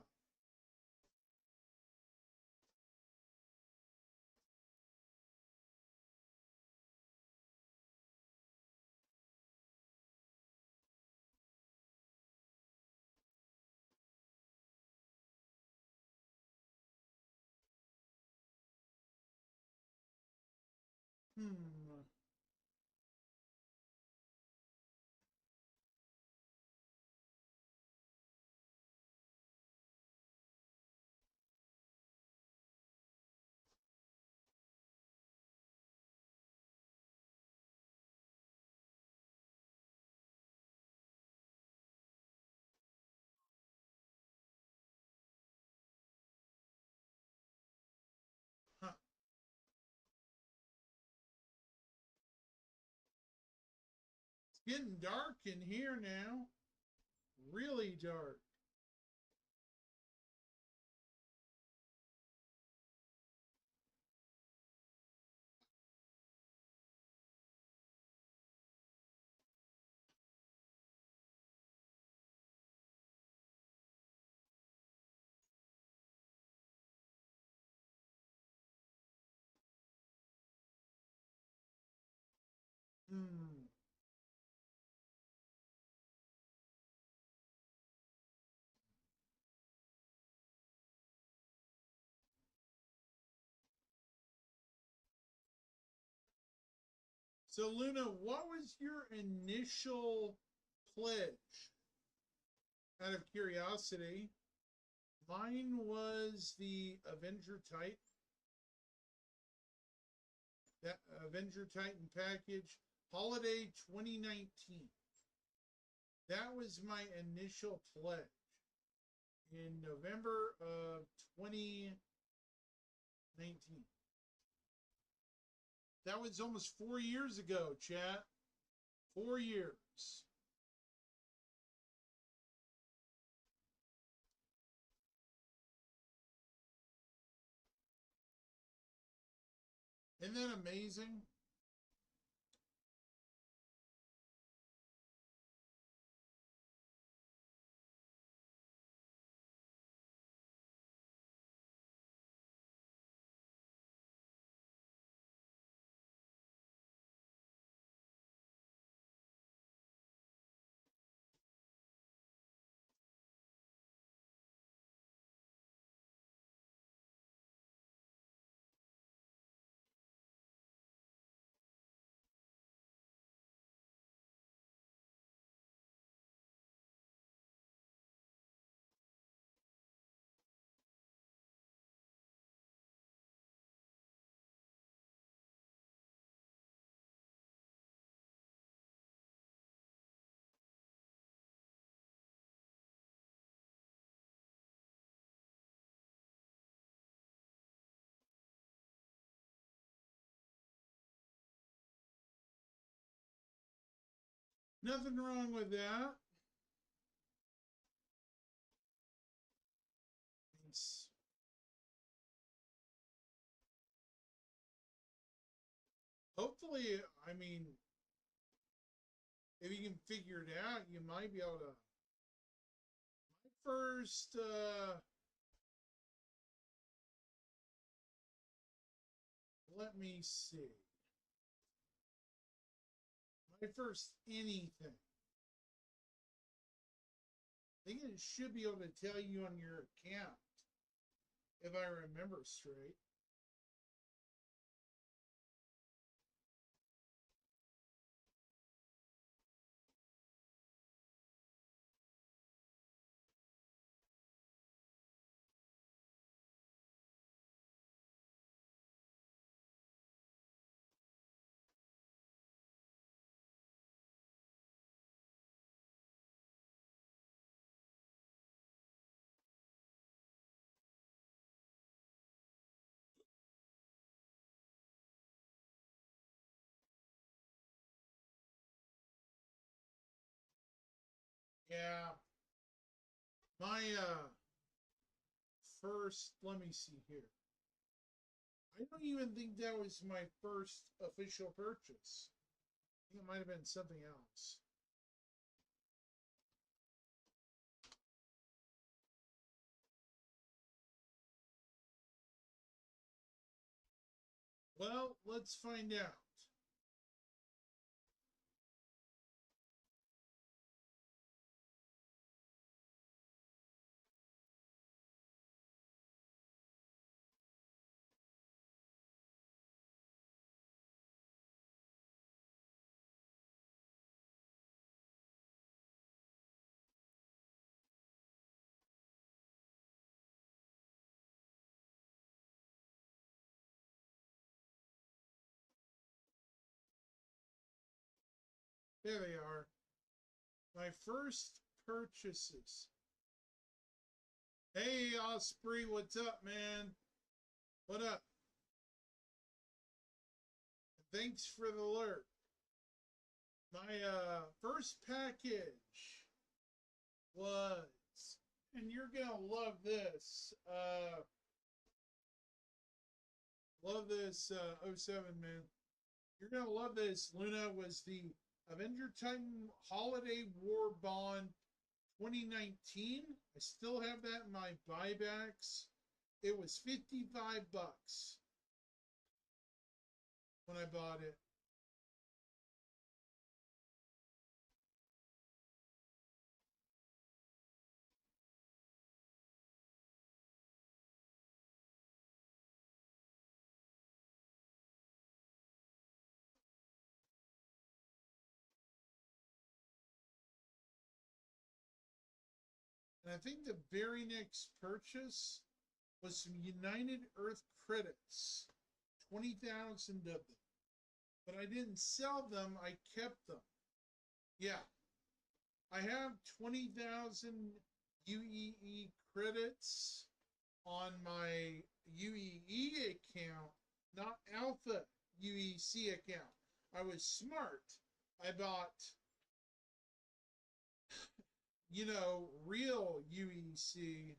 Hmm. Huh. It's getting dark in here now. Really dark. Hmm. So, Luna, what was your initial pledge? Out of curiosity, mine was the Avenger Titan, that Avenger Titan package, holiday 2019. That was my initial pledge in November of 2019. That was almost 4 years ago, chat. 4 years. Isn't that amazing? Nothing wrong with that. It's, hopefully, I mean, if you can figure it out, you might be able to. My first, let me see. My first anything think it should be able to tell you on your account, if I remember straight. Yeah, my first, let me see here. I don't even think that was my first official purchase. I think it might have been something else. Well, let's find out. There they are. My first purchases. Hey, Osprey, what's up, man? What up? Thanks for the alert. My first package was, and you're gonna love this. Love this 07, man. You're gonna love this. Luna was the Avenger Titan Holiday War Bond 2019. I still have that in my buybacks. It was 55 bucks when I bought it. And I think the very next purchase was some United Earth credits, 20,000 of them. But I didn't sell them, I kept them. Yeah, I have 20,000 UEE credits on my UEE account, not Alpha UEC account. I was smart. I bought, real UEC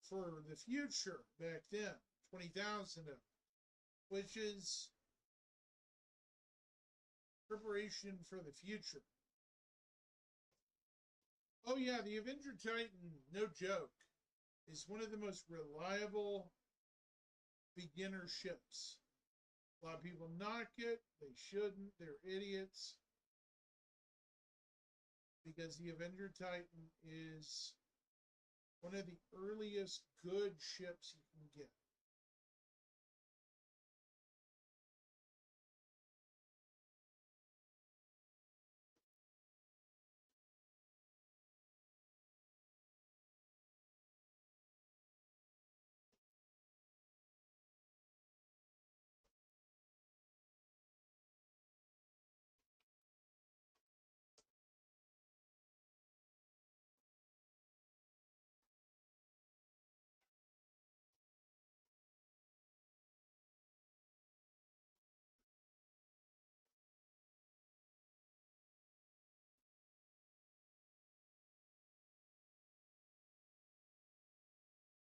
for the future back then, 20,000 of them, which is preparation for the future. Oh yeah, the Avenger Titan, no joke, is one of the most reliable beginner ships. A lot of people knock it. They shouldn't. They're idiots. Because the Avenger Titan is one of the earliest good ships you can get.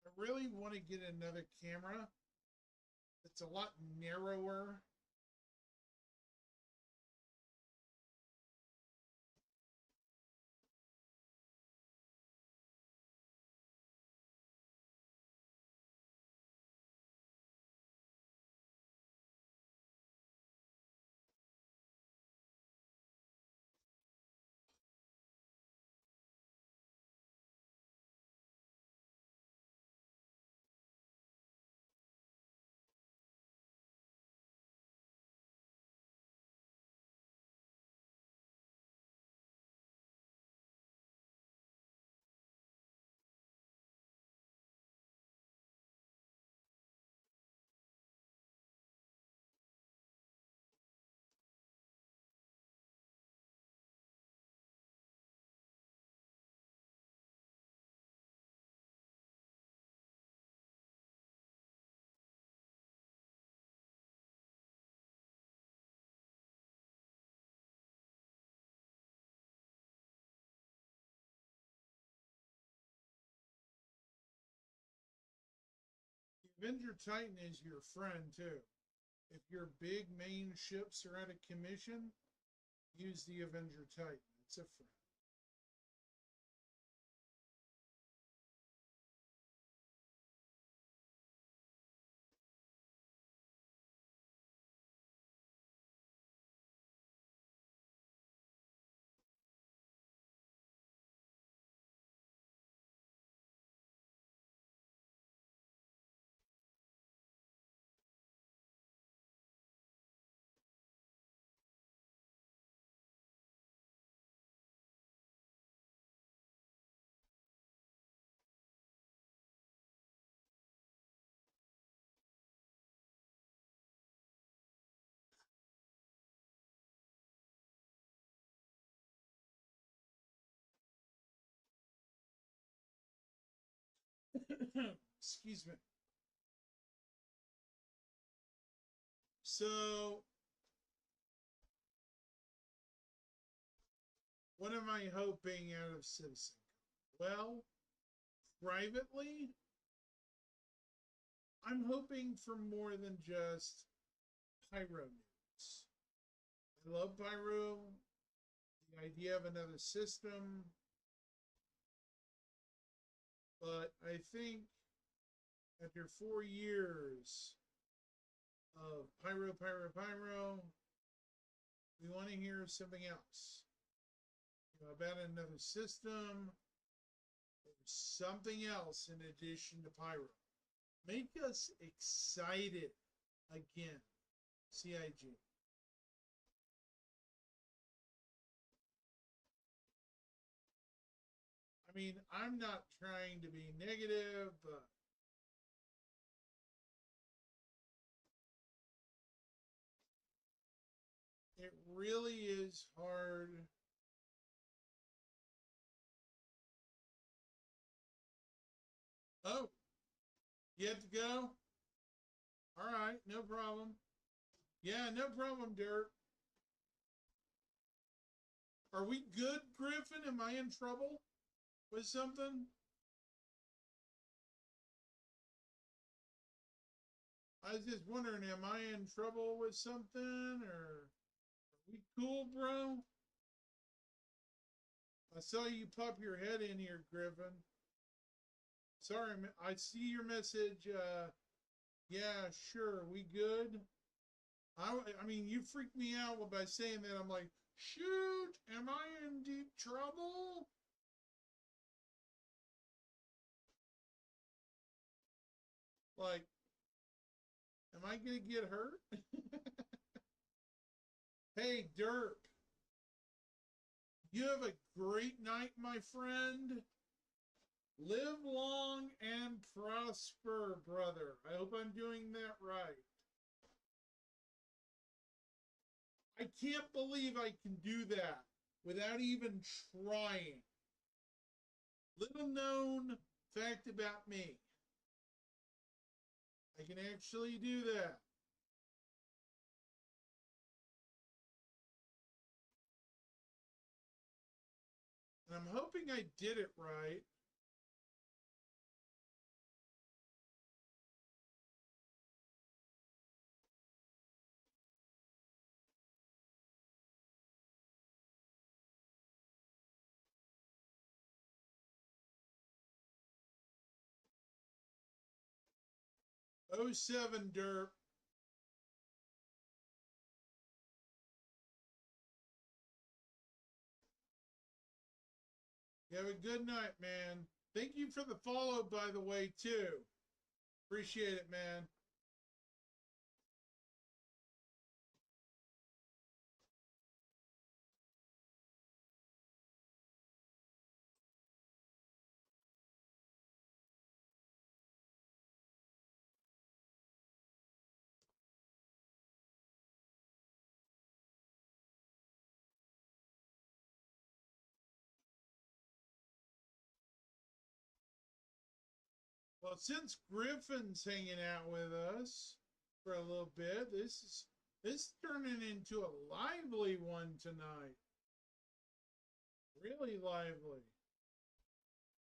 I really want to get another camera that's a lot narrower. Avenger Titan is your friend too. If your big main ships are out of commission, use the Avenger Titan. It's a friend. Excuse me. So, what am I hoping out of Citizen? Well, privately, I'm hoping for more than just Pyro news. I love Pyro, the idea of another system, but I think after 4 years of Pyro, we want to hear something else. You know, about another system, or something else in addition to Pyro. Make us excited again, CIG. I mean, I'm not trying to be negative, but it really is hard. Oh, you have to go? All right, no problem. Yeah, no problem, Dirt. Are we good, Griffin? Am I in trouble with something? I was just wondering, am I in trouble with something, or are we cool, bro? I saw you pop your head in here, Griffin. Sorry, I see your message. Yeah, sure, we good? I mean, you freaked me out by saying that. I'm like, shoot, am I in deep trouble? Like, am I gonna get hurt? Hey, Derp, you have a great night, my friend. Live long and prosper, brother. I hope I'm doing that right. I can't believe I can do that without even trying. Little known fact about me. I can actually do that. And I'm hoping I did it right. '07 Derp. You have a good night, man. Thank you for the follow, by the way, too. Appreciate it, man. Well, since Griffin's hanging out with us for a little bit, this turning into a lively one tonight. Really lively.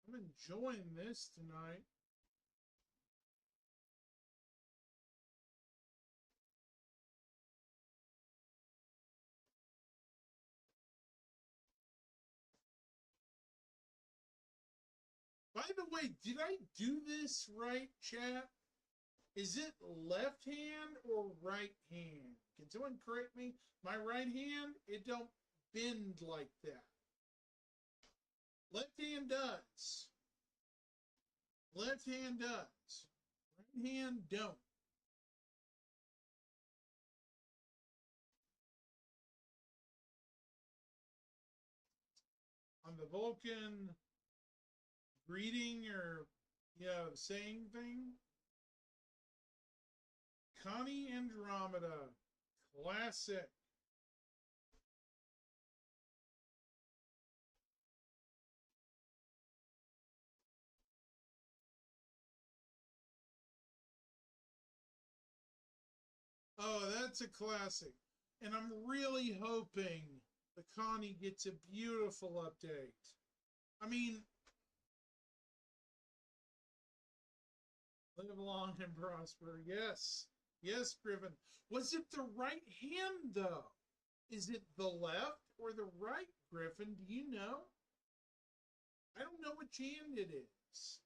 I'm enjoying this tonight. By the way, did I do this right, chat? Is it left hand or right hand? Can someone correct me? My right hand, it don't bend like that. Left hand does. Left hand does. Right hand don't. On the Vulcan greeting or saying thing. Connie Andromeda. Classic. Oh, that's a classic. And I'm really hoping the Connie gets a beautiful update. I mean, live long and prosper. Yes. Yes, Griffin. Was it the right hand, though? Is it the left or the right, Griffin? Do you know? I don't know which hand it is.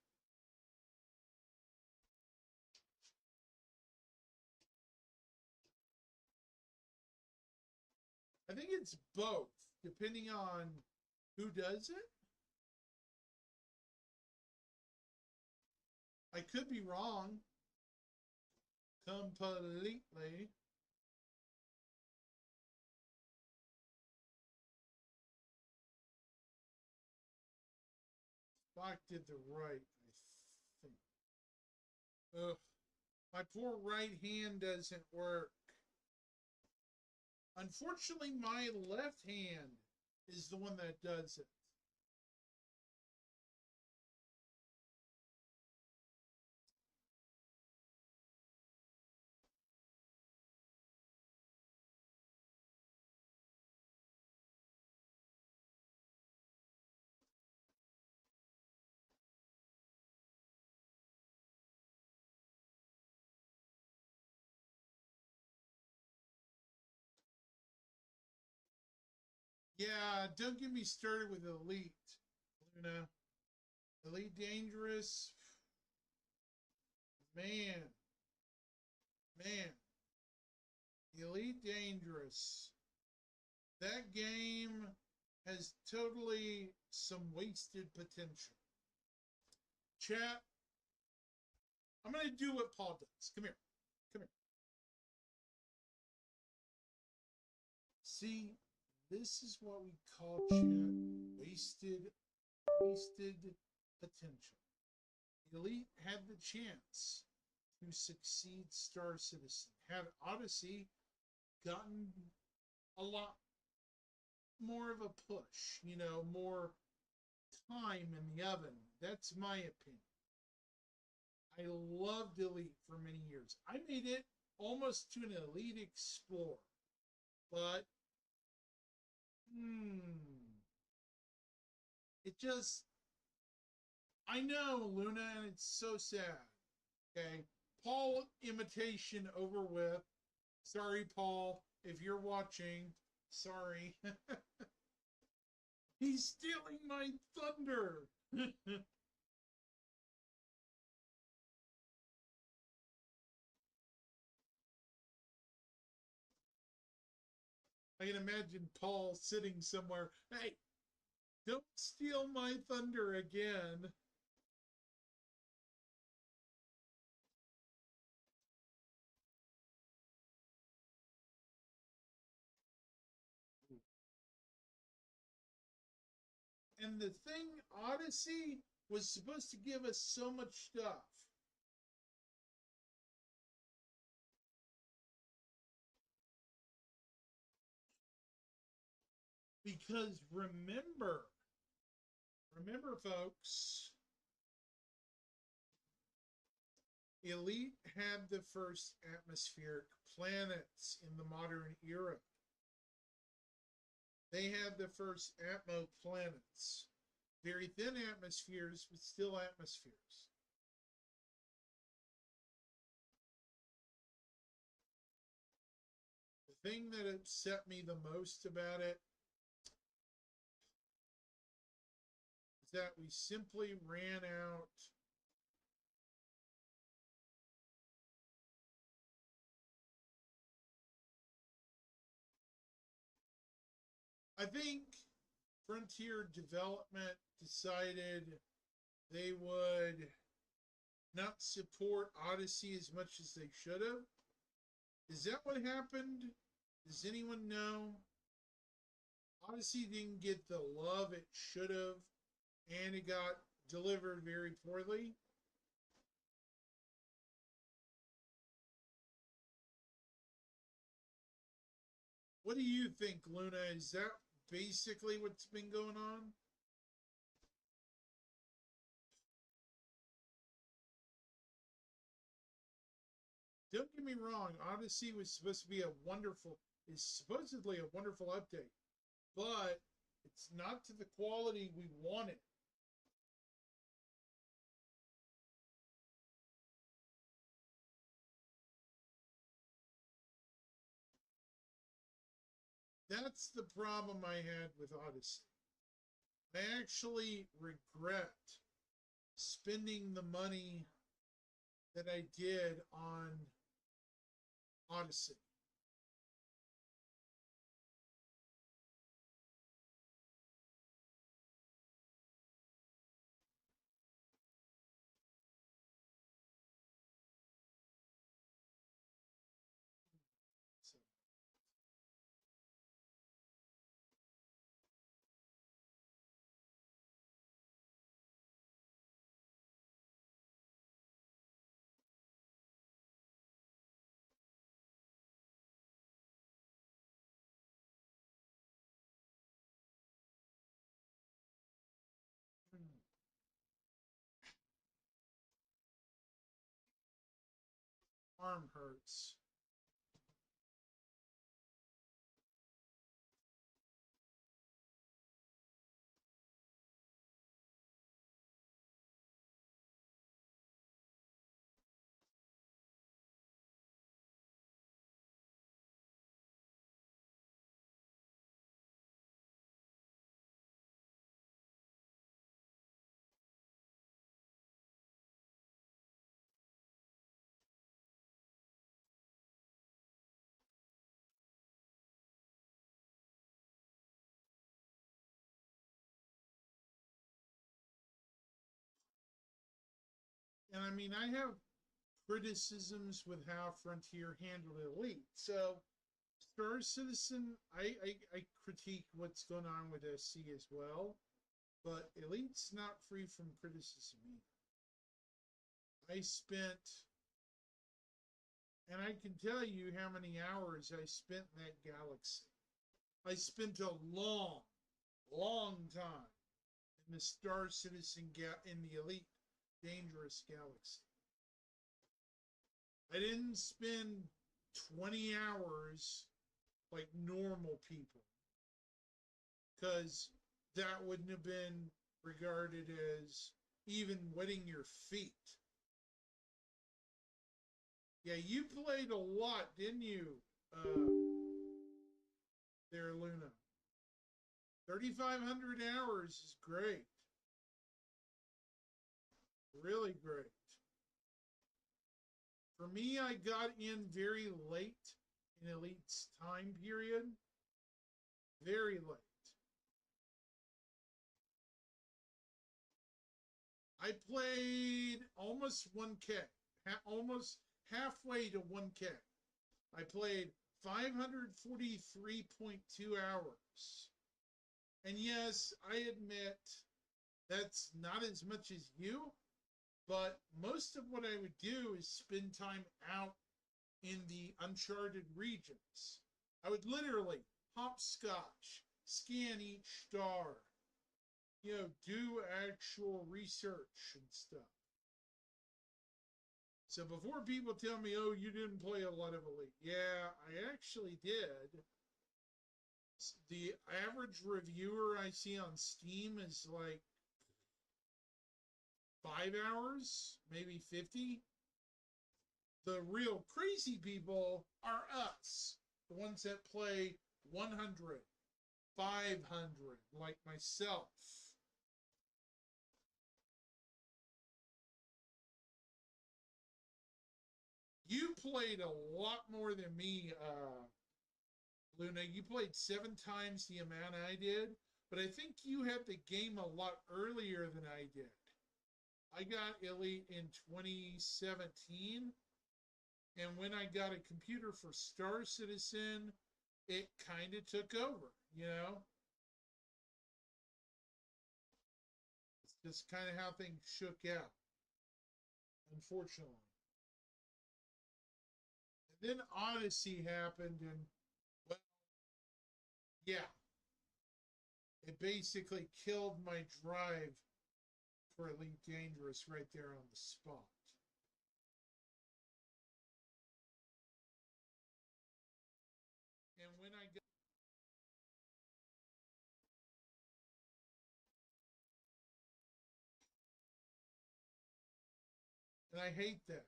I think it's both, depending on who does it. I could be wrong completely. Spock did the right, I think. Ugh, my poor right hand doesn't work. Unfortunately, my left hand is the one that does it. Yeah, don't get me started with Elite, Luna. Elite Dangerous. Man. Man. Elite Dangerous. That game has totally some wasted potential. Chat, I'm going to do what Paul does. Come here. Come here. See, this is what we call, chat, wasted potential. Elite had the chance to succeed Star Citizen. Had Odyssey gotten a lot more of a push, more time in the oven. That's my opinion. I loved Elite for many years. I made it almost to an Elite Explorer. But, it just, I know, Luna, and it's so sad. Okay. Paul imitation over with. Sorry, Paul, if you're watching. Sorry. He's stealing my thunder. I can imagine Paul sitting somewhere. Hey, don't steal my thunder again. And the thing, Odyssey was supposed to give us so much stuff. Because remember, folks, Elite had the first atmospheric planets in the modern era. They had the first Atmo planets. Very thin atmospheres, but still atmospheres. The thing that upset me the most about it that we simply ran out I think Frontier Development decided they would not support Odyssey as much as they should have. Is that what happened? Does anyone know? Odyssey didn't get the love it should have, and it got delivered very poorly. What do you think, Luna? Is that basically what's been going on? Don't get me wrong, Odyssey was supposed to be is supposedly a wonderful update, but it's not to the quality we wanted. That's the problem I had with Odyssey. I actually regret spending the money that I did on Odyssey. Arm hurts. And I mean, I have criticisms with how Frontier handled Elite. So, Star Citizen, I critique what's going on with SC as well, but Elite's not free from criticism either. I spent, and I can tell you how many hours I spent in that galaxy. I spent a long time in the Star Citizen in the Elite Dangerous Galaxy. I didn't spend 20 hours like normal people because that wouldn't have been regarded as even wetting your feet. Yeah, you played a lot, didn't you, there, Luna? 3,500 hours is great. Really great. For me, I got in very late in Elite's time period. Very late. I played almost 1K, almost halfway to 1K. I played 543.2 hours. And yes, I admit that's not as much as you, but most of what I would do is spend time out in the uncharted regions. I would literally hopscotch, scan each star, do actual research and stuff. So before people tell me, oh, you didn't play a lot of Elite, yeah, I actually did. The average reviewer I see on Steam is like 5 hours, maybe 50. The real crazy people are us, the ones that play 100, 500, like myself. You played a lot more than me, Luna. You played 7 times the amount I did, but I think you had the game a lot earlier than I did. I got Elite in 2017, and when I got a computer for Star Citizen, it kind of took over, you know? It's just kind of how things shook out, unfortunately. And then Odyssey happened, and well, yeah, it basically killed my drive for Elite Dangerous right there on the spot. And when I got, and I hate that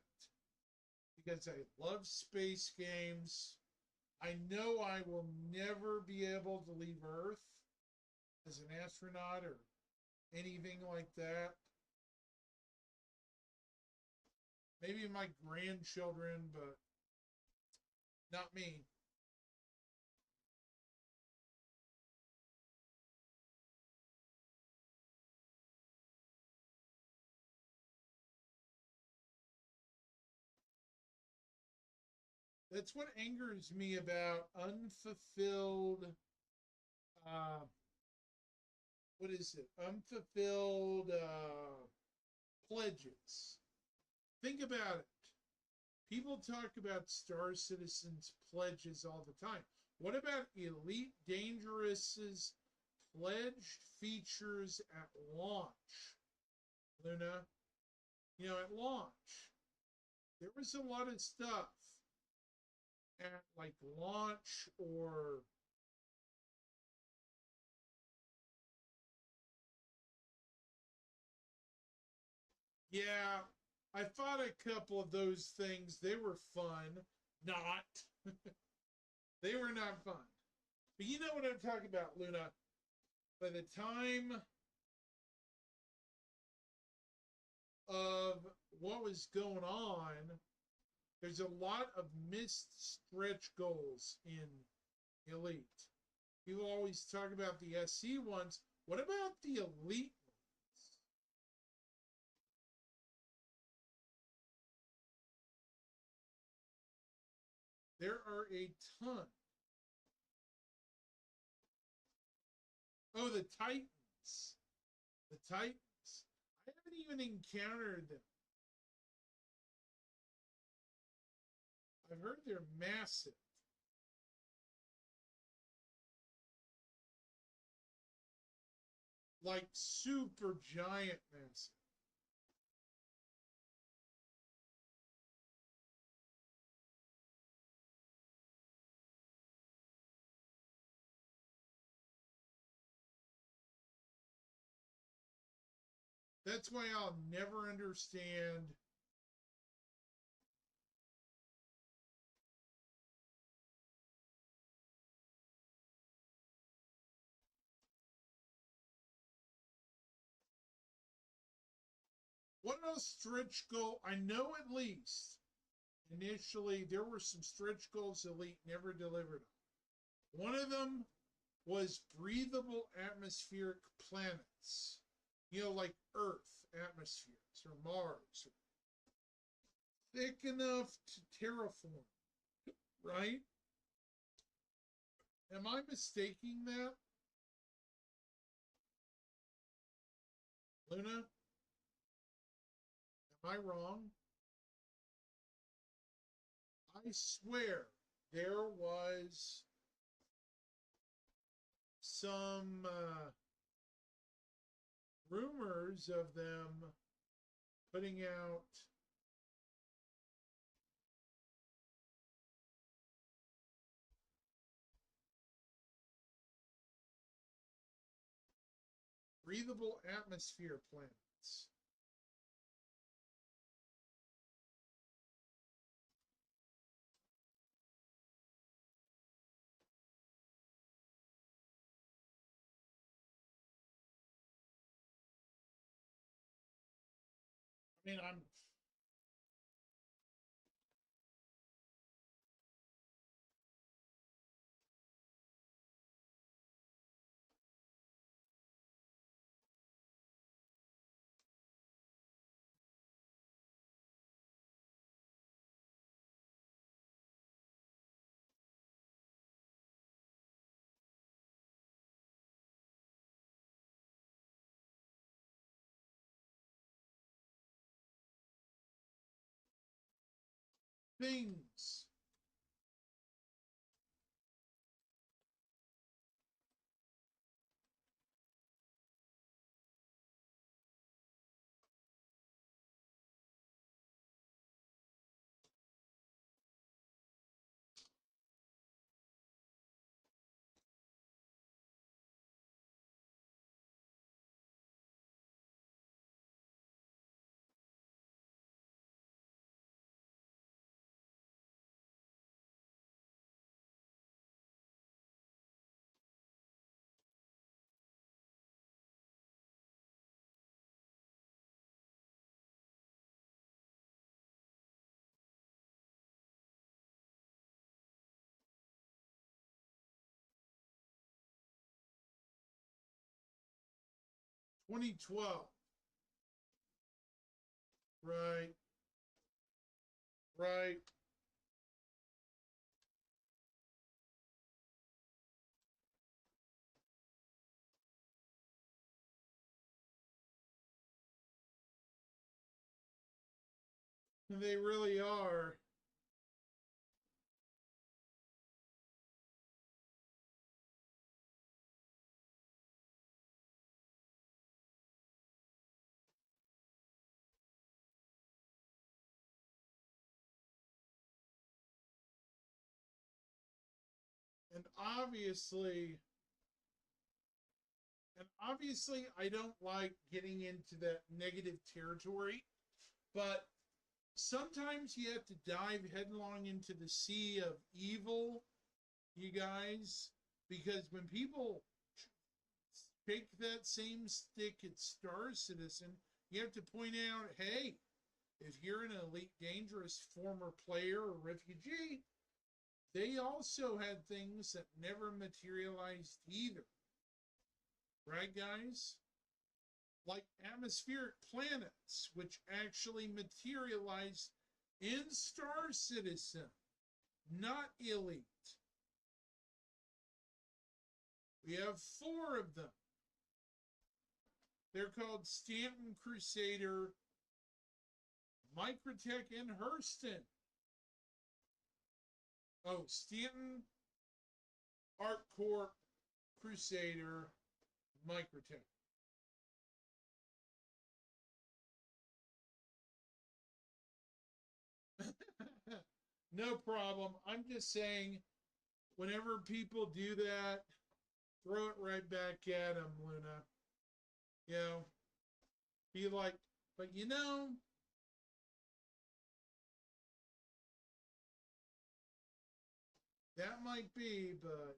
because I love space games. I know I will never be able to leave Earth as an astronaut or anything like that. Maybe my grandchildren, but not me. That's what angers me about unfulfilled, uh, what is it? Unfulfilled pledges. Think about it. People talk about Star Citizen's pledges all the time. What about Elite Dangerous's pledged features at launch, Luna? You know, at launch, there was a lot of stuff at like launch or yeah, I fought a couple of those things. They were fun. Not. They were not fun. But you know what I'm talking about, Luna. By the time of what was going on, there's a lot of missed stretch goals in Elite. People always talk about the SC ones. What about the Elite ones? There are a ton. Oh, the Titans. The Titans. I haven't even encountered them. I've heard they're massive. Like super giant massive. That's why I'll never understand. What else stretch goal? I know at least initially there were some stretch goals Elite never delivered on. One of them was breathable atmospheric planets. You know, like Earth atmospheres or Mars, or thick enough to terraform, right? Am I mistaking that, Luna? Am I wrong? I swear there was some rumors of them putting out breathable atmosphere planets. I mean, things. (2012). Right. Right. They really are. And obviously, I don't like getting into that negative territory, but sometimes you have to dive headlong into the sea of evil, you guys, because when people take that same stick at Star Citizen, you have to point out, hey, if you're an elite dangerous former player or refugee, they also had things that never materialized either. Right, guys? Like atmospheric planets, which actually materialized in Star Citizen, not Elite. We have 4 of them. They're called Stanton Crusader, Microtech, and Hurston. Oh, Stanton, ArcCorp, Crusader, Microtech. No problem. I'm just saying, whenever people do that, throw it right back at them, Luna. You know, be like, but you know, that might be, but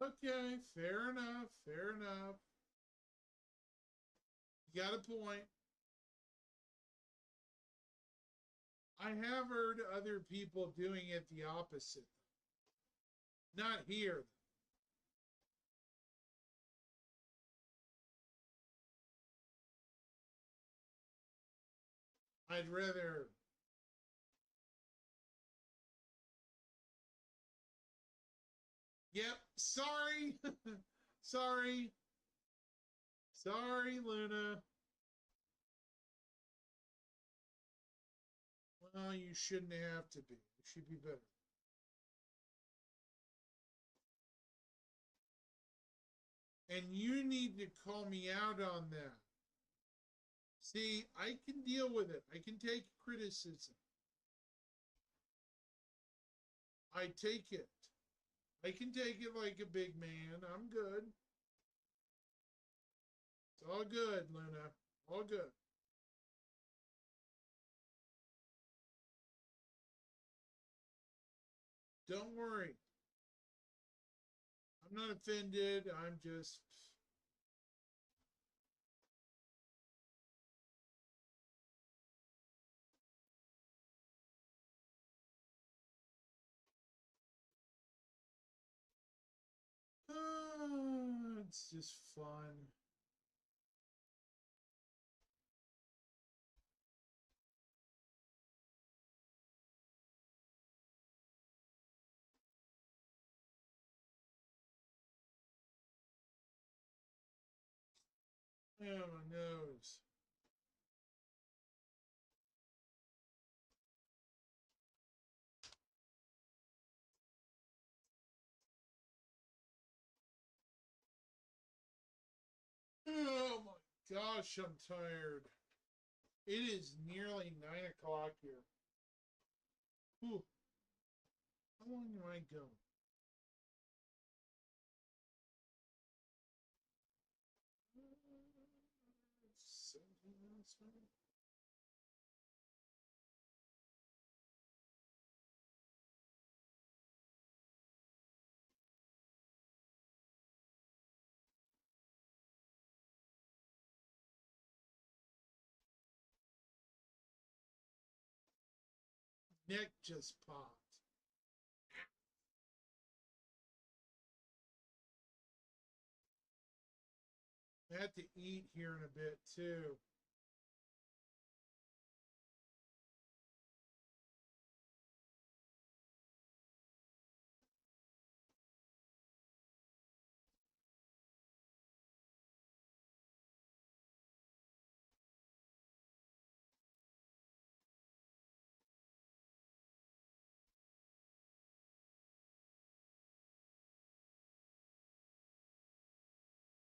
okay, fair enough, fair enough. You got a point. I have heard other people doing it the opposite. Not here. I'd rather. Yep, sorry. Sorry. Sorry, Luna. Well, you shouldn't have to be. You should be better. And you need to call me out on that. See, I can deal with it. I can take criticism. I take it. I can take it like a big man. I'm good. It's all good, Luna. All good. Don't worry. I'm not offended. I'm just. It's just fun. Oh, my nose. Oh my gosh, I'm tired. It is nearly 9 o'clock here. Whew. How long am I going? Neck just popped. I have to eat here in a bit too.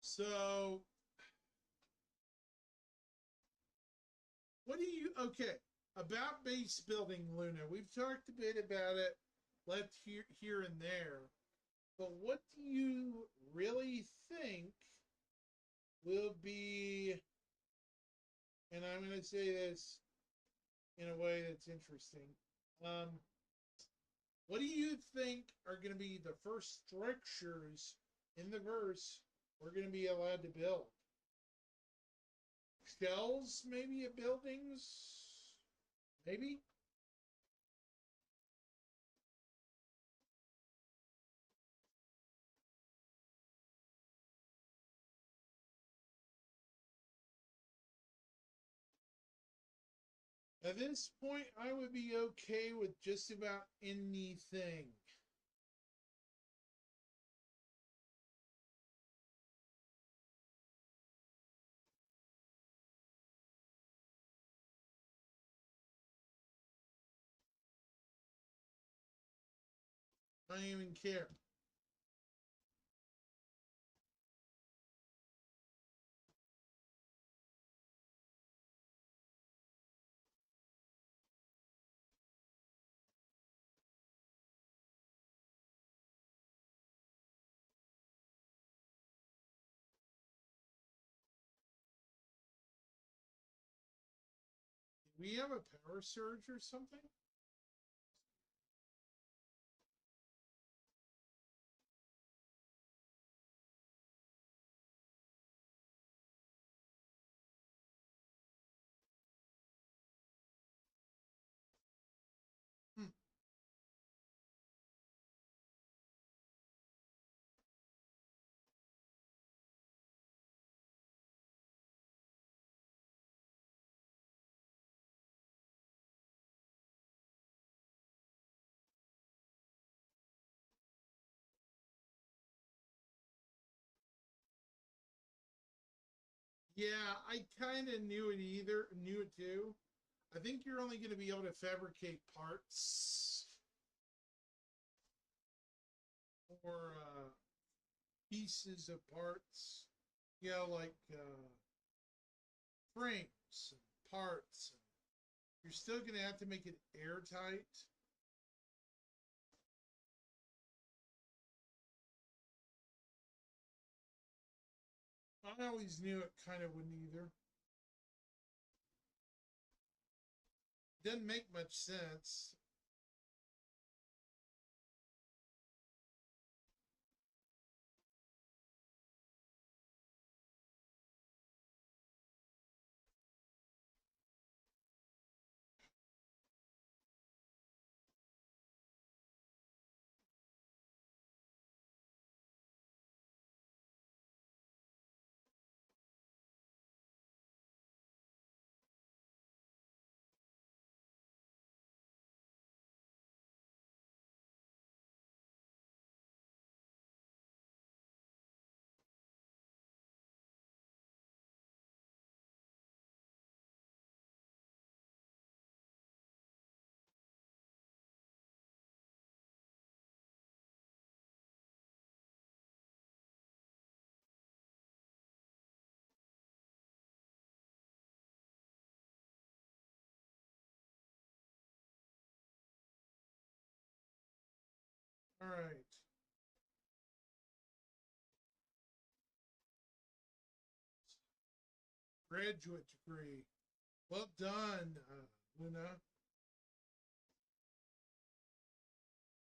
So, what do you, okay, about base building, Luna? We've talked a bit about it, left here and there, but what do you really think will be, and I'm going to say this in a way that's interesting. Um, what do you think are going to be the first structures in the verse we're going to be allowed to build? Shells, maybe, of buildings? Maybe? At this point, I would be okay with just about anything. I don't even care. Do we have a power surge or something? Hmm. Yeah, I kind of knew it too. I think you're only going to be able to fabricate parts or pieces of parts, like frames and parts. You're still going to have to make it airtight. I always knew it kind of wouldn't either. Doesn't make much sense. All right. Graduate degree. Well done, Luna.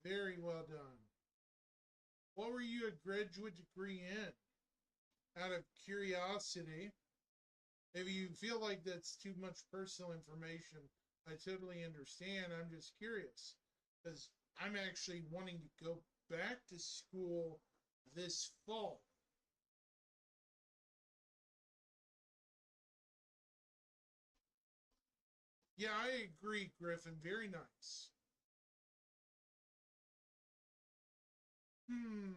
Very well done. What were you a graduate degree in? Out of curiosity. If you feel like that's too much personal information, I totally understand. I'm just curious because I'm actually wanting to go back to school this fall. Yeah, I agree, Griffin. Very nice. Hmm.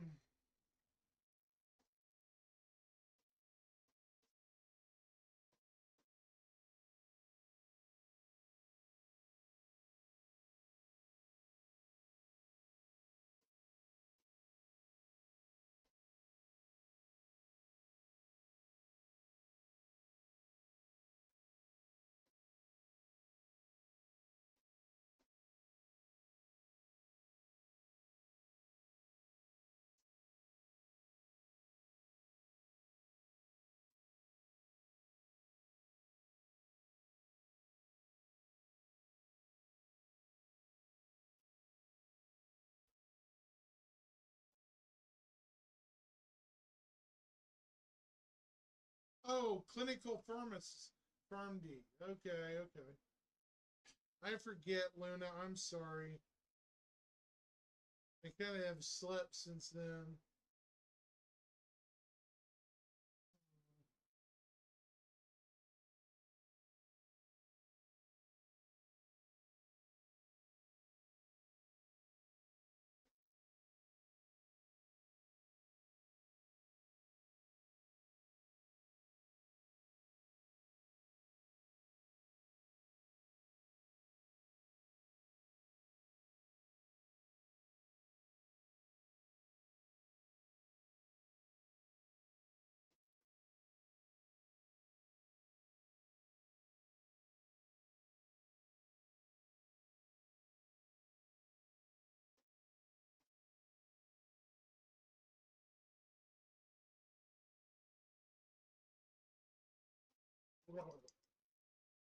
Oh, clinical pharmacist, PharmD. Okay, okay. I forget, Luna. I'm sorry. I kind of have slept since then.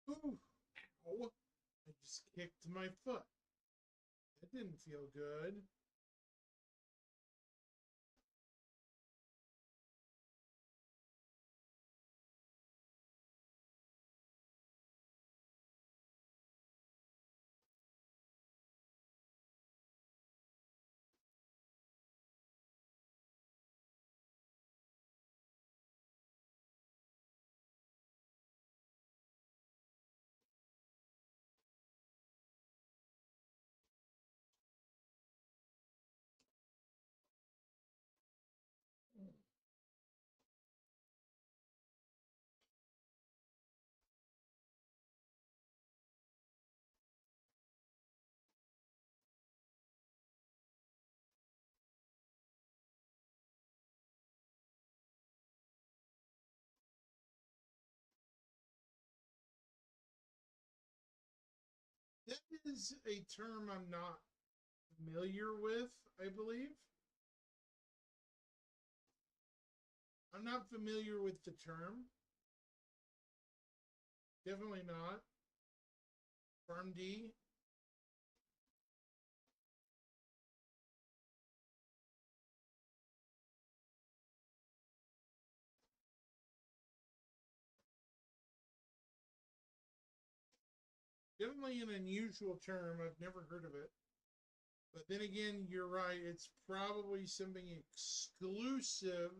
Ooh, ow. I just kicked my foot. That didn't feel good. That is a term I'm not familiar with, I believe. I'm not familiar with the term. Definitely not. PharmD. Definitely an unusual term. I've never heard of it. But then again, you're right. It's probably something exclusive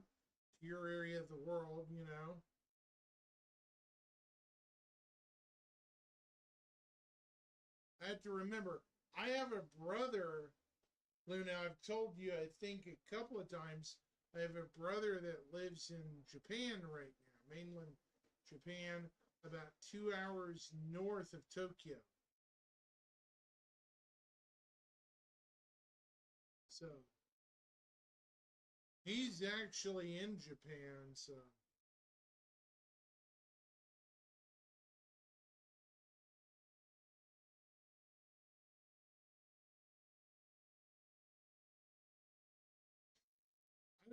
to your area of the world, you know. I have to remember, I have a brother, Luna. I've told you, I think, a couple of times. I have a brother that lives in Japan right now, mainland Japan, about 2 hours north of Tokyo. So he's actually in Japan. So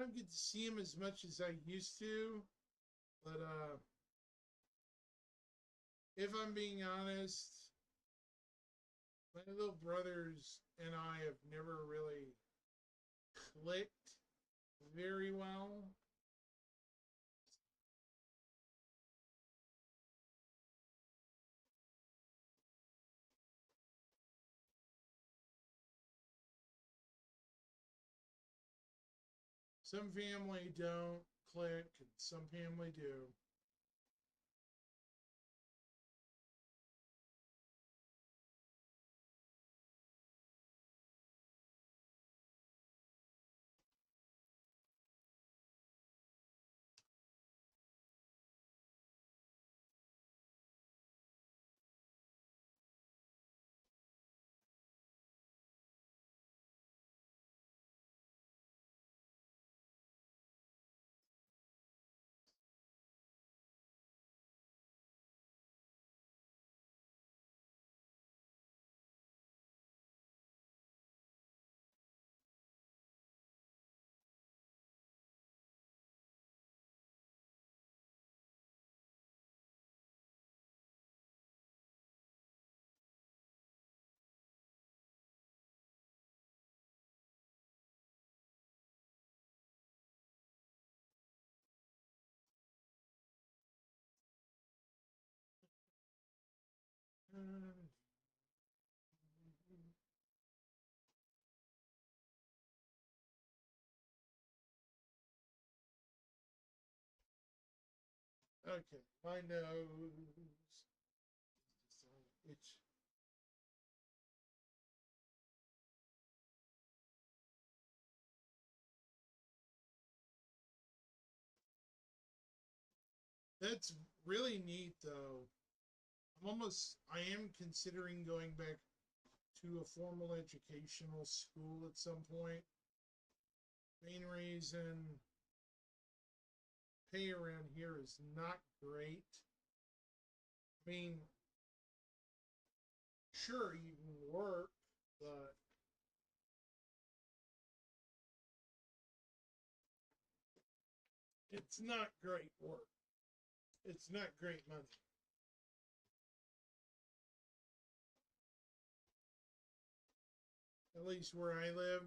don't get to see him as much as I used to, but if I'm being honest, my little brothers and I have never really clicked very well. Some family don't click, and some family do. Okay, my nose is itch. That's really neat, though. I am considering going back to a formal educational school at some point. Main reason pay around here is not great. I mean, sure, you can work, but it's not great work. It's not great money. At least where I live.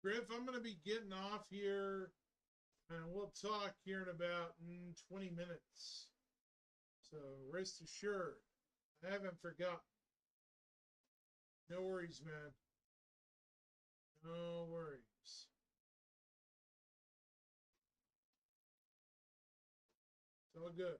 Griff, I'm going to be getting off here, and we'll talk here in about 20 minutes. So rest assured, I haven't forgotten. No worries, man. No worries. It's all good.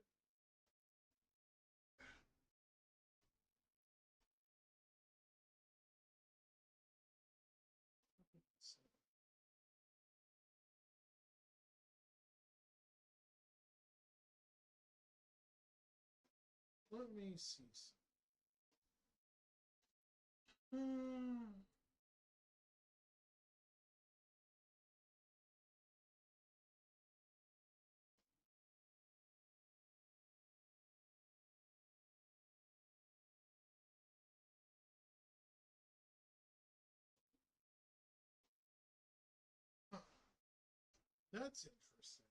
Let me see. That's interesting.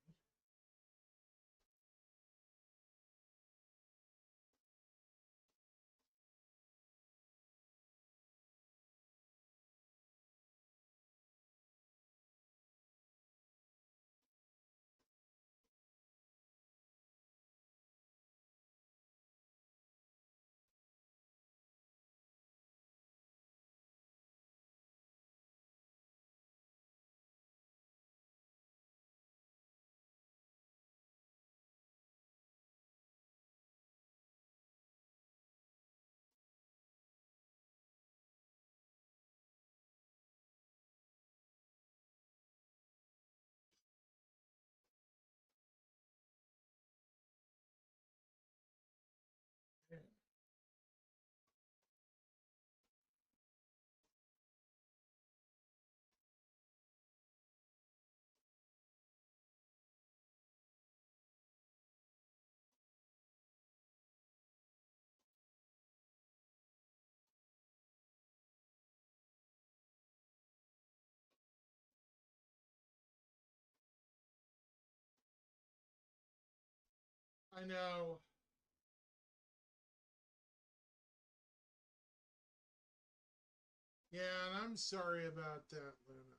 I know. Yeah, and I'm sorry about that, Luna.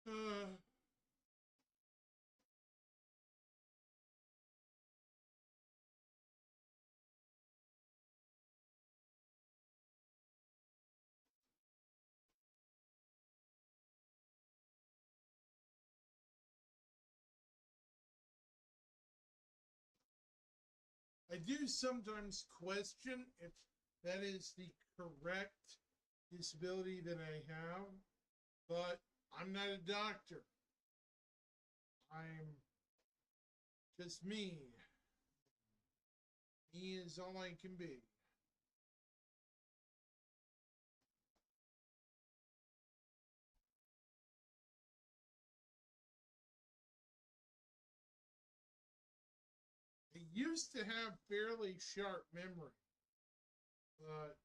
Uh, I do sometimes question if that is the correct disability that I have, but I'm not a doctor. I'm just me. Me is all I can be. I used to have fairly sharp memory, but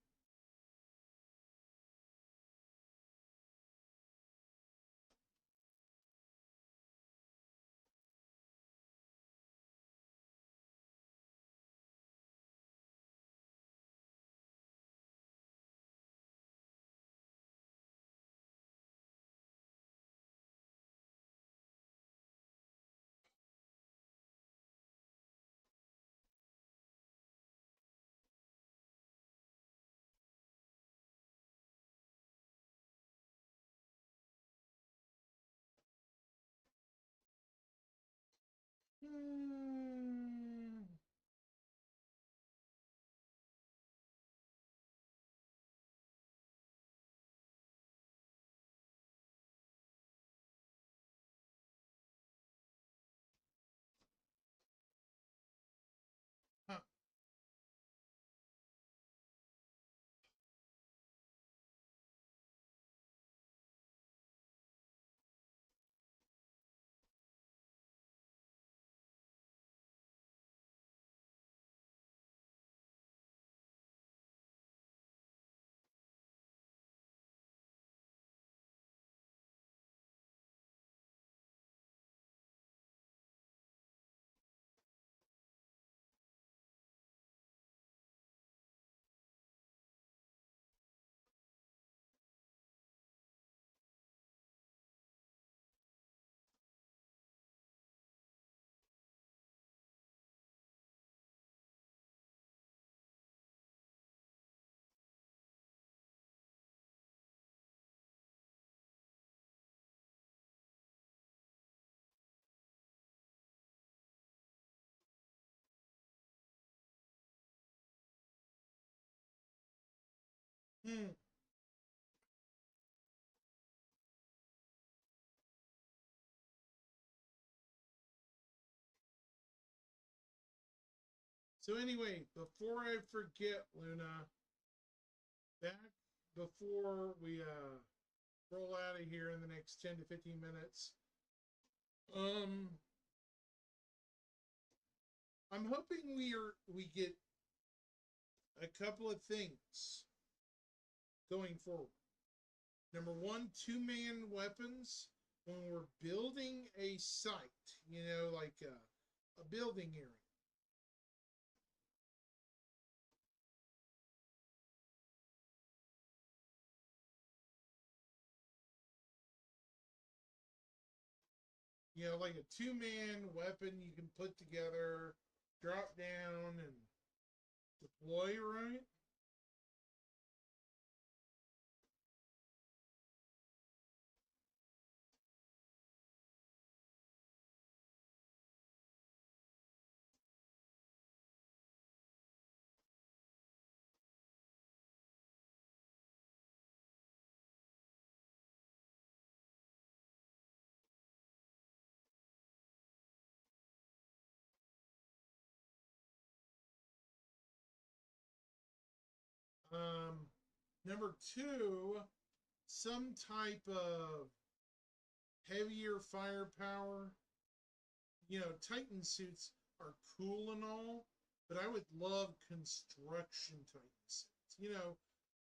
hmm, huh. Hmm. So anyway, before I forget, Luna, back before we roll out of here in the next 10 to 15 minutes, um, I'm hoping we get a couple of things going forward. Number one, two-man weapons when we're building a site, like a building area. Like a two-man weapon you can put together, drop down, and deploy, right? Um, Number two, some type of heavier firepower. Titan suits are cool and all, but I would love construction type suits.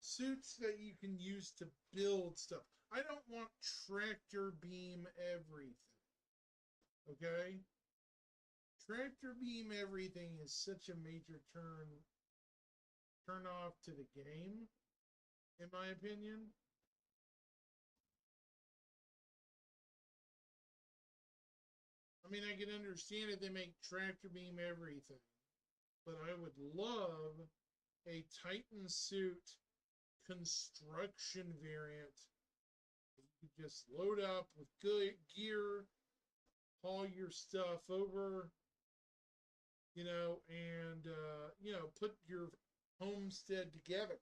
Suits that you can use to build stuff. I don't want tractor beam everything. Okay? Tractor beam everything is such a major turn off to the game, in my opinion. I mean, I can understand if they make tractor beam everything, but I would love a Titan suit construction variant. You could just load up with good gear, haul your stuff over, and put your homestead together.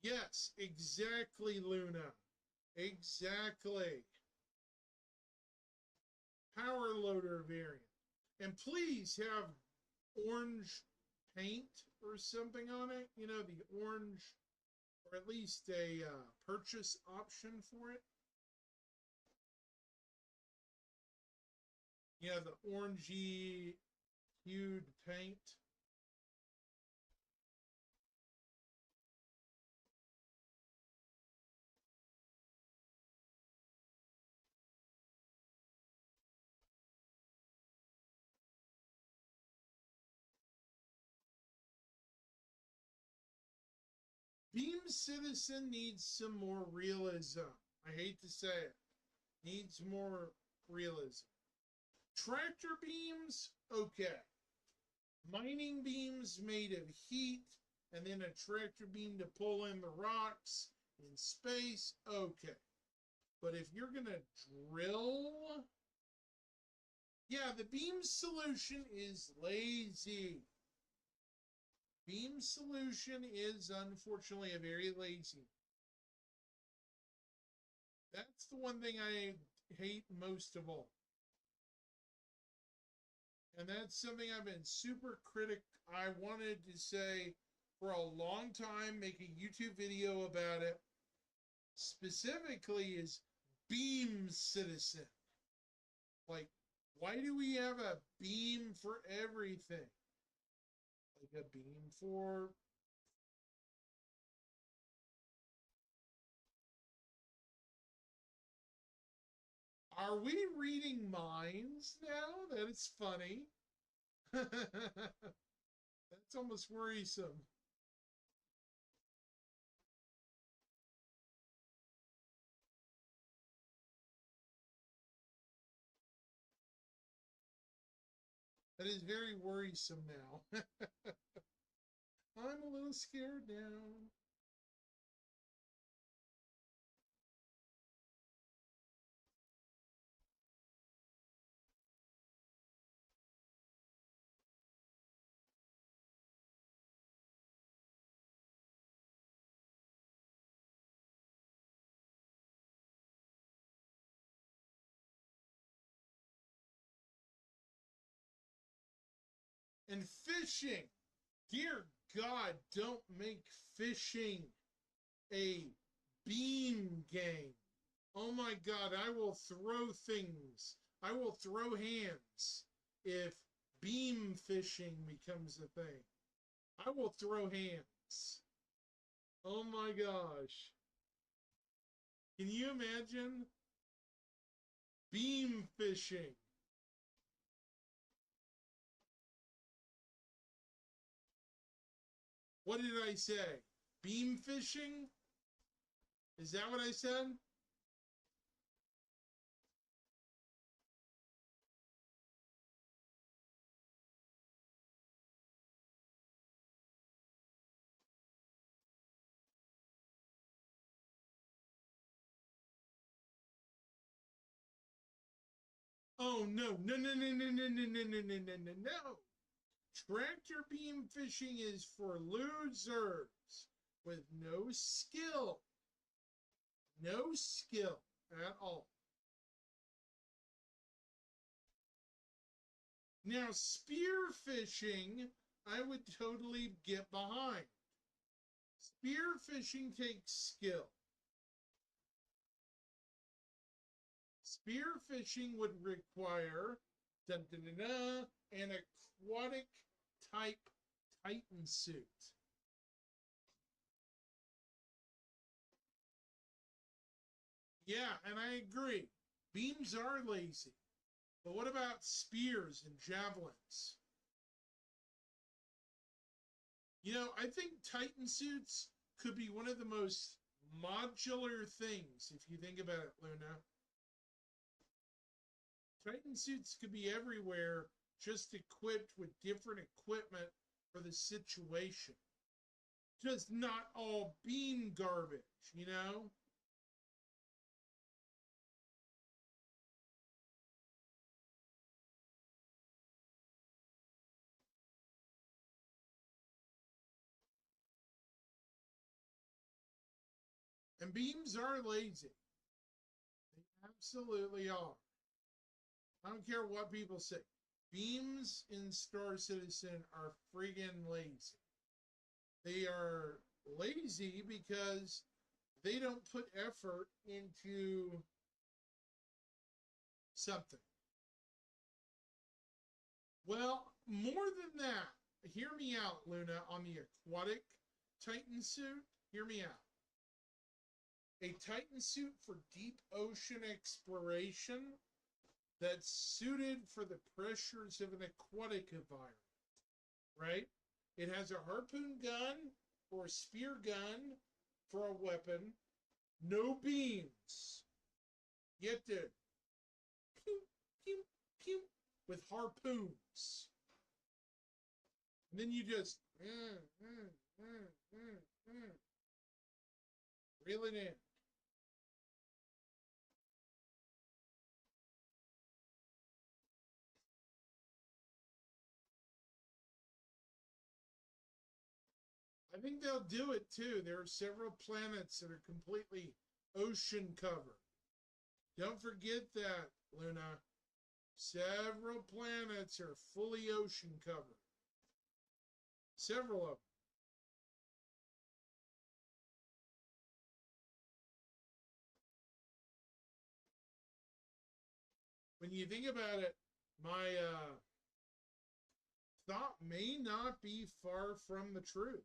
Yes, exactly, Luna. Exactly. Power loader variant. And please have orange paint or something on it. The orange, or at least a purchase option for it. The orangey hued paint. Beam Citizen needs some more realism. I hate to say it. Needs more realism. Tractor beams, okay. Mining beams made of heat, and then a tractor beam to pull in the rocks in space, okay. But if you're going to drill, yeah, the beam solution is lazy. Beam solution is unfortunately a very lazy. That's the one thing I hate most of all. And that's something I've been super critic. I wanted to say for a long time, make a YouTube video about it. Specifically, is Beam Citizen. Like, why do we have a beam for everything? Like a beam for. Are we reading minds now? That is funny. That's almost worrisome. That is very worrisome now. I'm a little scared now. And fishing. Dear God, don't make fishing a beam game. Oh my God, I will throw things. I will throw hands if beam fishing becomes a thing. I will throw hands. Oh my gosh. Can you imagine beam fishing? What did I say? Beam fishing? Is that what I said? Oh no, no, no, no, no, no, no, no, no, no, no, no, no. Tractor beam fishing is for losers with no skill. No skill at all. Now, spear fishing, I would totally get behind. Spear fishing takes skill. Spear fishing would require an aquatic type Titan suit. Yeah, and I agree. Beams are lazy. But what about spears and javelins? You know, I think Titan suits could be one of the most modular things, if you think about it, Luna. Titan suits could be everywhere, just equipped with different equipment for the situation. Just not all beam garbage, you know? And beams are lazy. They absolutely are. I don't care what people say. Beams in Star Citizen are friggin' lazy. They are lazy because they don't put effort into something. Well, more than that, hear me out, Luna, on the aquatic Titan suit. Hear me out. A Titan suit for deep ocean exploration that's suited for the pressures of an aquatic environment, right? It has a harpoon gun or a spear gun for a weapon, no beams. You have to pew, pew, pew with harpoons. And then you just reel it in. I think they'll do it too. There are several planets that are completely ocean covered. Don't forget that, Luna. Several planets are fully ocean covered. Several of them. When you think about it, my thought may not be far from the truth.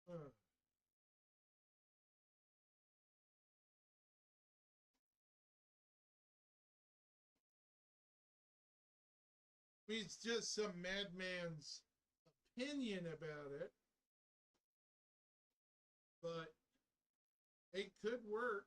Huh. I mean, it's just some madman's opinion about it, but it could work.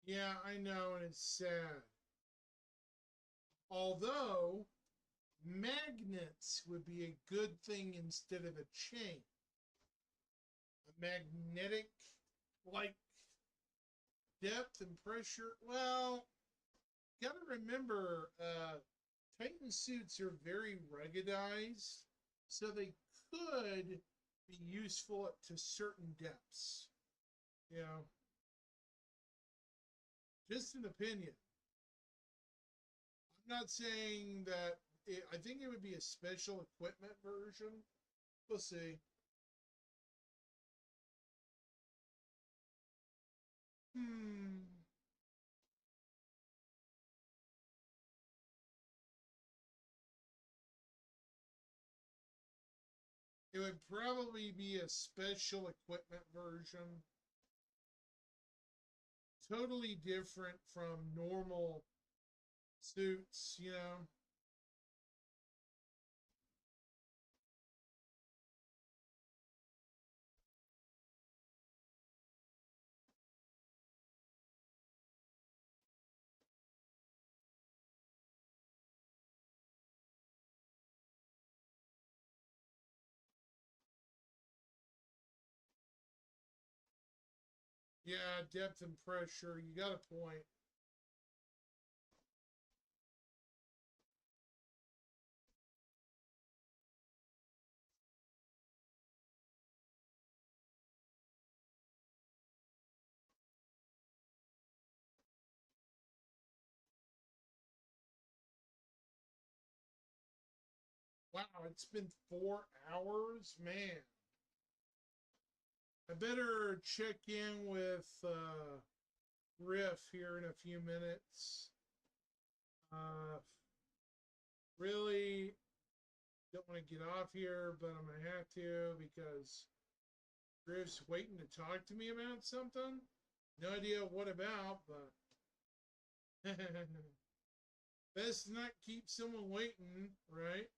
Yeah, I know, and it's sad. Although magnets would be a good thing instead of a chain. A magnetic, like depth and pressure. Well, got to remember, Titan suits are very ruggedized, so they could be useful to certain depths. You know, just an opinion. I'm not saying that. I think it would be a special equipment version. We'll see. Hmm. It would probably be a special equipment version. Totally different from normal suits, you know. Yeah, depth and pressure. You got a point. Wow, it's been 4 hours? Man. I better check in with Riff here in a few minutes. Uh, really don't want to get off here, but I'm going to have to because Riff's waiting to talk to me about something. No idea what about, but best not keep someone waiting, right?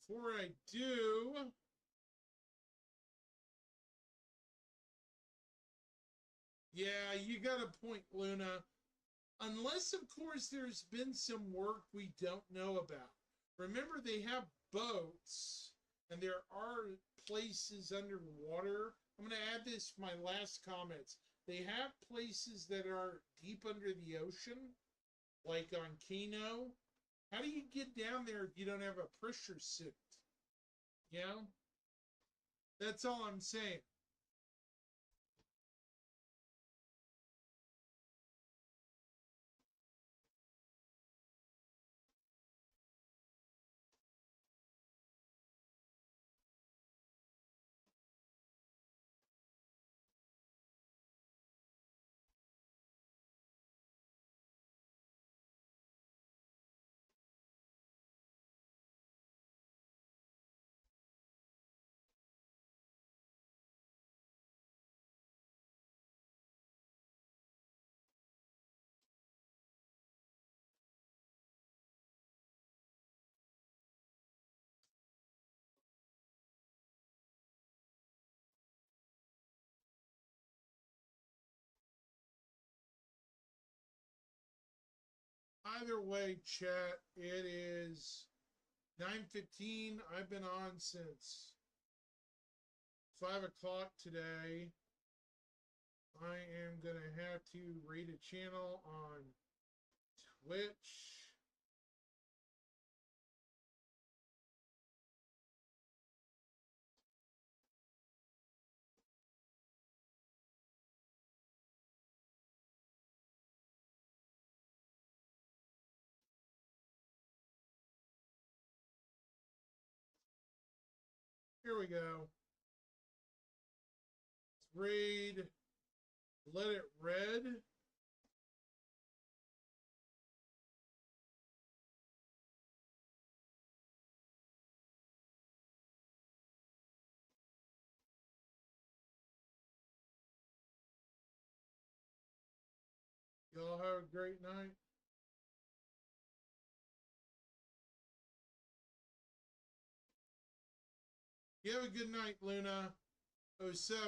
Before I do, yeah, you got a point, Luna. Unless, of course, there's been some work we don't know about. Remember, they have boats, and there are places underwater. I'm going to add this to my last comments. They have places that are deep under the ocean, like on Kino. How do you get down there if you don't have a pressure suit? You know? That's all I'm saying. Either way, chat, it is 9:15. I've been on since 5 o'clock today. I am going to have to raid a channel on Twitch. Here we go. Raid. Let it red. Y'all have a great night. You have a good night, Luna. 07.